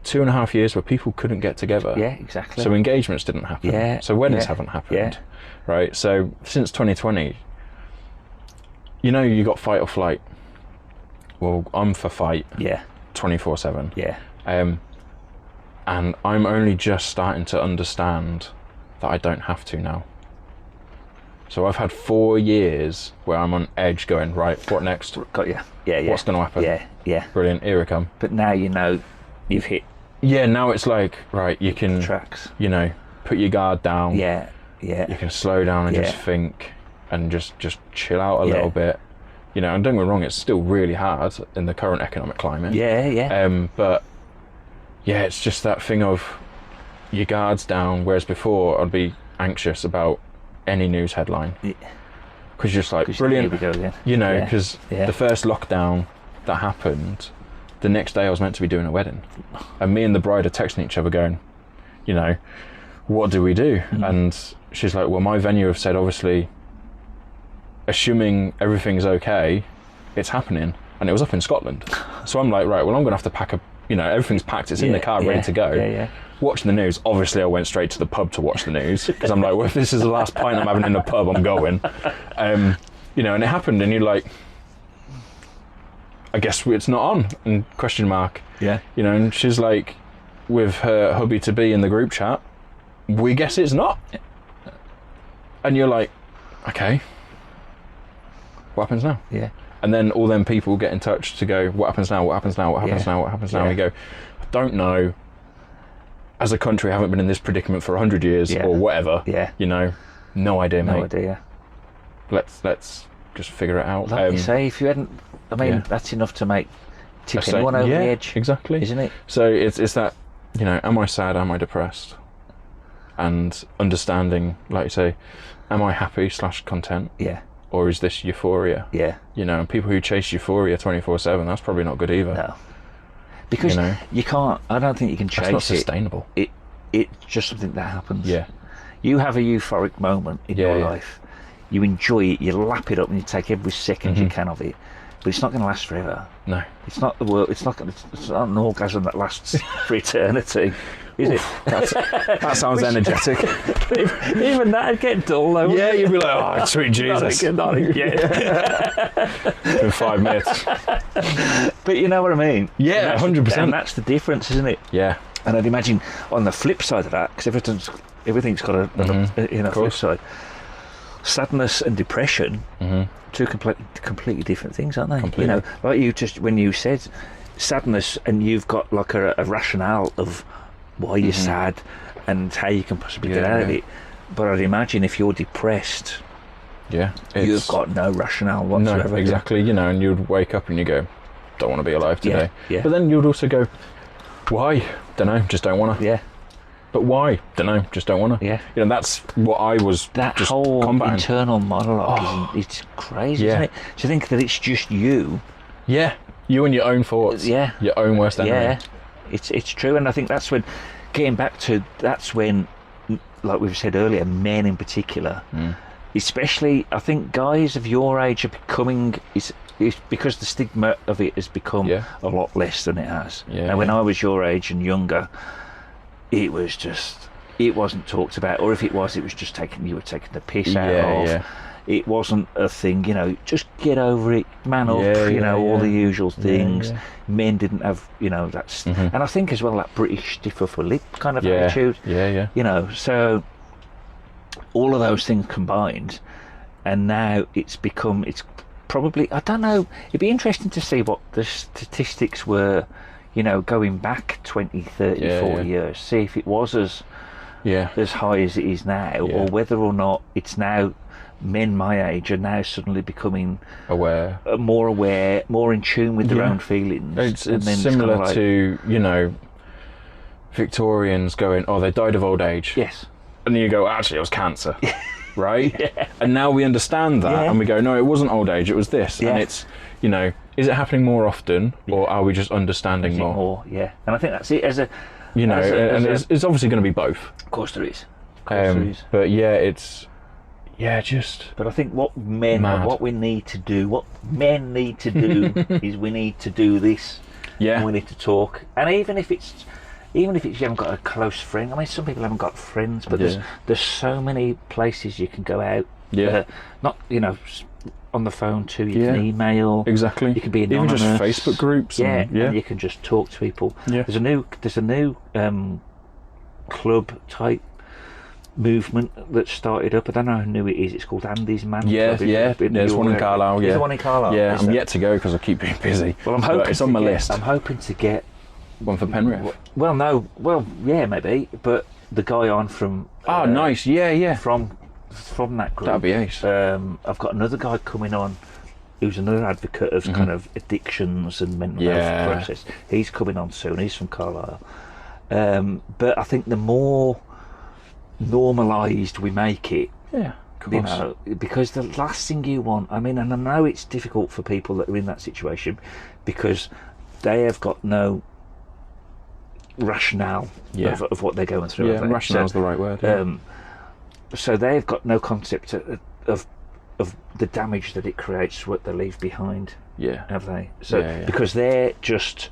Speaker 2: 2.5 years where people couldn't get together.
Speaker 1: Yeah, exactly.
Speaker 2: So engagements didn't happen.
Speaker 1: Yeah.
Speaker 2: So weddings
Speaker 1: Yeah.
Speaker 2: haven't happened.
Speaker 1: Yeah.
Speaker 2: Right. So since 2020, you know, you got fight or flight. Well, I'm for fight
Speaker 1: Yeah.
Speaker 2: 24/7.
Speaker 1: Yeah.
Speaker 2: And I'm only just starting to understand that I don't have to now. So I've had 4 years where I'm on edge going, right, what next?
Speaker 1: Got you. Yeah. Yeah.
Speaker 2: What's going to happen?
Speaker 1: Yeah. Yeah.
Speaker 2: Brilliant, here I come.
Speaker 1: But now you know you've hit
Speaker 2: Yeah, now it's like, right, you can,
Speaker 1: tracks.
Speaker 2: you know, put your guard down.
Speaker 1: Yeah. Yeah.
Speaker 2: You can slow down and
Speaker 1: Yeah.
Speaker 2: just think and just chill out a
Speaker 1: Yeah.
Speaker 2: little bit. You know, and don't get me wrong, it's still really hard in the current economic climate.
Speaker 1: Yeah. Yeah.
Speaker 2: But yeah, it's just that thing of your guards down, whereas before I'd be anxious about any news headline. Because you're just like, brilliant,
Speaker 1: Here we go again.
Speaker 2: you know,
Speaker 1: Yeah.
Speaker 2: because
Speaker 1: Yeah.
Speaker 2: the first lockdown that happened, the next day I was meant to be doing a wedding, and me and the bride are texting each other going, you know, what do we do? And she's like, well, my venue have said, obviously, assuming everything's okay, it's happening. And it was up in Scotland. So I'm like, right, well, I'm going to have to pack everything's packed, it's in the car, ready to go. Watching the news, obviously I went straight to the pub to watch the news, because I'm like, well, if this is the last pint I'm having in the pub, I'm going. And it happened, and you're like, I guess it's not on, and question mark. And she's like, with her hubby-to-be in the group chat, we guess it's not. And you're like, okay, what happens now? And then all them people get in touch to go, what happens now, what happens now, what happens now, what happens now? And we go, I don't know. As a country, I haven't been in this predicament for 100 years or whatever. No idea, mate.
Speaker 1: No idea.
Speaker 2: Let's just figure it out.
Speaker 1: Like you say, if you hadn't, that's enough to tip anyone over the edge.
Speaker 2: Exactly.
Speaker 1: Isn't it?
Speaker 2: So it's that, am I sad, am I depressed? And understanding, like you say, am I happy / content? Or is this euphoria? And people who chase euphoria 24/7, that's probably not good either.
Speaker 1: No. Because you can't, I don't think you can chase it.
Speaker 2: That's not sustainable.
Speaker 1: It's just something that happens. You have a euphoric moment in your life. You enjoy it, you lap it up, and you take every second you can of it. But it's not going to last forever.
Speaker 2: No.
Speaker 1: It's not the world. It's not an orgasm that lasts for eternity, is it?
Speaker 2: That sounds energetic.
Speaker 1: Even that'd get dull, though.
Speaker 2: Yeah, you'd be like, oh, sweet Jesus.
Speaker 1: Not again.
Speaker 2: In 5 minutes.
Speaker 1: But you know what I mean?
Speaker 2: Yeah, 100%.
Speaker 1: And that's the difference, isn't it?
Speaker 2: Yeah.
Speaker 1: And I'd imagine on the flip side of that, because everything's got a flip side. Sadness and depression, two completely different things, aren't they?
Speaker 2: Completely.
Speaker 1: Like you just when you said sadness, and you've got like a rationale of why you're sad and how you can possibly get out of it. But I'd imagine if you're depressed, you've got no rationale whatsoever.
Speaker 2: No, exactly. And you'd wake up and you go, don't want to be alive today. But then you'd also go, why? Don't know, just don't want to. But why? Don't know, just don't want to. That's what I was
Speaker 1: that
Speaker 2: just
Speaker 1: whole
Speaker 2: combating.
Speaker 1: Internal monologue it's crazy, isn't it? To think that it's just you.
Speaker 2: You and your own thoughts. Your own worst enemy.
Speaker 1: It's true, and I think that's when, getting back to, that's when, like we've said earlier, men in particular, especially, I think guys of your age are becoming, it's because the stigma of it has become a lot less than it has. Now, when I was your age and younger, it wasn't talked about, or if it was just you were taking the piss out of. It wasn't a thing, just get over it, man up, all the usual things. Men didn't have, that's, and I think as well that British stiff upper lip kind of attitude. So all of those things combined, and now it's probably, I don't know, it'd be interesting to see what the statistics were, going back 20, 30, 40 years, see if it was as high as it is now, or whether or not it's now men my age are now suddenly becoming more aware, more in tune with their own feelings.
Speaker 2: It's similar to, Victorians going, oh, they died of old age. And then you go, actually, it was cancer. Right? And now we understand that, and we go, no, it wasn't old age, it was this. And it's, is it happening more often, or are we just understanding more?
Speaker 1: And I think that's it as a...
Speaker 2: it's obviously going to be both.
Speaker 1: Of course there is.
Speaker 2: But it's... just...
Speaker 1: But I think what we need to do, what men need to do, is we need to do this. And we need to talk. And even if you haven't got a close friend, I mean, some people haven't got friends, but there's so many places you can go out. Not, on the phone too, you can email.
Speaker 2: Exactly.
Speaker 1: You can be anonymous.
Speaker 2: Even just Facebook groups.
Speaker 1: And you can just talk to people. There's a new club type movement that started up. I don't know how new it is. It's called Andy's Man Club.
Speaker 2: There's one in Carlisle.
Speaker 1: There's one in Carlisle.
Speaker 2: I'm yet to go because I keep being busy.
Speaker 1: Well, I'm hoping
Speaker 2: it's on my list.
Speaker 1: I'm hoping to get
Speaker 2: one for Penrith.
Speaker 1: Maybe. But the guy on from
Speaker 2: nice.
Speaker 1: From that group.
Speaker 2: That'd be ace.
Speaker 1: I've got another guy coming on who's another advocate of kind of addictions and mental health process. He's coming on soon. He's from Carlisle. But I think the more normalised we make it, because the last thing you want, I mean, and I know it's difficult for people that are in that situation, because they have got no rationale of what they're going through.
Speaker 2: Yeah, rationale's the right word. Yeah.
Speaker 1: So they've got no concept of the damage that it creates, what they leave behind.
Speaker 2: Yeah.
Speaker 1: Have they? So because they're just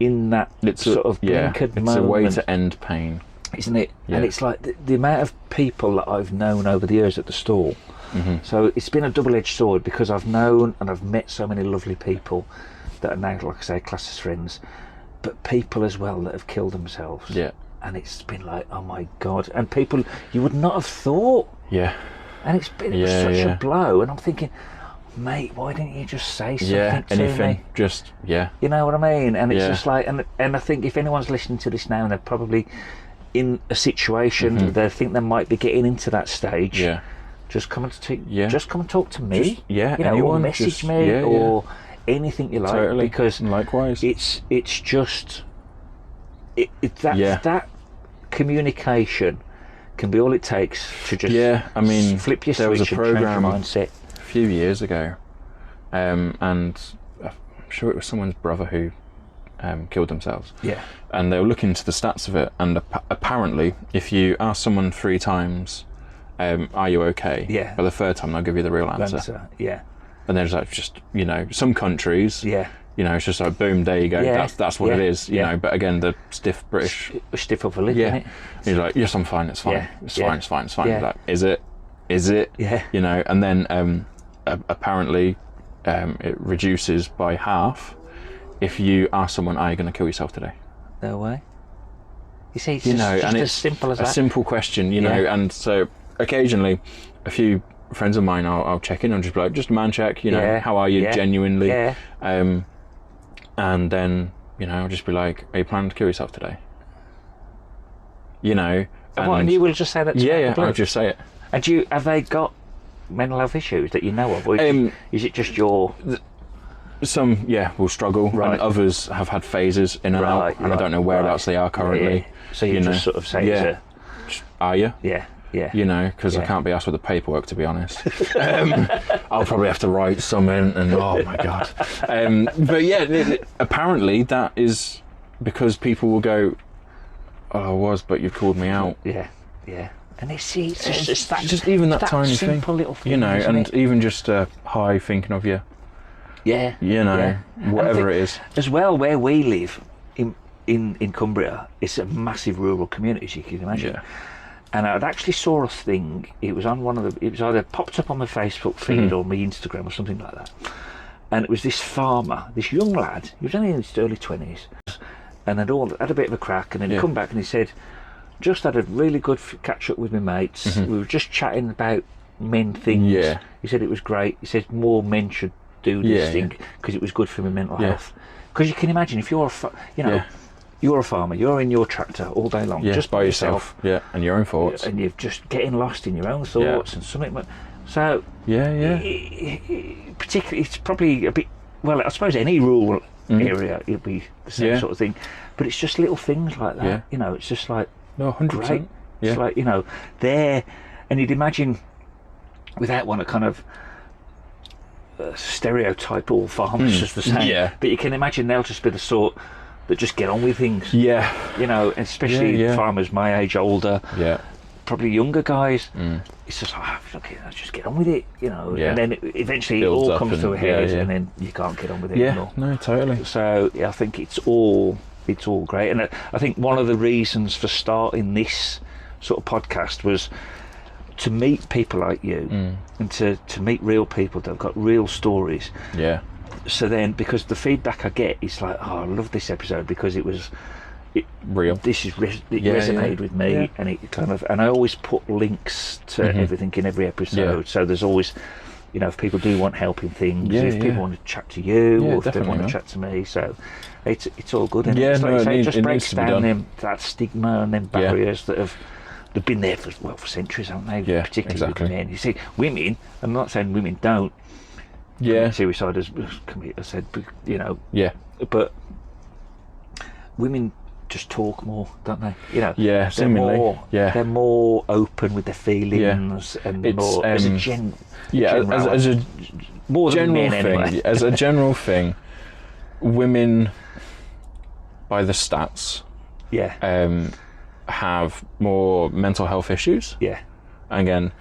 Speaker 1: in that sort of blinkered moment.
Speaker 2: It's a way to end pain,
Speaker 1: isn't it? Yeah. And it's like the amount of people that I've known over the years at the stall. Mm-hmm. So it's been a double-edged sword, because I've known and I've met so many lovely people that are now, like I say, class as friends, but people as well that have killed themselves.
Speaker 2: Yeah.
Speaker 1: And it's been like, oh my God. And people you would not have thought.
Speaker 2: Yeah.
Speaker 1: And it was such a blow. And I'm thinking, mate, why didn't you just say something to
Speaker 2: anything,
Speaker 1: me?
Speaker 2: just,
Speaker 1: You know what I mean? And it's just like, and I think if anyone's listening to this now and they're probably in a situation that they think they might be getting into that stage, just come and talk to me.
Speaker 2: Anyone,
Speaker 1: or message me or anything you like.
Speaker 2: Totally.
Speaker 1: Because
Speaker 2: likewise,
Speaker 1: it's just that communication can be all it takes to just flip your switch and change your mindset.
Speaker 2: A few years ago, and I'm sure it was someone's brother who killed themselves. Yeah. And they were looking into the stats of it, and apparently, if you ask someone 3 times, "Are you okay?"
Speaker 1: Yeah.
Speaker 2: By the 3rd time, they'll give you the real answer.
Speaker 1: Yeah.
Speaker 2: And there's like just some countries. Yeah. It's just like boom, there you go. Yeah. That's what it is. You know. But again, the stiff British.
Speaker 1: Stiff upper lip. Yeah.
Speaker 2: He's like, yes, I'm fine. It's fine.
Speaker 1: Yeah.
Speaker 2: It's fine. It's fine. It's fine.
Speaker 1: Yeah.
Speaker 2: Like, is it? Yeah. And then apparently, it reduces by half if you ask someone, "Are you going to kill yourself today?"
Speaker 1: No way. You see, it's just as simple as that.
Speaker 2: A simple question, you know. And so occasionally, a few friends of mine, I'll check in and just be like, just a man check, how are you genuinely? Yeah. And then, I'll just be like, "Are you planning to kill yourself today?"
Speaker 1: And you will just say that to people?
Speaker 2: I'll just say it.
Speaker 1: And have they got mental health issues that you know of? Or is it just your...
Speaker 2: Some, will struggle, and others have had phases in and out, and I don't know whereabouts they are currently.
Speaker 1: Yeah. So you just sort of say
Speaker 2: are you?
Speaker 1: Yeah.
Speaker 2: Because I can't be asked with the paperwork, to be honest. I'll probably have to write some in, and oh my God. But apparently that is because people will go, "Oh, I was, but you called me out."
Speaker 1: Yeah. And it's just that,
Speaker 2: just even that tiny
Speaker 1: simple
Speaker 2: thing,
Speaker 1: little thing,
Speaker 2: and even just a hi, thinking of you.
Speaker 1: Yeah.
Speaker 2: Whatever it is.
Speaker 1: As well, where we live in Cumbria, it's a massive rural community, as you can imagine. Yeah. And I'd actually saw a thing. It was on it was either popped up on my Facebook feed or my Instagram or something like that. And it was this farmer, this young lad. He was only in his early 20s, and had a bit of a crack. And then he'd come back and he said, "Just had a really good catch up with my mates. We were just chatting about men things." Yeah. He said it was great. He said more men should do this thing because it was good for my mental health. Because you can imagine if you're you're a farmer, you're in your tractor all day long, just by yourself,
Speaker 2: and your own thoughts,
Speaker 1: and you're just getting lost in your own thoughts and something. So particularly, it's probably a bit. Well, I suppose any rural area it'd be the same sort of thing, but it's just little things like that. It's just like
Speaker 2: 100%.
Speaker 1: It's like there, and you'd imagine without one to kind of stereotype all farmers just the same. Yeah. But you can imagine they'll just be the sort that just get on with things. Yeah. Especially farmers my age, older. Yeah. Probably younger guys. It's just like, okay, let's just get on with it. And then eventually it all comes to a head, and then you can't get on with it anymore.
Speaker 2: No, totally.
Speaker 1: So I think it's all great, and I think one of the reasons for starting this sort of podcast was to meet people like you and to meet real people that have got real stories. Yeah. So then, because the feedback I get is like, "Oh, I love this episode because it was
Speaker 2: real.
Speaker 1: This is resonated with me," and it kind of. And I always put links to everything in every episode. So there's always, if people do want help in things, if people want to chat to you, or if they want to chat to me, so it's all good. And it just breaks down that stigma and them barriers that they've been there for centuries, haven't they?
Speaker 2: Yeah,
Speaker 1: particularly
Speaker 2: exactly.
Speaker 1: with men. You see, women. I'm not saying women don't. Yeah. Suicide as I said, Yeah. But women just talk more, don't they?
Speaker 2: Yeah, seemingly.
Speaker 1: They're more open with their feelings and it's, more as a
Speaker 2: more than men, anyway. As a general thing, women, by the stats, have more mental health issues.
Speaker 1: Yeah.
Speaker 2: Again,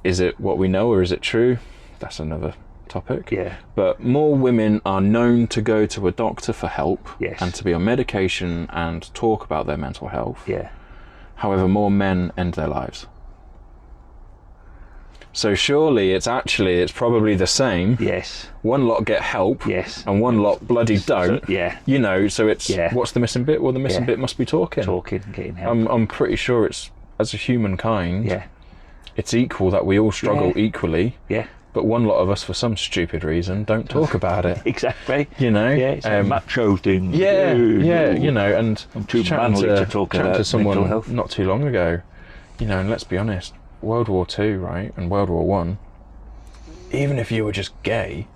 Speaker 2: is it what we know or is it true? That's another topic.
Speaker 1: Yeah.
Speaker 2: But more women are known to go to a doctor for help
Speaker 1: Yes.
Speaker 2: and to be on medication and talk about their mental health.
Speaker 1: Yeah.
Speaker 2: However, more men end their lives. So surely it's probably the same.
Speaker 1: Yes.
Speaker 2: One lot get help.
Speaker 1: Yes.
Speaker 2: And one lot bloody don't.
Speaker 1: So, yeah.
Speaker 2: You know, so it's, what's the missing bit? Well, the missing bit must be talking.
Speaker 1: Talking, getting help.
Speaker 2: I'm pretty sure it's, as a humankind,
Speaker 1: Yeah.
Speaker 2: it's equal that we all struggle equally.
Speaker 1: Yeah.
Speaker 2: But one lot of us, for some stupid reason, don't talk about it.
Speaker 1: Exactly.
Speaker 2: You know?
Speaker 1: Yeah, it's a macho thing.
Speaker 2: Yeah, you know, and
Speaker 1: I'm too manly to talk about
Speaker 2: to someone
Speaker 1: mental health.
Speaker 2: not too long ago, you know, and let's be honest, World War II, right, and World War One, even if you were just gay,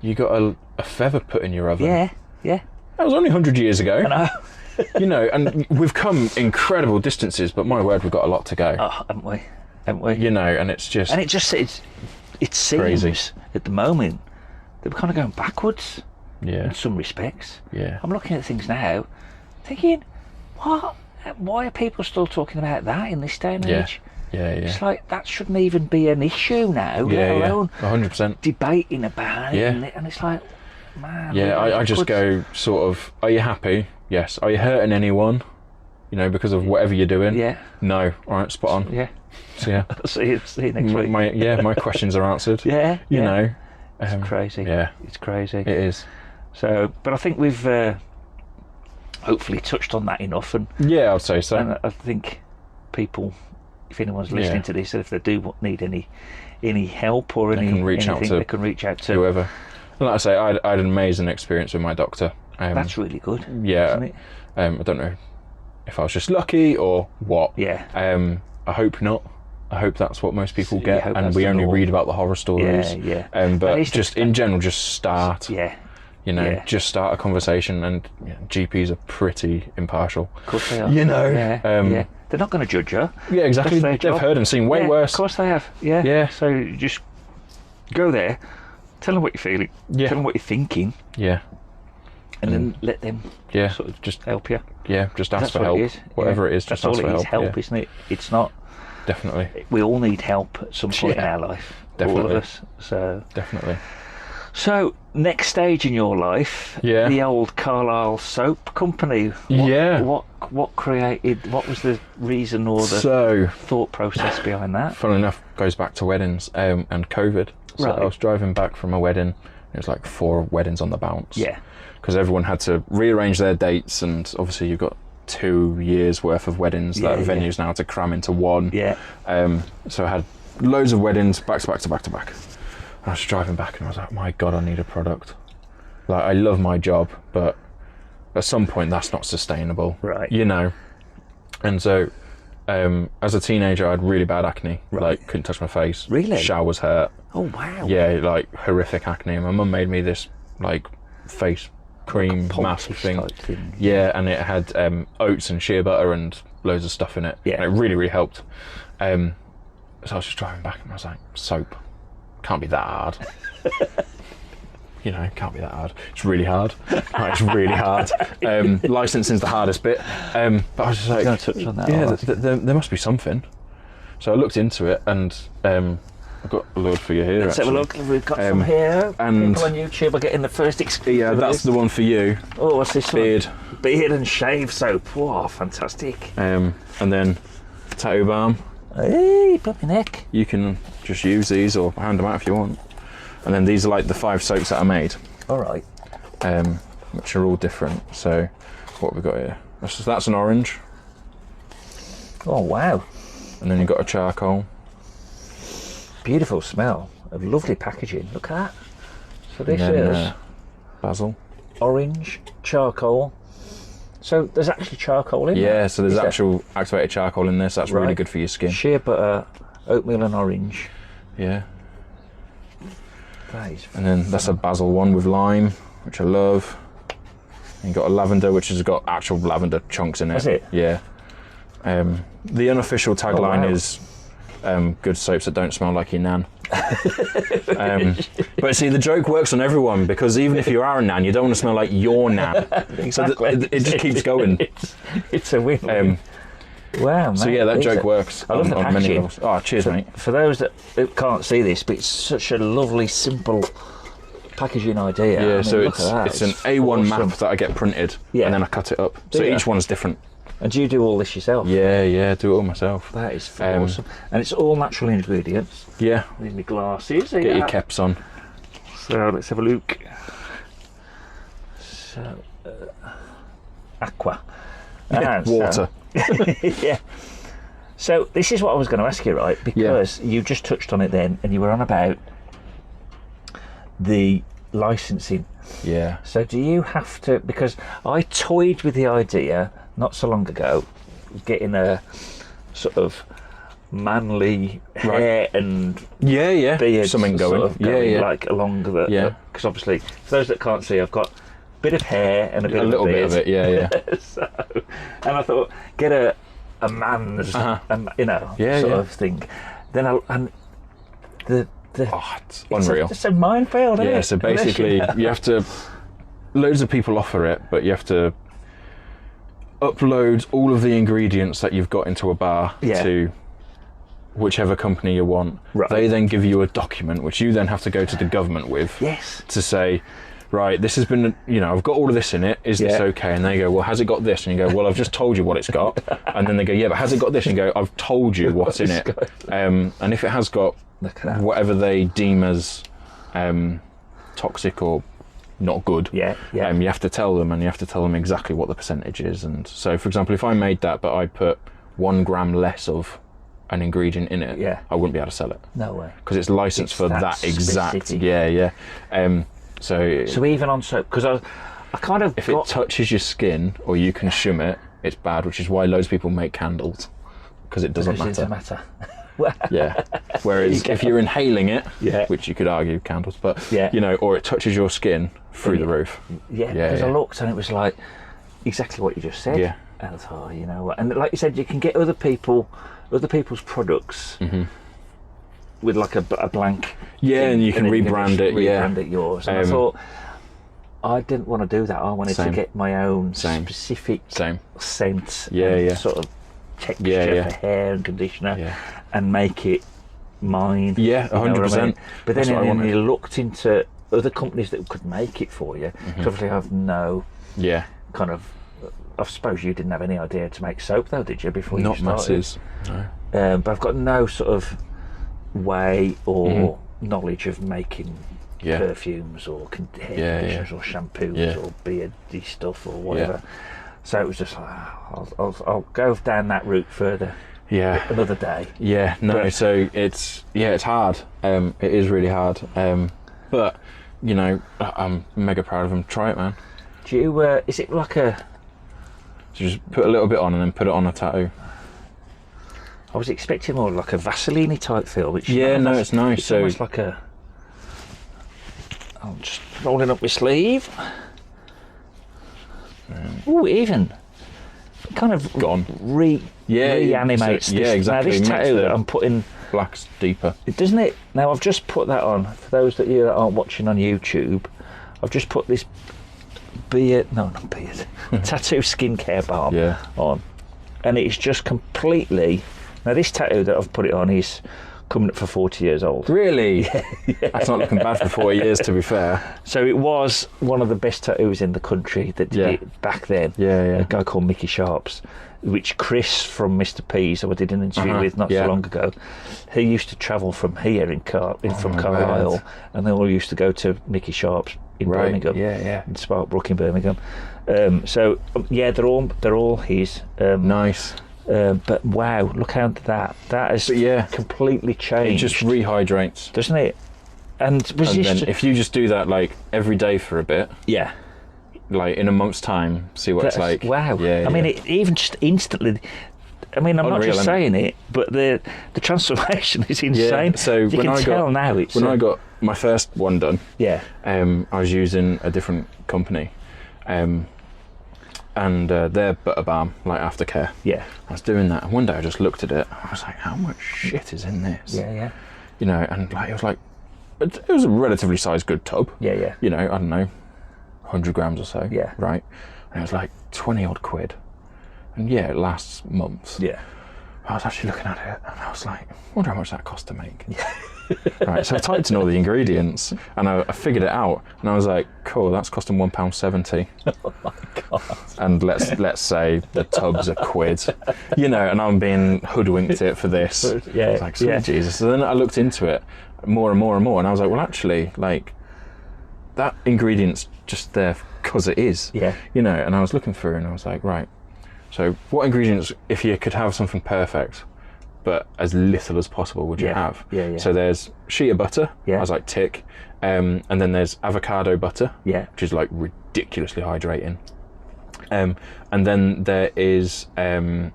Speaker 2: you got a feather put in your oven.
Speaker 1: Yeah, yeah.
Speaker 2: That was only 100 years ago.
Speaker 1: I know.
Speaker 2: You know, and we've come incredible distances, but my word, we've got a lot to go.
Speaker 1: Oh, haven't we? Haven't we?
Speaker 2: You know, and it's just...
Speaker 1: And it seems
Speaker 2: crazy.
Speaker 1: at the moment that we're kind of going backwards
Speaker 2: Yeah.
Speaker 1: in some respects.
Speaker 2: Yeah.
Speaker 1: I'm looking at things now, thinking, what? Why are people still talking about that in this day and age?
Speaker 2: Yeah,
Speaker 1: It's like that shouldn't even be an issue now,
Speaker 2: yeah,
Speaker 1: let alone
Speaker 2: 100%.
Speaker 1: debating about it.
Speaker 2: Yeah.
Speaker 1: And it's like, man.
Speaker 2: Yeah, I just go sort of, are you happy? Yes. Are you hurting anyone? You know, because of whatever you're doing?
Speaker 1: Yeah.
Speaker 2: No. All right, spot on.
Speaker 1: Yeah.
Speaker 2: So yeah.
Speaker 1: see you next week.
Speaker 2: My questions are answered.
Speaker 1: Yeah.
Speaker 2: You know.
Speaker 1: It's crazy.
Speaker 2: Yeah.
Speaker 1: It's crazy.
Speaker 2: It is.
Speaker 1: So, but I think we've hopefully touched on that enough, and
Speaker 2: Yeah, I'd say so.
Speaker 1: and I think people, if anyone's listening to this, and if they do need any help or
Speaker 2: They can reach out to
Speaker 1: they can reach out to
Speaker 2: whoever. And like I say, I had an amazing experience with my doctor.
Speaker 1: That's really good.
Speaker 2: Yeah.
Speaker 1: Isn't it?
Speaker 2: I don't know if I was just lucky or what.
Speaker 1: Yeah.
Speaker 2: I hope not. I hope that's what most people
Speaker 1: You
Speaker 2: get,
Speaker 1: hope
Speaker 2: and
Speaker 1: that's
Speaker 2: we
Speaker 1: the
Speaker 2: only
Speaker 1: norm.
Speaker 2: read about the horror stories.
Speaker 1: Yeah.
Speaker 2: But
Speaker 1: That is
Speaker 2: just in general, just start.
Speaker 1: Yeah.
Speaker 2: You know,
Speaker 1: Yeah.
Speaker 2: just start a conversation, and GPs are pretty impartial.
Speaker 1: Of course they are.
Speaker 2: You know.
Speaker 1: Yeah.
Speaker 2: Yeah.
Speaker 1: They're not going to judge you.
Speaker 2: Yeah, exactly.
Speaker 1: That's their
Speaker 2: They've
Speaker 1: job.
Speaker 2: heard and seen way
Speaker 1: Yeah,
Speaker 2: worse.
Speaker 1: Of course they have. Yeah.
Speaker 2: Yeah.
Speaker 1: So you just go there, tell them what you're feeling,
Speaker 2: Yeah.
Speaker 1: tell them what you're thinking,
Speaker 2: Yeah.
Speaker 1: and then let them
Speaker 2: Yeah.
Speaker 1: sort of just help you.
Speaker 2: Yeah. Just ask
Speaker 1: That's
Speaker 2: for
Speaker 1: what
Speaker 2: help.
Speaker 1: it is.
Speaker 2: Whatever
Speaker 1: Yeah.
Speaker 2: it is, just
Speaker 1: That's all
Speaker 2: ask
Speaker 1: it
Speaker 2: for
Speaker 1: is.
Speaker 2: help.
Speaker 1: Help, isn't it? It's not.
Speaker 2: Definitely.
Speaker 1: We all need help at some point in
Speaker 2: Yeah.
Speaker 1: our life. All
Speaker 2: Definitely.
Speaker 1: of us.
Speaker 2: Definitely.
Speaker 1: So next stage in your life,
Speaker 2: Yeah.
Speaker 1: the old Carlisle Soap Company.
Speaker 2: Yeah.
Speaker 1: What created? What was the reason or the
Speaker 2: So,
Speaker 1: thought process behind that?
Speaker 2: funnily enough, goes back to weddings and COVID. So
Speaker 1: Right.
Speaker 2: I was driving back from a wedding. It was like 4 weddings on the bounce.
Speaker 1: Yeah.
Speaker 2: Because everyone had to rearrange their dates, and obviously you've got 2 years worth of weddings that
Speaker 1: Yeah,
Speaker 2: venues now to cram into one.
Speaker 1: Yeah.
Speaker 2: So I had loads of weddings back to back to back to back. And I was driving back and I was like, my God, I need a product. Like, I love my job, but at some point that's not sustainable.
Speaker 1: Right.
Speaker 2: You know? And so, as a teenager, I had really bad acne.
Speaker 1: Right.
Speaker 2: Like, couldn't touch my face.
Speaker 1: Really?
Speaker 2: Showers hurt.
Speaker 1: Oh wow.
Speaker 2: Yeah, like horrific acne. And my mum made me this, like, face cream mask
Speaker 1: Poultice
Speaker 2: thing.
Speaker 1: type thing.
Speaker 2: Yeah, and it had oats and shea butter and loads of stuff in it.
Speaker 1: Yeah.
Speaker 2: And it really, really helped. So I was just driving back and I was like, soap. Can't be that hard. You know, can't be that hard. It's really hard. Right, it's really hard. Licensing's the hardest bit. But I was just like,
Speaker 1: Gonna touch on that,
Speaker 2: yeah,
Speaker 1: alright.
Speaker 2: there must be something. So I looked into it, and I've got a load for you here.
Speaker 1: Let's have a
Speaker 2: actually.
Speaker 1: look. We've got some here.
Speaker 2: and-
Speaker 1: People on YouTube are getting the first experience.
Speaker 2: Yeah, that's the one for you.
Speaker 1: Oh, what's this
Speaker 2: Beard.
Speaker 1: one? Beard and shave soap. Wow, fantastic.
Speaker 2: And then tattoo balm.
Speaker 1: Hey, bloody neck.
Speaker 2: You can just use these or hand them out if you want. And then these are like the 5 soaps that I made,
Speaker 1: All right.
Speaker 2: which are all different. So what have we got here? That's an orange,
Speaker 1: Oh wow.
Speaker 2: and then you've got a charcoal.
Speaker 1: Beautiful smell. A lovely packaging. Look at that. So this
Speaker 2: And then
Speaker 1: is
Speaker 2: basil.
Speaker 1: orange charcoal. So there's actually charcoal in there.
Speaker 2: Yeah, so there's
Speaker 1: Is there?
Speaker 2: actual activated charcoal in this. That's really
Speaker 1: Right.
Speaker 2: good for your skin.
Speaker 1: Shea butter, oatmeal and orange.
Speaker 2: Yeah.
Speaker 1: That is
Speaker 2: And then that's a basil one with lime, which I love. And you've got a lavender, which has got actual lavender chunks in it.
Speaker 1: Has it?
Speaker 2: Yeah. The unofficial tagline
Speaker 1: wow.
Speaker 2: is good soaps that don't smell like your nan. But see, the joke works on everyone, because even if you are a nan, you don't want to smell like your nan.
Speaker 1: Exactly.
Speaker 2: So it just keeps going.
Speaker 1: It's a win. Wow, mate.
Speaker 2: So yeah, that joke works
Speaker 1: I love the
Speaker 2: on many
Speaker 1: packaging.
Speaker 2: levels. Oh, cheers, mate.
Speaker 1: For those that can't see this, but it's such a lovely, simple packaging idea.
Speaker 2: Yeah,
Speaker 1: I mean,
Speaker 2: so
Speaker 1: look at that.
Speaker 2: it's an A1
Speaker 1: awesome.
Speaker 2: map that I get printed,
Speaker 1: Yeah.
Speaker 2: and then I cut it up. So
Speaker 1: you?
Speaker 2: each one's different.
Speaker 1: And do you do all this yourself?
Speaker 2: Yeah, do it all myself.
Speaker 1: That is awesome. And it's all natural ingredients.
Speaker 2: Yeah,
Speaker 1: With my glasses.
Speaker 2: get your caps on.
Speaker 1: So let's have a look. So, aqua.
Speaker 2: Yeah,
Speaker 1: So-
Speaker 2: water.
Speaker 1: yeah. So this is what I was going to ask you, right? Because you just touched on it then, and you were on about the licensing.
Speaker 2: Yeah.
Speaker 1: So do you have to? Because I toyed with the idea not so long ago, getting a sort of manly hair and
Speaker 2: Yeah.
Speaker 1: beard,
Speaker 2: Something going.
Speaker 1: sort of going
Speaker 2: Yeah.
Speaker 1: like along the.
Speaker 2: Yeah.
Speaker 1: Because obviously, for those that can't see, I've got a bit of hair and a bit
Speaker 2: A
Speaker 1: of
Speaker 2: little
Speaker 1: beard.
Speaker 2: bit of it. Yeah.
Speaker 1: So, and I thought, get a man's, sort of thing. Then and the
Speaker 2: Oh, it's unreal.
Speaker 1: It's a minefield, isn't
Speaker 2: Yeah.
Speaker 1: it?
Speaker 2: So basically, you have to. Loads of people offer it, but you have to upload all of the ingredients that you've got into a bar to whichever company you want.
Speaker 1: Right.
Speaker 2: They then give you a document, which you then have to go to the government with.
Speaker 1: Yes.
Speaker 2: To say, right, this has been, I've got all of this in it. Is this okay? And they go, well, has it got this? And you go, well, I've just told you what it's got. And then they go, yeah, but has it got this? And you go, I've told you what's in it. And if it has got whatever they deem as toxic or not good, you have to tell them, and you have to tell them exactly what the percentage is. And so, for example, if I made that, but I put 1 gram less of an ingredient in it, I wouldn't be able to sell it.
Speaker 1: No way.
Speaker 2: Because it's licensed for that exact.
Speaker 1: specific.
Speaker 2: So
Speaker 1: even on soap, because I kind of
Speaker 2: if it touches your skin or you consume it, it's bad, which is why loads of people make candles, because it doesn't matter. Yeah. Whereas if you're inhaling it, which you could argue candles, but or it touches your skin, through the roof.
Speaker 1: Yeah, because I looked and it was like exactly what you just said. Yeah. And I thought, you know what? And like you said, you can get other people's products with like a blank.
Speaker 2: Yeah, and you can rebrand it.
Speaker 1: Rebrand it yours. And I thought, I didn't want to do that. I wanted to get my own specific scent. Sort of texture for hair and conditioner, and make it mine.
Speaker 2: Yeah, 100%. I mean?
Speaker 1: But then you looked into other companies that could make it for you. Because obviously I have no kind of. I suppose you didn't have any idea to make soap, though, did you? Before you started?
Speaker 2: Not masses. No.
Speaker 1: But I've got no sort of way or knowledge of making perfumes or hair conditioners or shampoos or beardy stuff or whatever. So it was just like, I'll go down that route further.
Speaker 2: Yeah.
Speaker 1: Another day.
Speaker 2: Yeah. No. But, so it's hard. It is really hard. But I'm mega proud of them. Try it, man.
Speaker 1: Do you? Is it like a?
Speaker 2: So just put a little bit on and then put it on a tattoo.
Speaker 1: I was expecting more like a Vaseline type feel, which
Speaker 2: it's nice.
Speaker 1: It's almost like a. I'm just rolling up my sleeve. Oh, even kind of reanimates this.
Speaker 2: exactly.
Speaker 1: Now this tattoo that I'm putting,
Speaker 2: black's deeper,
Speaker 1: doesn't it? Now I've just put that on. For those that you aren't watching on YouTube, I've just put this tattoo skincare balm on, and it's just completely. Now this tattoo that I've put it on is coming up for 40 years old.
Speaker 2: Really? That's not looking bad for 40 years, to be fair.
Speaker 1: So it was one of the best tattoos in the country that did it back then. A guy called Mickey Sharps, which Chris from Mr. P's, who I did an interview with not so long ago, he used to travel from here from Carlisle, and they all used to go to Mickey Sharps in Birmingham, in Sparkbrook in Birmingham. They're all his.
Speaker 2: Nice.
Speaker 1: But wow, look how that has completely changed.
Speaker 2: It just rehydrates,
Speaker 1: doesn't it? And
Speaker 2: then if you just do that like every day for a bit, like in a month's time, see what it's like.
Speaker 1: Wow. I mean, it even just instantly. I mean, I'm not just saying it, but the transformation is insane.
Speaker 2: Yeah. So
Speaker 1: you can tell now it's
Speaker 2: when I got my first one done. I was using a different company. And their butter balm, like aftercare. I was doing that, and one day I just looked at it. I was like, "How much shit is in this?" you know, and like it was a relatively sized good tub.
Speaker 1: Yeah.
Speaker 2: You know, I don't know, 100 grams or so.
Speaker 1: Yeah.
Speaker 2: Right. And it was like 20 odd quid. And yeah, it lasts months.
Speaker 1: Yeah.
Speaker 2: I was actually looking at it and I was like, I wonder how much that cost to make. Right, so I typed in all the ingredients and I figured it out, and I was like, cool, that's costing £1.70.
Speaker 1: Oh my God.
Speaker 2: And let's say the tub's a quid, you know, and I'm being hoodwinked it for this.
Speaker 1: Yeah.
Speaker 2: It's like, sweet Jesus. So then I looked into it more and more and more, and I was like, well, actually, like, that ingredient's just there because it is.
Speaker 1: Yeah.
Speaker 2: You know, and I was looking through and I was like, right, so what ingredients, if you could have something perfect, but as little as possible, would you have?
Speaker 1: Yeah.
Speaker 2: So there's sheet of butter.
Speaker 1: Yeah.
Speaker 2: I was like, tick. And then there's avocado butter.
Speaker 1: Yeah.
Speaker 2: Which is like ridiculously hydrating. And then there is, I'm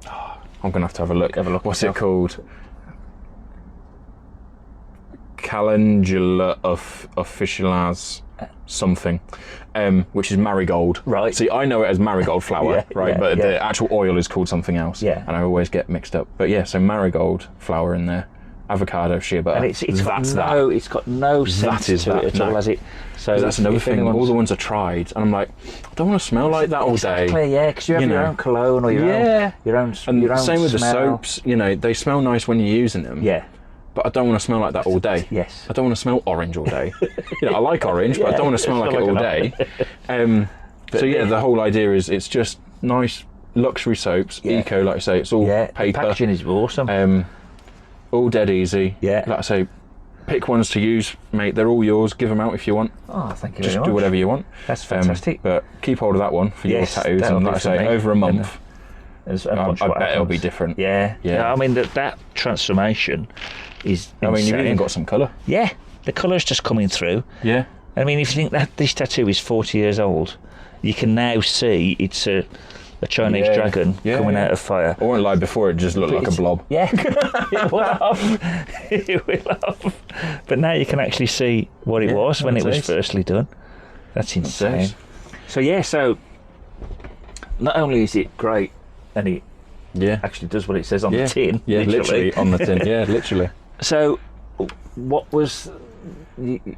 Speaker 2: gonna have to have a look. What's it called? Calendula officinalis something, which is marigold.
Speaker 1: Right.
Speaker 2: See, I know it as marigold flour, right? But
Speaker 1: yeah.
Speaker 2: the actual oil is called something else.
Speaker 1: Yeah.
Speaker 2: And I always get mixed up. But yeah, so marigold flour in there, avocado, shea butter.
Speaker 1: And it's got no sense to it at all, has it? So
Speaker 2: that's another thing. All the ones I tried, and I'm like, I don't want to smell like that all day.
Speaker 1: Exactly, yeah, because you have your own cologne or your own
Speaker 2: and
Speaker 1: your own
Speaker 2: same with
Speaker 1: smell.
Speaker 2: the soaps. You know, they smell nice when you're using them.
Speaker 1: Yeah.
Speaker 2: But I don't want to smell like that all day.
Speaker 1: Yes.
Speaker 2: I don't want to smell orange all day. You know, I like orange, but I don't want to smell like it all day. So yeah, the whole idea is it's just nice luxury soaps, eco, like I say, it's all paper.
Speaker 1: The packaging is awesome.
Speaker 2: All dead easy.
Speaker 1: Yeah.
Speaker 2: Like I say, pick ones to use, mate. They're all yours. Give them out if you want.
Speaker 1: Oh, thank you
Speaker 2: Just
Speaker 1: very much.
Speaker 2: do whatever you want.
Speaker 1: That's fantastic.
Speaker 2: But keep hold of that one for your tattoos, and like I say, over a month. I bet it'll be different.
Speaker 1: Yeah. I mean, that transformation is insane.
Speaker 2: I mean, you've even got some colour.
Speaker 1: Yeah, the colour's just coming through.
Speaker 2: Yeah.
Speaker 1: I mean, if you think that this tattoo is 40 years old, you can now see it's a Chinese dragon coming out of fire.
Speaker 2: I won't lie, before it just looked like a blob.
Speaker 1: Yeah, it will have. It will have. But now you can actually see what it was when it was firstly done. That's insane. So not only is it great, and it actually does what it says on the tin.
Speaker 2: Yeah, literally on the tin. Yeah, literally.
Speaker 1: So, what was,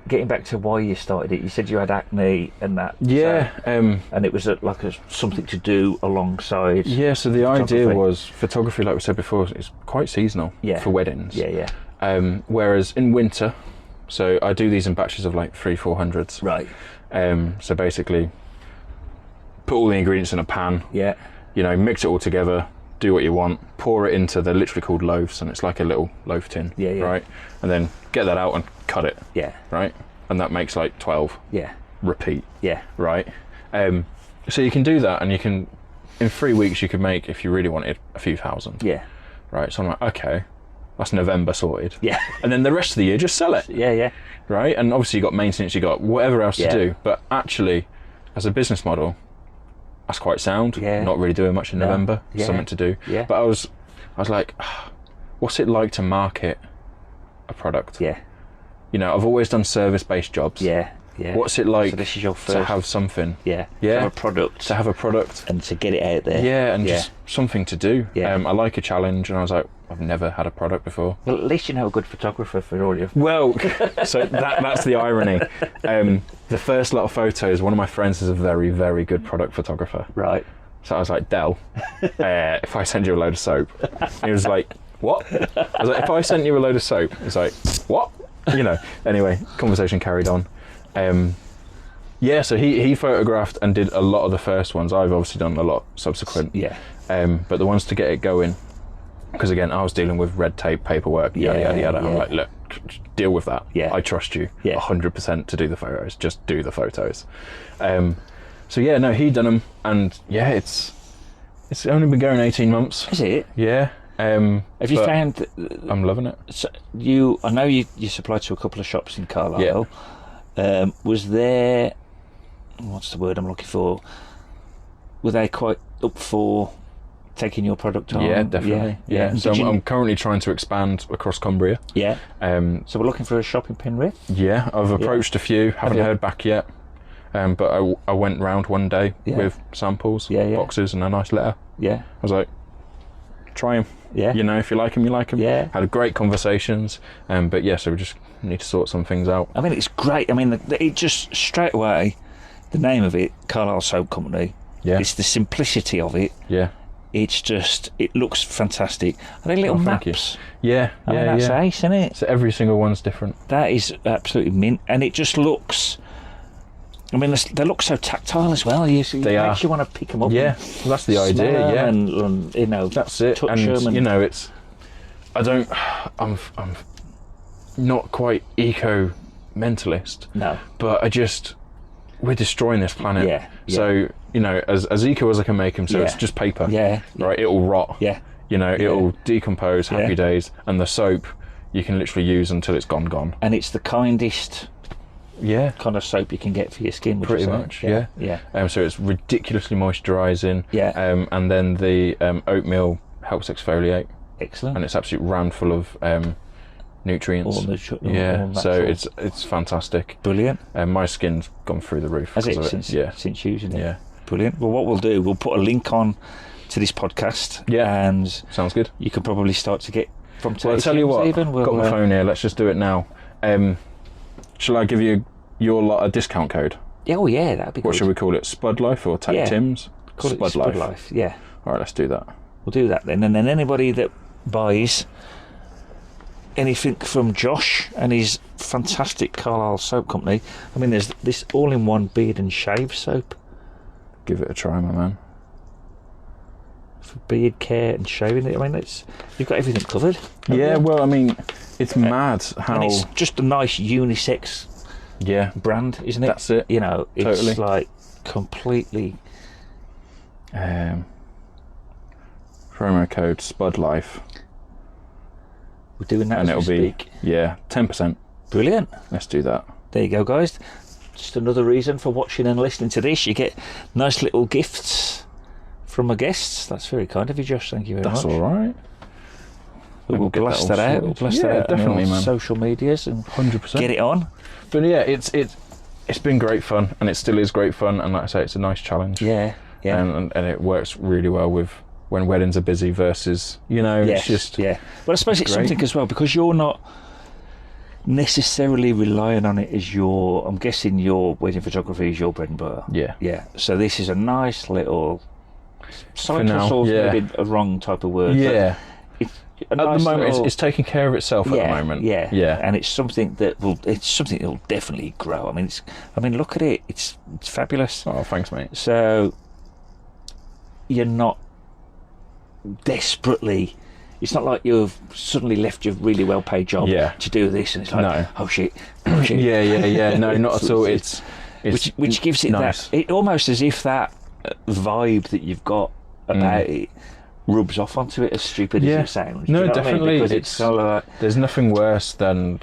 Speaker 1: getting back to why you started it, you said you had acne and that.
Speaker 2: Yeah.
Speaker 1: And it was something to do alongside.
Speaker 2: Yeah, so the idea was photography, like we said before, is quite seasonal for weddings.
Speaker 1: Yeah.
Speaker 2: Whereas in winter, so I do these in batches of like 300-400s.
Speaker 1: Right.
Speaker 2: So basically, put all the ingredients in a pan.
Speaker 1: Yeah.
Speaker 2: You know, mix it all together, do what you want, pour it into, they're literally called loaves, and it's like a little loaf tin, right? And then get that out and cut it, right? And that makes like 12.
Speaker 1: Yeah.
Speaker 2: Repeat.
Speaker 1: Yeah.
Speaker 2: Right? So you can do that, and you can, in 3 weeks, you could make, if you really wanted, a few thousand.
Speaker 1: Yeah.
Speaker 2: Right? So I'm like, okay, that's November sorted.
Speaker 1: Yeah.
Speaker 2: And then the rest of the year, just sell it.
Speaker 1: Yeah.
Speaker 2: Right? And obviously you got maintenance, you got whatever else to do, but actually, as a business model, that's quite sound.
Speaker 1: Yeah.
Speaker 2: Not really doing much in November. Something to do.
Speaker 1: Yeah.
Speaker 2: But I was like, what's it like to market a product?
Speaker 1: Yeah.
Speaker 2: You know, I've always done service-based jobs.
Speaker 1: Yeah.
Speaker 2: What's it like
Speaker 1: so this is your first,
Speaker 2: to have something?
Speaker 1: Yeah.
Speaker 2: Yeah.
Speaker 1: To have a product. And to get it out there.
Speaker 2: Yeah, and just something to do.
Speaker 1: Yeah.
Speaker 2: I like a challenge, and I was like, I've never had a product before.
Speaker 1: Well, at least you know a good photographer for all your...
Speaker 2: Well, so that's the irony. The first lot of photos, one of my friends is a very, very good product photographer.
Speaker 1: Right.
Speaker 2: So I was like, Del, if I send you a load of soap. And he was like, what? I was like, if I sent you a load of soap. He's like, what? You know, anyway, conversation carried on. So he photographed and did a lot of the first ones. I've obviously done a lot subsequent.
Speaker 1: Yeah.
Speaker 2: But the ones to get it going, because again, I was dealing with red tape, paperwork, yada, yada, yada. I'm like, look, deal with that.
Speaker 1: Yeah.
Speaker 2: I trust you 100% to do the photos. Just do the photos. He'd done them, and it's only been going 18 months.
Speaker 1: Is it?
Speaker 2: Yeah.
Speaker 1: Have you found...
Speaker 2: I'm loving it.
Speaker 1: So I know you supply to a couple of shops in Carlisle.
Speaker 2: Yeah.
Speaker 1: Was there... What's the word I'm looking for? Were they quite up for taking your product on?
Speaker 2: Yeah, definitely. Yeah. So I'm currently trying to expand across Cumbria.
Speaker 1: Yeah. So we're looking for a shop in Penrith?
Speaker 2: Yeah, I've approached a few, haven't heard back yet. But I went round one day with samples, boxes, and a nice letter.
Speaker 1: Yeah.
Speaker 2: I was like, try them.
Speaker 1: Yeah.
Speaker 2: You know, if you like them, you like them.
Speaker 1: Yeah.
Speaker 2: Had great conversations. But yeah, so we just need to sort some things out.
Speaker 1: I mean, it's great. I mean, it just straight away, the name of it, Carlisle Soap Company.
Speaker 2: Yeah.
Speaker 1: It's the simplicity of it.
Speaker 2: Yeah.
Speaker 1: It's just, it looks fantastic. And they little
Speaker 2: thank
Speaker 1: maps.
Speaker 2: Yeah.
Speaker 1: I mean, that's ace, isn't it?
Speaker 2: So every single one's different.
Speaker 1: That is absolutely mint. And it just looks, I mean, they look so tactile as well. It makes you want to pick them up.
Speaker 2: Yeah, well, that's the idea.
Speaker 1: Smell
Speaker 2: Yeah,
Speaker 1: and you know,
Speaker 2: that's it.
Speaker 1: touch
Speaker 2: And
Speaker 1: them
Speaker 2: you know, I'm not quite eco-mentalist.
Speaker 1: No.
Speaker 2: But we're destroying this planet.
Speaker 1: Yeah.
Speaker 2: So, you know, as eco as I can make them, so it's just paper.
Speaker 1: Yeah.
Speaker 2: Right, it'll rot.
Speaker 1: Yeah.
Speaker 2: You know, it'll decompose, happy
Speaker 1: Yeah.
Speaker 2: days, and the soap you can literally use until it's gone.
Speaker 1: And it's the kindest
Speaker 2: Yeah.
Speaker 1: kind of soap you can get for your skin. Would
Speaker 2: Pretty
Speaker 1: you say?
Speaker 2: much, yeah.
Speaker 1: Yeah.
Speaker 2: So it's ridiculously moisturising.
Speaker 1: Yeah.
Speaker 2: And then the oatmeal helps exfoliate,
Speaker 1: Excellent.
Speaker 2: and it's absolutely rammed full of nutrients.
Speaker 1: All
Speaker 2: So
Speaker 1: natural.
Speaker 2: it's fantastic.
Speaker 1: Brilliant.
Speaker 2: My skin's gone through the roof.
Speaker 1: Has it
Speaker 2: because of
Speaker 1: since using it?
Speaker 2: Yeah.
Speaker 1: Brilliant. Well, what we'll do, we'll put a link on to this podcast.
Speaker 2: Yeah.
Speaker 1: And
Speaker 2: Sounds good.
Speaker 1: you can probably start to get from
Speaker 2: Well, I'll tell you what.
Speaker 1: Even.
Speaker 2: I've got my phone here. Let's just do it now. Shall I give you your lot a discount code?
Speaker 1: Yeah, oh yeah, that'd be good.
Speaker 2: What should we call it? Spud Life or Take Tim's?
Speaker 1: Call it Spud Life. Yeah.
Speaker 2: All right, let's do that.
Speaker 1: We'll do that then. And then anybody that buys anything from Josh and his fantastic Carlisle Soap Company, I mean, there's this all-in-one beard and shave soap
Speaker 2: Give it a try, my man.
Speaker 1: for beard care and shaving. I mean, you've got everything covered.
Speaker 2: Yeah, well, I mean, it's mad how...
Speaker 1: And it's just a nice unisex brand, isn't it?
Speaker 2: That's it.
Speaker 1: You know, it's
Speaker 2: Totally.
Speaker 1: like completely...
Speaker 2: promo code Spud Life,
Speaker 1: We're doing that
Speaker 2: and
Speaker 1: as
Speaker 2: it'll
Speaker 1: we
Speaker 2: be
Speaker 1: speak.
Speaker 2: 10%.
Speaker 1: Brilliant.
Speaker 2: Let's do that.
Speaker 1: There you go, guys. Just another reason for watching and listening to this. You get nice little gifts from my guests. That's very kind of you, Josh. Thank you very much.
Speaker 2: That's all right.
Speaker 1: We'll blast that out. We'll blast that out
Speaker 2: definitely,
Speaker 1: on
Speaker 2: man. Social
Speaker 1: medias and
Speaker 2: 100%.
Speaker 1: get it on.
Speaker 2: But yeah, it's been great fun, and it still is great fun. And like I say, it's a nice challenge.
Speaker 1: Yeah.
Speaker 2: And it works really well with when weddings are busy versus, you know,
Speaker 1: Yes,
Speaker 2: it's just...
Speaker 1: yeah. But I suppose it's
Speaker 2: great.
Speaker 1: something as well, because you're not necessarily relying on it as your... I'm guessing your wedding photography is your bread and butter.
Speaker 2: Yeah.
Speaker 1: Yeah. So this is a nice little... Side
Speaker 2: now,
Speaker 1: hustle's
Speaker 2: yeah.
Speaker 1: maybe a wrong type of word.
Speaker 2: Yeah.
Speaker 1: But it's a
Speaker 2: At
Speaker 1: nice
Speaker 2: the moment,
Speaker 1: little-
Speaker 2: it's taking care of itself at the moment.
Speaker 1: Yeah. And it's something that will definitely grow. I mean, look at it. It's fabulous.
Speaker 2: Oh, thanks, mate.
Speaker 1: So you're not desperately. It's not like you've suddenly left your really well-paid job to do this, and it's like,
Speaker 2: No.
Speaker 1: oh shit.
Speaker 2: Yeah. No, not at all. It's
Speaker 1: which gives it
Speaker 2: nice.
Speaker 1: that. It almost as if that vibe that you've got about it rubs off onto it, as stupid as it sounds.
Speaker 2: No,
Speaker 1: Do you know what I mean?
Speaker 2: definitely.
Speaker 1: Because it's kind of like,
Speaker 2: there's nothing worse than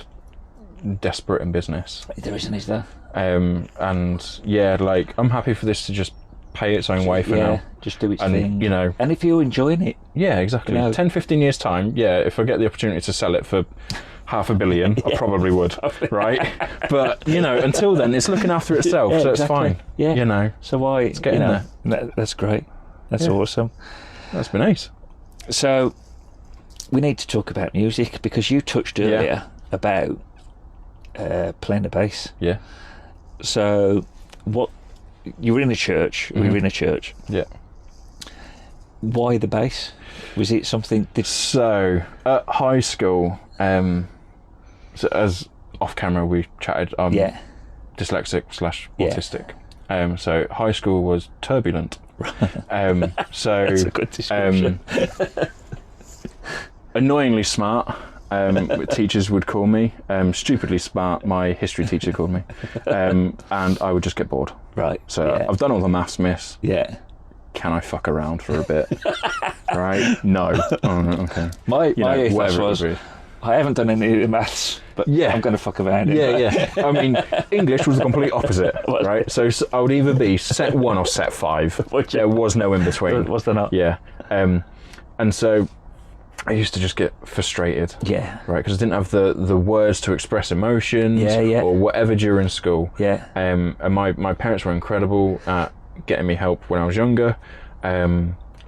Speaker 2: desperate in business.
Speaker 1: there isn't, is there?
Speaker 2: And yeah, like I'm happy for this to just pay its own way for now.
Speaker 1: Just do its
Speaker 2: And,
Speaker 1: thing.
Speaker 2: you know,
Speaker 1: and if you're enjoying it,
Speaker 2: yeah, exactly.
Speaker 1: You know.
Speaker 2: 10-15 years time, if I get the opportunity to sell it for $500 million, I probably would, right? But you know, until then, it's looking after itself, so it's fine.
Speaker 1: Yeah,
Speaker 2: you know,
Speaker 1: so why?
Speaker 2: it's getting there.
Speaker 1: That's great. That's awesome.
Speaker 2: That's been ace.
Speaker 1: So we need to talk about music, because you touched earlier about playing the bass.
Speaker 2: Yeah.
Speaker 1: So what? You were in a church. We were in a church.
Speaker 2: Yeah.
Speaker 1: Why the bass? Was it something?
Speaker 2: So at high school, so as off camera we chatted. Dyslexic / autistic. So high school was turbulent. So
Speaker 1: That's a good description.
Speaker 2: Annoyingly smart. Teachers would call me stupidly smart. My history teacher called me, and I would just get bored.
Speaker 1: Right.
Speaker 2: So I've done all the maths, miss.
Speaker 1: Yeah.
Speaker 2: Can I fuck around for a bit? Right? No. Oh, okay.
Speaker 1: My ethos
Speaker 2: whatever it
Speaker 1: was,
Speaker 2: would be.
Speaker 1: I haven't done any of the maths, but I'm going to fuck around.
Speaker 2: Yeah. I mean, English was the complete opposite, right? So I would either be set 1 or set 5. There was no in between.
Speaker 1: Was there not?
Speaker 2: Yeah. And so I used to just get frustrated.
Speaker 1: Yeah.
Speaker 2: Right, because I didn't have the words to express emotions or whatever during school.
Speaker 1: Yeah.
Speaker 2: And my parents were incredible at getting me help when I was younger.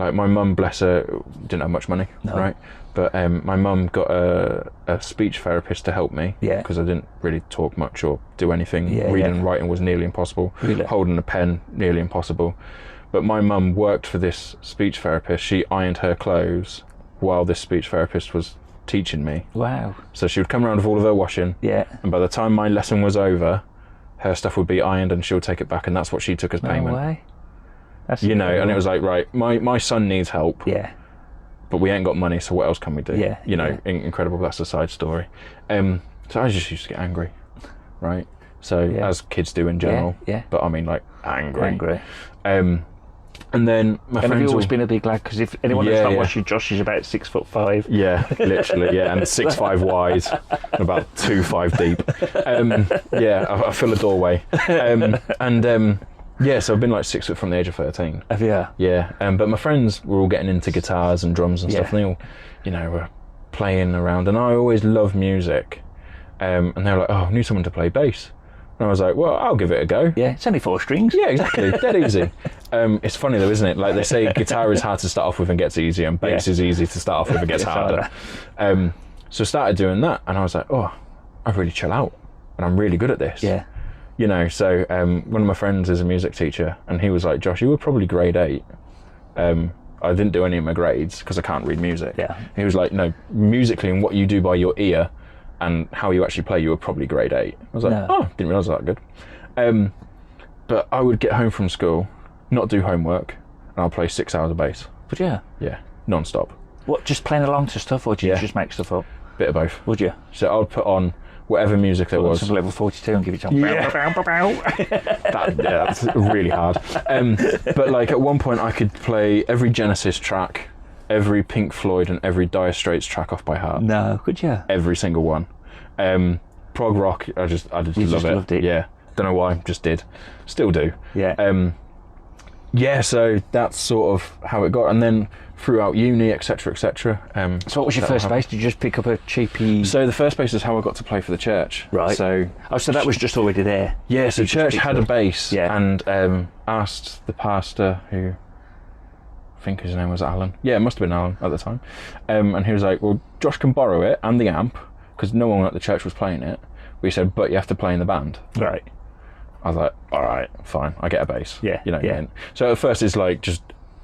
Speaker 2: Like my mum, bless her, didn't have much money, right? But my mum got a speech therapist to help me because I didn't really talk much or do anything. Reading and writing was nearly impossible.
Speaker 1: Really?
Speaker 2: Holding a pen, nearly impossible. But my mum worked for this speech therapist. She ironed her clothes while this speech therapist was teaching me.
Speaker 1: Wow.
Speaker 2: So she would come around with all of her washing. Yeah. And by the time my lesson was over, her stuff would be ironed and she'll take it back, and that's what she took as payment.
Speaker 1: No way. That's
Speaker 2: you know,
Speaker 1: incredible.
Speaker 2: and it was like, right, my son needs help.
Speaker 1: Yeah.
Speaker 2: But we ain't got money, so what else can we do?
Speaker 1: Yeah.
Speaker 2: You know, incredible. That's a side story. So I just used to get angry, right? So as kids do in general.
Speaker 1: Yeah.
Speaker 2: But I mean, like angry.
Speaker 1: Angry.
Speaker 2: And then my friends
Speaker 1: have you always
Speaker 2: all,
Speaker 1: been a big lad? Because if anyone that's not watching Josh, is about 6'5".
Speaker 2: Yeah, literally, yeah, and 6'5" wide, and about 2'5" deep. Yeah, I fill a doorway. Yeah, so I've been like 6 foot from the age of 13.
Speaker 1: Have you?
Speaker 2: Yeah, but my friends were all getting into guitars and drums and stuff, and they all, you know, were playing around, and I always loved music. And they were like, oh, I need someone to play bass. And I was like, well, I'll give it a go.
Speaker 1: Yeah, it's only 4 strings.
Speaker 2: Yeah, exactly, dead easy. It's funny though, isn't it? Like they say guitar is hard to start off with and gets easier, and bass is easy to start off with and gets harder. So I started doing that, and I was like, oh, I really chill out, and I'm really good at this.
Speaker 1: Yeah.
Speaker 2: You know, so one of my friends is a music teacher, and he was like, Josh, you were probably grade 8. I didn't do any of my grades because I can't read music.
Speaker 1: Yeah.
Speaker 2: He was like, no, musically and what you do by your ear and how you actually play, you were probably grade 8. I was like, oh, didn't realise I was that good. But I would get home from school, not do homework, and I'll play 6 hours of bass.
Speaker 1: Would you?
Speaker 2: Yeah, non-stop.
Speaker 1: What, just playing along to stuff, or did you just make stuff up?
Speaker 2: Bit of both.
Speaker 1: Would you?
Speaker 2: So I'd put on whatever music there was.
Speaker 1: Some level 42 and give it to
Speaker 2: That's really hard. But like at one point I could play every Genesis track, every Pink Floyd and every Dire Straits track off by heart.
Speaker 1: No, could you?
Speaker 2: Every single one. Prog rock, I just love it.
Speaker 1: Loved it.
Speaker 2: Yeah, don't know why, just did. Still do.
Speaker 1: Yeah.
Speaker 2: Yeah, so that's sort of how it got, and then throughout uni, etc., etc.
Speaker 1: So what was your first bass? Did you just pick up a cheapie?
Speaker 2: So the first bass is how I got to play for the church.
Speaker 1: Right.
Speaker 2: So
Speaker 1: that was just already there.
Speaker 2: Yeah, so church had a bass,
Speaker 1: and
Speaker 2: asked the pastor, who I think his name was Alan. Yeah, it must have been Alan at the time. And he was like, well, Josh can borrow it and the amp, because no one at the church was playing it. But he said, but you have to play in the band.
Speaker 1: Right.
Speaker 2: I was like, all right, fine, I get a bass.
Speaker 1: Yeah.
Speaker 2: You know. Yeah. So at first it's like just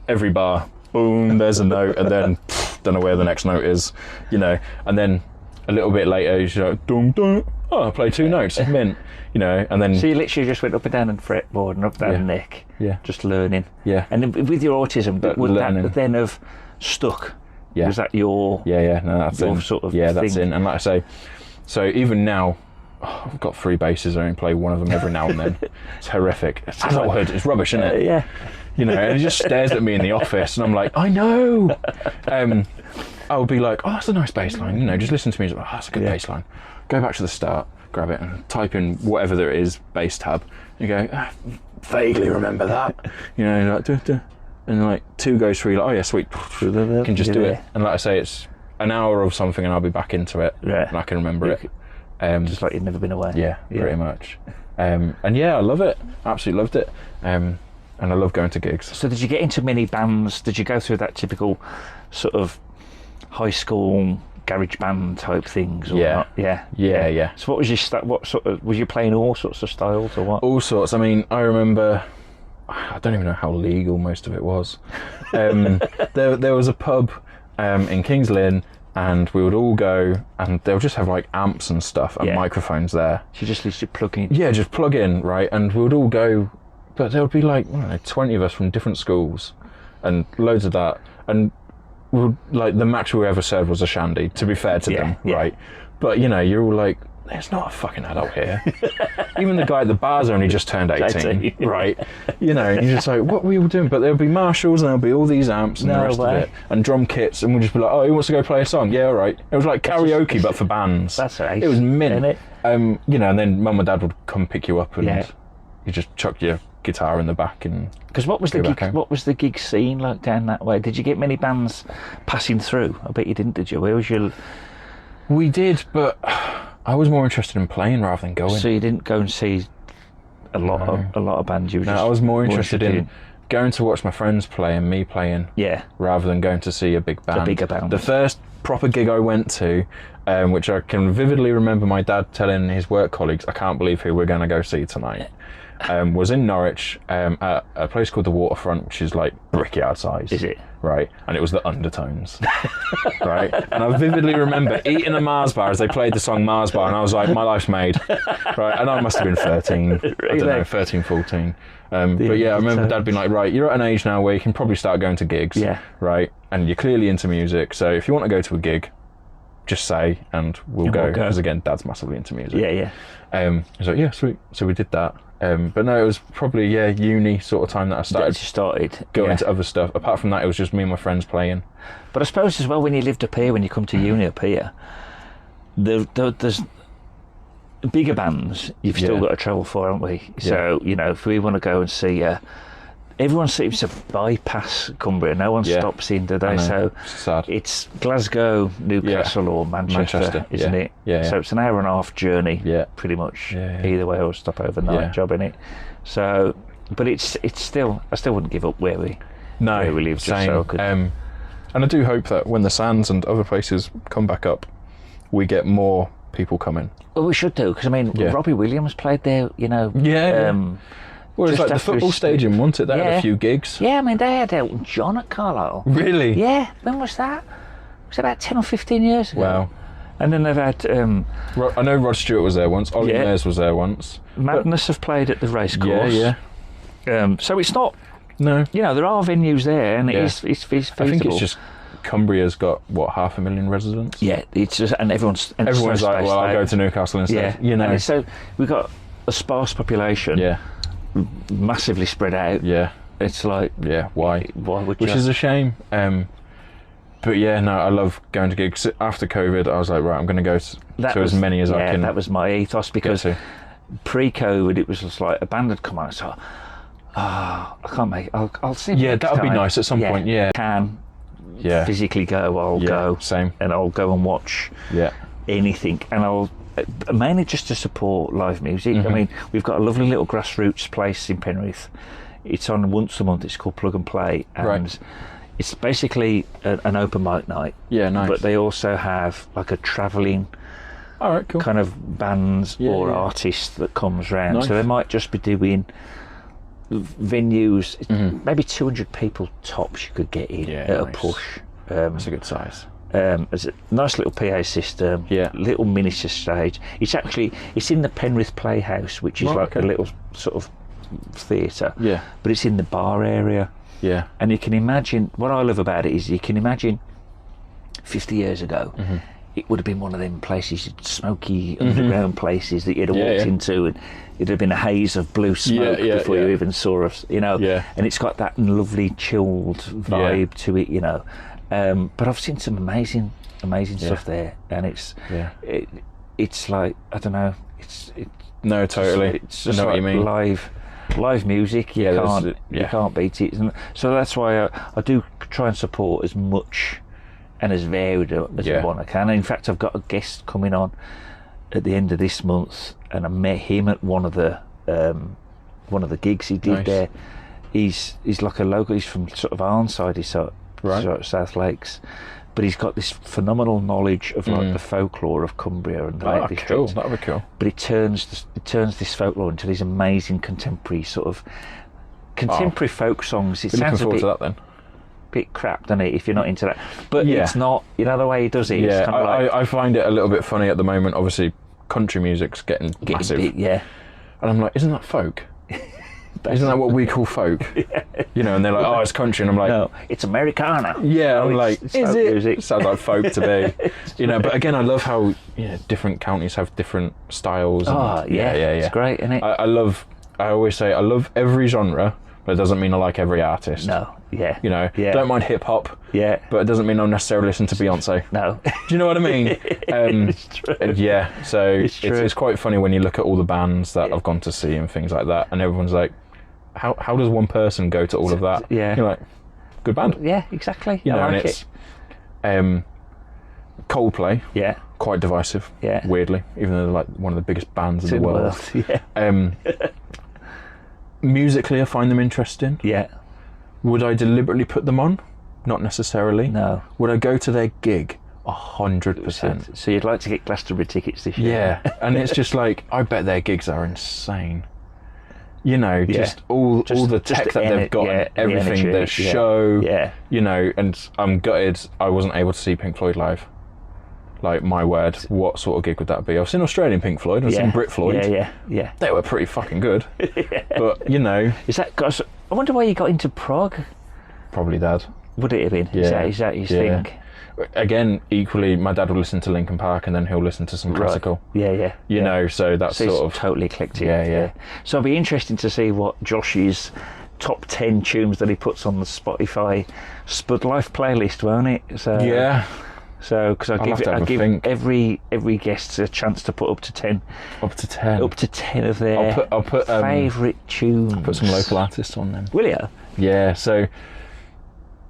Speaker 2: every bar, boom, there's a note, and then don't know where the next note is, you know. And then a little bit later, you're like, dum dum. Oh, I play 2 notes, mint, you know. And then
Speaker 1: so you literally just went up and down and fretboard and up and down the neck.
Speaker 2: Yeah.
Speaker 1: Just learning.
Speaker 2: Yeah.
Speaker 1: And with your autism, would that then have stuck?
Speaker 2: Yeah.
Speaker 1: Was that your?
Speaker 2: Yeah. No, that's
Speaker 1: your
Speaker 2: in.
Speaker 1: Sort of
Speaker 2: that's
Speaker 1: thing?
Speaker 2: in. And like I say, so even now. I've got 3 basses. I only play one of them every now and then. It's horrific. It's rubbish, isn't it?
Speaker 1: Yeah.
Speaker 2: You know, and he just stares at me in the office, and I'm like, I know. I'll be like, oh, that's a nice bass line. You know, just listen to me. He's like, oh, that's a good bass line. Go back to the start, grab it, and type in whatever there is, bass tab. You go, vaguely remember that. You know, like, duh, duh. And like 2 goes through, like, oh yeah, sweet. Can just do it. And like I say, it's an hour of something, and I'll be back into it, and I can remember it.
Speaker 1: Just like you'd never been away.
Speaker 2: Yeah, pretty much. And yeah, I love it. Absolutely loved it. And I love going to gigs.
Speaker 1: So did you get into many bands? Did you go through that typical sort of high school garage band type things? Or not? Yeah. So what was your what sort of, was you playing all sorts of styles or what?
Speaker 2: All sorts. I mean, I remember, I don't even know how legal most of it was. There was a pub in Kings Lynn, and we would all go, and they'll just have like amps and stuff and microphones there.
Speaker 1: So you just literally plug in?
Speaker 2: Yeah, just plug in, right? And we would all go, but there would be like, I don't know, 20 of us from different schools, and loads of that. And like the max we ever served was a shandy, to be fair to them, right? But you know, you're all like, there's not a fucking adult here. Even the guy at the bar's only just turned 18, right? You know, and you're just like, what were you all doing? But there'll be Marshalls, and there'll be all these amps and the rest of it, and drum kits, and we'll just be like, oh, who wants to go play a song? Yeah, all right. It was like karaoke, but for bands.
Speaker 1: That's right.
Speaker 2: It was mint.
Speaker 1: Isn't it?
Speaker 2: You know, and then mum and dad would come pick you up, and you just chuck your guitar in the back and.
Speaker 1: Because what was the gig scene like down that way? Did you get many bands passing through? I bet you didn't, did you? Where was your?
Speaker 2: We did, but I was more interested in playing rather than going.
Speaker 1: So you didn't go and see a lot of bands. You were
Speaker 2: I was more interested in going to watch my friends play and me playing, rather than going to see a big band.
Speaker 1: A bigger band.
Speaker 2: The first proper gig I went to, which I can vividly remember my dad telling his work colleagues, I can't believe who we're going to go see tonight, was in Norwich, at a place called the Waterfront, which is like brickyard size.
Speaker 1: Is it?
Speaker 2: Right, and it was the Undertones. Right, and I vividly remember eating a Mars bar as they played the song Mars Bar, and I was like, my life's made. Right, and I must have been 13, I don't know, 13, 14. But yeah, I remember Dad being like, right, you're at an age now where you can probably start going to gigs, right, and you're clearly into music, so if you want to go to a gig, just say, and we'll go. Because again, Dad's massively into music. So yeah, sweet. So we did that. But no, it was probably uni sort of time that I started going to other stuff. Apart from that, it was just me and my friends playing.
Speaker 1: But I suppose as well, when you lived up here, when you come to uni up here, there's bigger bands you've still got to travel for, haven't we? So you know, if we want to go and see, everyone seems to bypass Cumbria. No one stops in, do they? So it's Glasgow, Newcastle, or Manchester, isn't it? So it's an hour and a half journey, pretty much. Either way, or stop overnight job in it. So, but it's still, I still wouldn't give up where we live.
Speaker 2: Same. And I do hope that when the Sands and other places come back up, we get more people coming.
Speaker 1: Well, we should do, because I mean, Robbie Williams played there, you know.
Speaker 2: Well, it's like the football stadium, wasn't it? They had a few gigs.
Speaker 1: Yeah, I mean, they had Elton John at Carlisle.
Speaker 2: Really?
Speaker 1: Yeah. When was that? It was about 10 or 15 years ago.
Speaker 2: Wow.
Speaker 1: And then they've had...
Speaker 2: I know Rod Stewart was there once. Ollie Meyers was there once.
Speaker 1: Madness have played at the racecourse. So it's not...
Speaker 2: No.
Speaker 1: You know, there are venues there, and it's feasible.
Speaker 2: I think it's just... Cumbria's got, 500,000 residents?
Speaker 1: Yeah, it's just... And everyone's
Speaker 2: like, well, I'll go to Newcastle instead.
Speaker 1: Yeah. You know. And so we've got a sparse population.
Speaker 2: Yeah.
Speaker 1: Massively spread out.
Speaker 2: Yeah.
Speaker 1: It's like...
Speaker 2: Yeah, why?
Speaker 1: Why would you?
Speaker 2: Which is a shame. But yeah, no, I love going to gigs. After COVID, I was like, right, I'm going to go to as many as I can.
Speaker 1: That was my ethos, because pre-COVID, it was just like a band had come out, so I can't make it. I'll see.
Speaker 2: Yeah, that would be nice at some point. Yeah.
Speaker 1: Can physically go, I'll go.
Speaker 2: Same.
Speaker 1: And I'll go and watch anything, and I'll mainly just to support live music. I mean, we've got a lovely little grassroots place in Penrith. It's on once a month. It's called Plug and Play, and it's basically an open mic night. Yeah, nice. But they also have like a travelling kind of bands or artists that comes round. Nice. So they might just be doing venues, maybe 200 people tops you could get in at a push.
Speaker 2: That's a good size.
Speaker 1: There's a nice little PA system, little miniature stage. It's in the Penrith Playhouse, which is a little sort of theatre, but it's in the bar area. Yeah. And you can imagine, what I love about it is you can imagine 50 years ago, it would have been one of them places, smoky underground places that you'd have walked into, and it'd have been a haze of blue smoke before you even saw us, you know. Yeah. And it's got that lovely chilled vibe to it, you know. But I've seen some amazing stuff there, and it's like, I don't know,
Speaker 2: no, totally.
Speaker 1: It's just
Speaker 2: like
Speaker 1: what you mean. Live music, you can't beat it. And so that's why I do try and support as much and as varied as I can. In fact, I've got a guest coming on at the end of this month, and I met him at one of the gigs he did there. He's like a local. He's from sort of Arnside, he's sort of South Lakes, but he's got this phenomenal knowledge of like the folklore of Cumbria and the Lake District.
Speaker 2: Cool. That would be cool.
Speaker 1: But it turns this folklore into these amazing contemporary folk songs. It sounds a bit,
Speaker 2: to that then.
Speaker 1: Bit crap, doesn't it, if you're not into that? But it's not, you know, the way he does it.
Speaker 2: Yeah,
Speaker 1: it's kind of
Speaker 2: I find it a little bit funny at the moment. Obviously, country music's getting massive.
Speaker 1: Big,
Speaker 2: and I'm like, isn't that folk? Isn't that what we call folk? You know, and they're like, oh, it's country, and I'm like,
Speaker 1: no, it's Americana.
Speaker 2: Yeah, I'm like,
Speaker 1: is it? Music.
Speaker 2: It sounds like folk to me. You know, but again, I love how different counties have different styles.
Speaker 1: It's great, isn't it?
Speaker 2: I always say I love every genre, but it doesn't mean I like every artist.
Speaker 1: No,
Speaker 2: you know, don't mind hip hop. Yeah, but it doesn't mean I'll necessarily listen to Beyonce.
Speaker 1: No,
Speaker 2: do you know what I mean?
Speaker 1: It's true.
Speaker 2: Yeah, so it's quite funny when you look at all the bands that I've gone to see and things like that, and everyone's like, how does one person go to all of that? Yeah, you're like, good band.
Speaker 1: Yeah, exactly.
Speaker 2: You know, and it's Coldplay.
Speaker 1: Yeah,
Speaker 2: quite divisive. Yeah, weirdly, even though they're like one of the biggest bands in the world.
Speaker 1: Yeah.
Speaker 2: Musically, I find them interesting.
Speaker 1: Yeah.
Speaker 2: Would I deliberately put them on? Not necessarily.
Speaker 1: No.
Speaker 2: Would I go to their gig? 100%.
Speaker 1: So you'd like to get Glastonbury tickets this year?
Speaker 2: Yeah, and it's just like, I bet their gigs are insane. You know, just all the tech that they've got, and everything,
Speaker 1: the energy,
Speaker 2: their show,
Speaker 1: yeah.
Speaker 2: you know, and I'm gutted I wasn't able to see Pink Floyd live. Like, my word, what sort of gig would that be? I've seen Australian Pink Floyd, I've seen Brit Floyd.
Speaker 1: Yeah.
Speaker 2: They were pretty fucking good. But, you know.
Speaker 1: I wonder why you got into prog.
Speaker 2: Probably Dad.
Speaker 1: Would it have been?
Speaker 2: Yeah.
Speaker 1: Is that his thing?
Speaker 2: Again, equally, my dad would listen to Linkin Park and then he'll listen to some classical.
Speaker 1: Yeah.
Speaker 2: You know, so that's
Speaker 1: So
Speaker 2: sort
Speaker 1: it's
Speaker 2: of...
Speaker 1: totally eclectic.
Speaker 2: Yeah.
Speaker 1: So it'll be interesting to see what Josh's top 10 tunes that he puts on the Spotify Spud Life playlist, won't it? So
Speaker 2: Yeah.
Speaker 1: So because I give
Speaker 2: think.
Speaker 1: every guest a chance to put up to 10.
Speaker 2: Up to 10.
Speaker 1: Up to 10 of their
Speaker 2: I'll put
Speaker 1: favourite tunes.
Speaker 2: I'll put some local artists on them.
Speaker 1: Will you?
Speaker 2: Yeah, so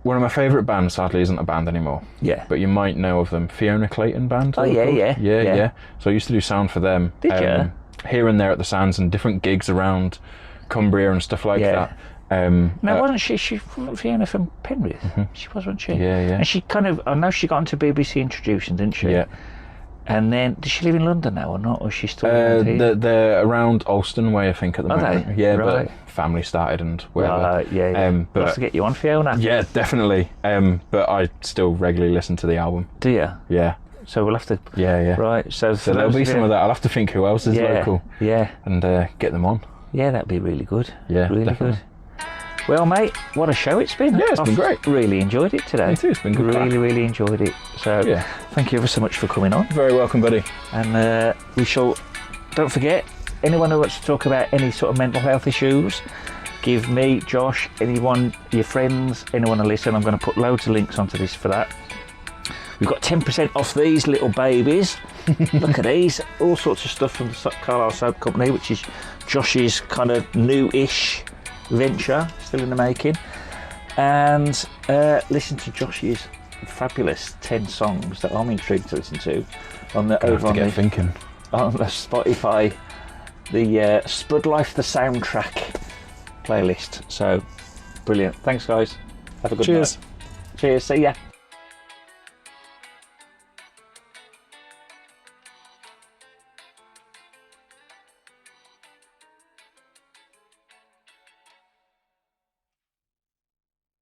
Speaker 2: one of my favourite bands, sadly, isn't a band anymore.
Speaker 1: Yeah.
Speaker 2: But you might know of them. Fiona Clayton Band.
Speaker 1: Oh, yeah.
Speaker 2: So I used to do sound for them.
Speaker 1: Did you?
Speaker 2: Here and there at the Sands and different gigs around Cumbria and stuff like that.
Speaker 1: Wasn't she Fiona from Penrith? Mm-hmm. She was, wasn't she?
Speaker 2: Yeah.
Speaker 1: And she I know she got into BBC Introduction, didn't she?
Speaker 2: Yeah.
Speaker 1: And then, does she live in London now or not? Or is she still
Speaker 2: they're around Alston way, I think, at the moment.
Speaker 1: They?
Speaker 2: Yeah,
Speaker 1: right.
Speaker 2: But family started and whatever.
Speaker 1: Right, yeah.
Speaker 2: But
Speaker 1: I'll have to get you on, Fiona.
Speaker 2: Yeah, definitely. But I still regularly listen to the album.
Speaker 1: Do you?
Speaker 2: Yeah.
Speaker 1: So we'll have to...
Speaker 2: Yeah.
Speaker 1: Right, so
Speaker 2: there'll be some of that. I'll have to think who else is local.
Speaker 1: Yeah.
Speaker 2: And get them on.
Speaker 1: Yeah, that'd be really good.
Speaker 2: Yeah,
Speaker 1: really
Speaker 2: definitely.
Speaker 1: good. Well, mate, what a show it's been.
Speaker 2: Yeah, it's been great.
Speaker 1: Really enjoyed it today.
Speaker 2: Me too, it's been good.
Speaker 1: Really enjoyed it. So, thank you ever so much for coming on.
Speaker 2: Very welcome, buddy.
Speaker 1: And we shall, don't forget, anyone who wants to talk about any sort of mental health issues, give me, Josh, anyone, your friends, anyone to listen. I'm going to put loads of links onto this for that. We've got 10% off these little babies. Look at these. All sorts of stuff from the Carlisle Soap Company, which is Josh's kind of new-ish venture, still in the making. And listen to Josh's fabulous 10 songs that I'm intrigued to listen to on the on the Spotify, the Spud Life the soundtrack playlist. So brilliant. Thanks, guys. Have a good night. Cheers. See ya.